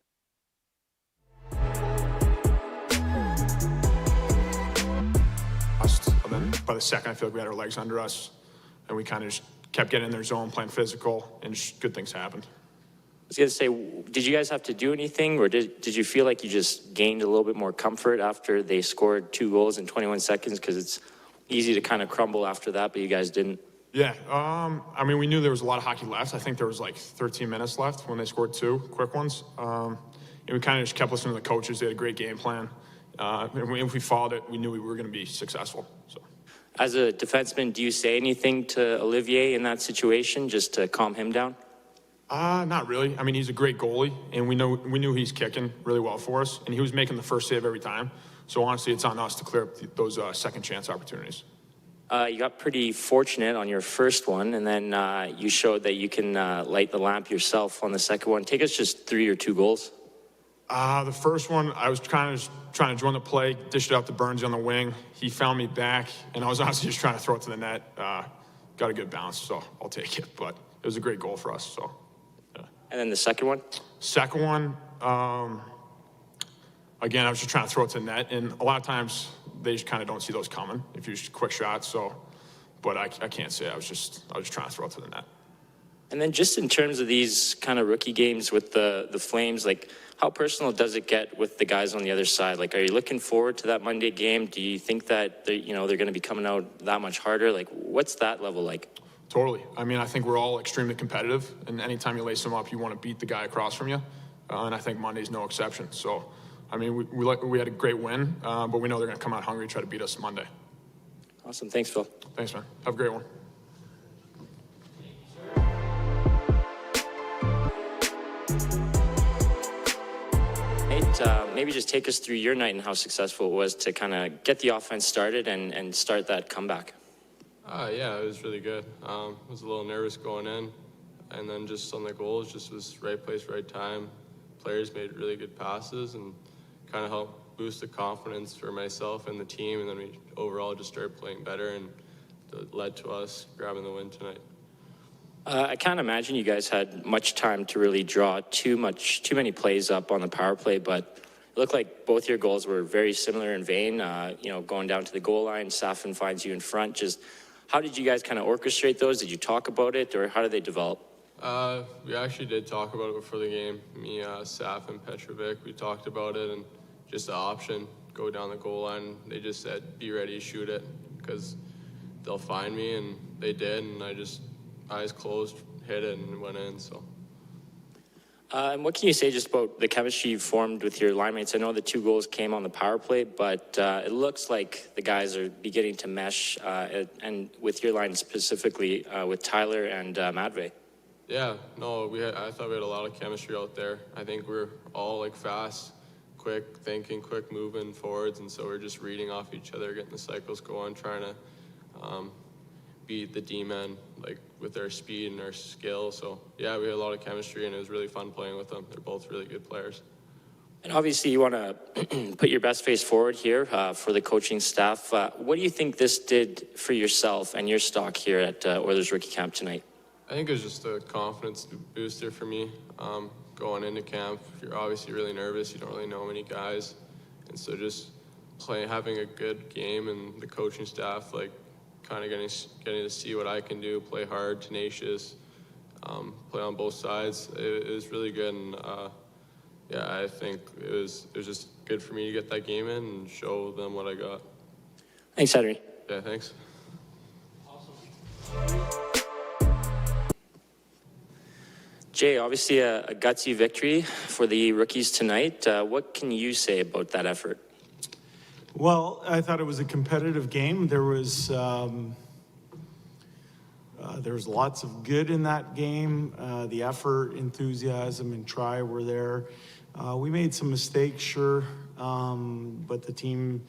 And then by the second, I feel like we had our legs under us, and we kind of just kept getting in their zone, playing physical, and just good things happened. I was going to say, did you guys have to do anything, or did you feel like you just gained a little bit more comfort after they scored 2 goals in 21 seconds? Because it's easy to kind of crumble after that, but you guys didn't. Yeah, I mean, we knew there was a lot of hockey left. I think there was like 13 minutes left when they scored 2 quick ones. And we kind of just kept listening to the coaches. They had a great game plan. And if we followed it, we knew we were going to be successful. So, as a defenseman, do you say anything to Olivier in that situation just to calm him down? Not really. I mean, he's a great goalie, and we knew he's kicking really well for us, and he was making the first save every time. So honestly, it's on us to clear up those second chance opportunities. You got pretty fortunate on your first one, and then you showed that you can light the lamp yourself on the second one. Take us just through your 2 goals. The first one, I was kind of trying to join the play, dished it out to Burns on the wing. He found me back, and I was honestly just trying to throw it to the net. Got a good bounce, so I'll take it. But it was a great goal for us. So. Yeah. And then the second one? Second one, again, I was just trying to throw it to the net, and a lot of times they just kind of don't see those coming if you're just quick shots. So, but I can't say I was just trying to throw it to the net. And then just in terms of these kind of rookie games with the Flames, like how personal does it get with the guys on the other side? Like, are you looking forward to that Monday game? Do you think that they're going to be coming out that much harder? Like, what's that level like? Totally. I mean, I think we're all extremely competitive, and anytime you lace them up, you want to beat the guy across from you, and I think Monday's no exception. So, I mean, we had a great win, but we know they're going to come out hungry and try to beat us Monday. Awesome. Thanks, Phil. Thanks, man. Have a great one. Maybe just take us through your night and how successful it was to kind of get the offense started and start that comeback. Yeah, it was really good. I was a little nervous going in, and then just on the goals, just was right place, right time. Players made really good passes and kind of helped boost the confidence for myself and the team, and then we overall just started playing better, and that led to us grabbing the win tonight. I can't imagine you guys had much time to really draw too many plays up on the power play, but it looked like both your goals were very similar in vein. Going down to the goal line, Safin finds you in front. Just how did you guys kind of orchestrate those? Did you talk about it, or how did they develop? We actually did talk about it before the game. Me, Saf, and Petrovic, we talked about it, and just the option, go down the goal line. They just said, be ready to shoot it, because they'll find me, and they did, and I just, eyes closed, hit it, and went in, so. And what can you say just about the chemistry you formed with your line mates? I know the 2 goals came on the power play, but it looks like the guys are beginning to mesh, and with your line specifically, with Tyler and Madve. Yeah, no, I thought we had a lot of chemistry out there. I think we're all like fast, quick thinking, quick moving forwards, and so we're just reading off each other, getting the cycles going, trying to beat the D-men like with our speed and our skill. So yeah, we had a lot of chemistry, and it was really fun playing with them. They're both really good players. And obviously you want to put your best face forward here for the coaching staff. What do you think this did for yourself and your stock here at Oilers Rookie Camp tonight? I think it was just a confidence booster for me. Going into camp, you're obviously really nervous. You don't really know many guys. And so just having a good game, and the coaching staff, like, kind of getting to see what I can do, play hard, tenacious, play on both sides. It was really good, and yeah, I think it was just good for me to get that game in and show them what I got. Thanks, Henry. Yeah, thanks. Jay, obviously a gutsy victory for the rookies tonight. What can you say about that effort? Well, I thought it was a competitive game. There was lots of good in that game. The effort, enthusiasm, and try were there. We made some mistakes, sure. but the team,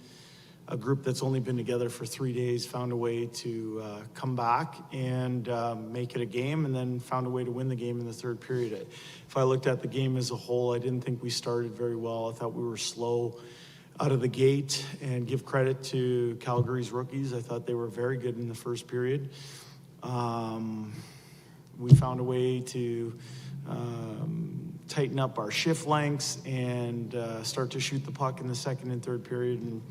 a group that's only been together for 3 days, found a way to come back and make it a game, and then found a way to win the game in the third period. If I looked at the game as a whole, I didn't think we started very well. I thought we were slow out of the gate, and give credit to Calgary's rookies. I thought they were very good in the first period. We found a way to tighten up our shift lengths and start to shoot the puck in the second and third period, and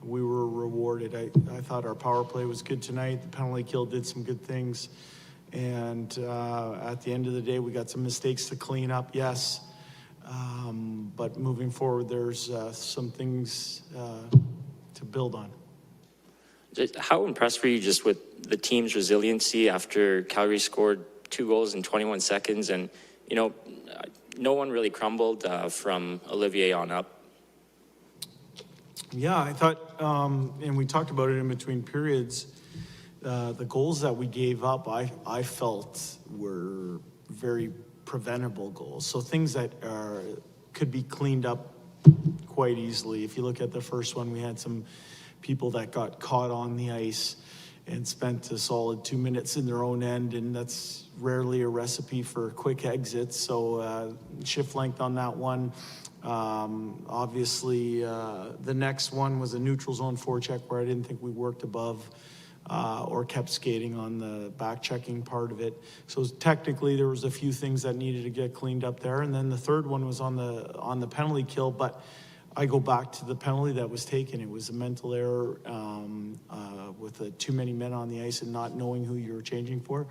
we were rewarded. I thought our power play was good tonight. The penalty kill did some good things, and at the end of the day, we got some mistakes to clean up, yes. But moving forward, there's some things to build on. How impressed were you just with the team's resiliency after Calgary scored 2 goals in 21 seconds? And, you know, no one really crumbled from Olivier on up. Yeah, I thought, and we talked about it in between periods, the goals that we gave up, I felt were very preventable goals. So things that could be cleaned up quite easily. If you look at the first one, we had some people that got caught on the ice and spent a solid 2 minutes in their own end, and that's rarely a recipe for quick exits. So shift length on that one. Obviously, the next one was a neutral zone forecheck where I didn't think we worked above or kept skating on the back checking part of it. So technically there was a few things that needed to get cleaned up there. And then the third one was on the penalty kill, but I go back to the penalty that was taken. It was a mental error with too many men on the ice and not knowing who you were changing for.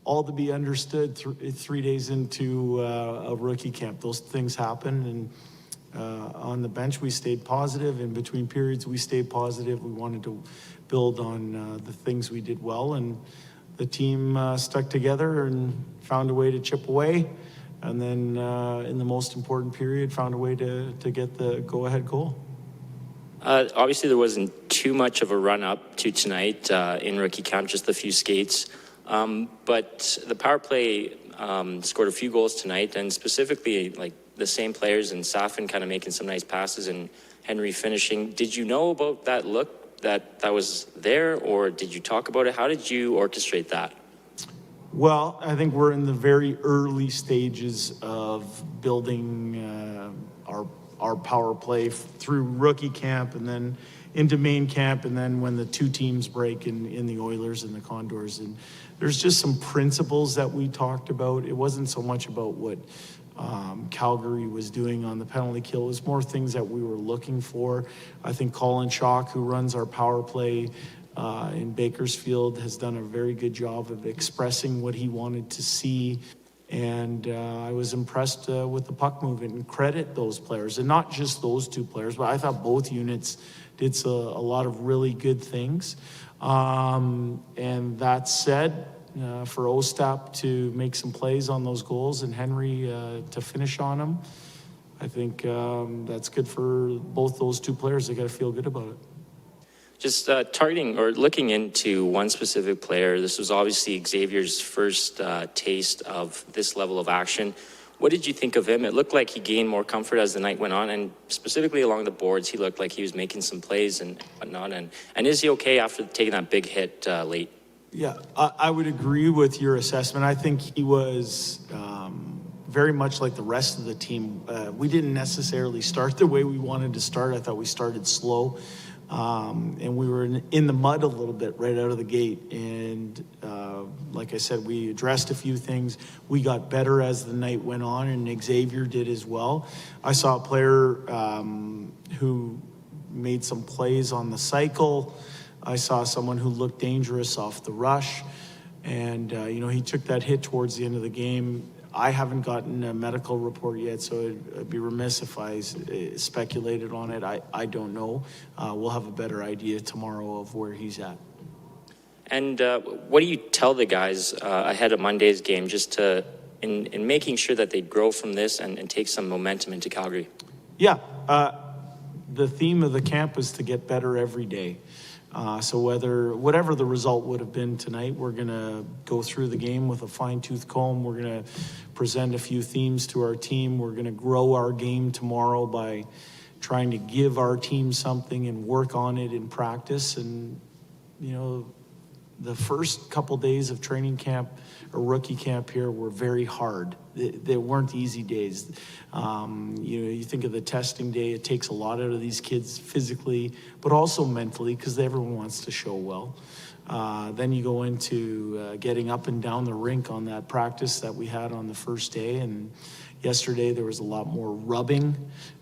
All to be understood 3 days into a rookie camp. Those things happen, and on the bench we stayed positive. In between periods we stayed positive. We wanted to build on the things we did well, and the team stuck together and found a way to chip away, and then in the most important period found a way to get the go-ahead goal. Obviously there wasn't too much of a run-up to tonight in rookie camp, just a few skates. But the power play scored a few goals tonight, and specifically like the same players, and Safin kind of making some nice passes and Henry finishing. Did you know about that look that was there, or did you talk about it? How did you orchestrate that? Well, I think we're in the very early stages of building our power play through rookie camp and then into main camp, and then when the two teams break in the Oilers and the Condors. And there's just some principles that we talked about. It wasn't so much about what Calgary was doing on the penalty kill. It was more things that we were looking for. I think Colin Chalk, who runs our power play in Bakersfield, has done a very good job of expressing what he wanted to see. And I was impressed with the puck movement, and credit those players. And not just those two players, but I thought both units did a lot of really good things. And that said, for Ostap to make some plays on those goals and Henry to finish on them, I think that's good for both those two players. They got to feel good about it. Just targeting or looking into one specific player, this was obviously Xavier's first taste of this level of action. What did you think of him? It looked like he gained more comfort as the night went on, and specifically along the boards, he looked like he was making some plays and whatnot. And is he okay after taking that big hit late? Yeah, I would agree with your assessment. I think he was very much like the rest of the team. We didn't necessarily start the way we wanted to start. I thought we started slow. And we were in the mud a little bit right out of the gate. And like I said, we addressed a few things. We got better as the night went on, and Xavier did as well. I saw a player who made some plays on the cycle. I saw someone who looked dangerous off the rush. And, he took that hit towards the end of the game. I haven't gotten a medical report yet, so I'd be remiss if I speculated on it. I don't know. We'll have a better idea tomorrow of where he's at. And what do you tell the guys ahead of Monday's game, just to in making sure that they grow from this and take some momentum into Calgary? Yeah, the theme of the camp is to get better every day. So whatever the result would have been tonight, we're going to go through the game with a fine-tooth comb. We're going to present a few themes to our team. We're going to grow our game tomorrow by trying to give our team something and work on it in practice. And, you know, the first couple days of training camp or rookie camp here were very hard. They weren't easy days. You know, you think of the testing day, it takes a lot out of these kids physically, but also mentally, because everyone wants to show well. Then you go into getting up and down the rink on that practice that we had on the first day. And yesterday there was a lot more rubbing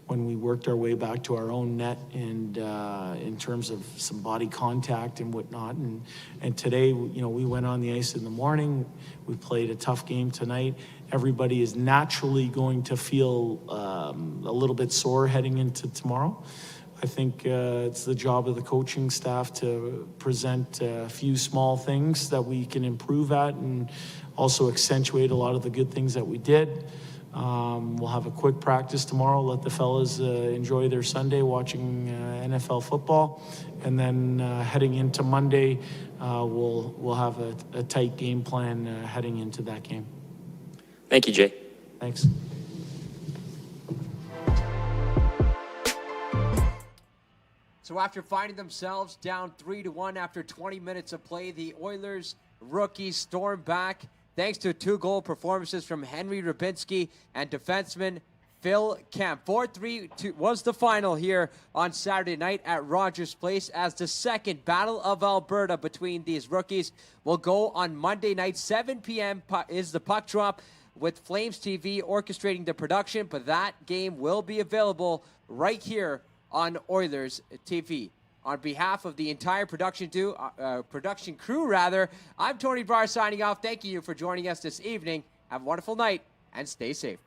when we worked our way back to our own net, and in terms of some body contact and whatnot. And today, you know, we went on the ice in the morning. We played a tough game tonight. Everybody is naturally going to feel a little bit sore heading into tomorrow. I think it's the job of the coaching staff to present a few small things that we can improve at, and also accentuate a lot of the good things that we did. We'll have a quick practice tomorrow, let the fellas enjoy their Sunday watching NFL football, and then heading into Monday, we'll have a tight game plan heading into that game. Thank you, Jay. Thanks. So after finding themselves down 3-1 after 20 minutes of play, the Oilers rookies storm back thanks to 2-goal performances from Henry Rubinski and defenseman Phil Kemp. 4-3 was the final here on Saturday night at Rogers Place, as the second Battle of Alberta between these rookies will go on Monday night. 7 p.m. is the puck drop, with Flames TV orchestrating the production, but that game will be available right here on Oilers TV. On behalf of the entire production crew, I'm Tony Brar signing off. Thank you for joining us this evening. Have a wonderful night and stay safe.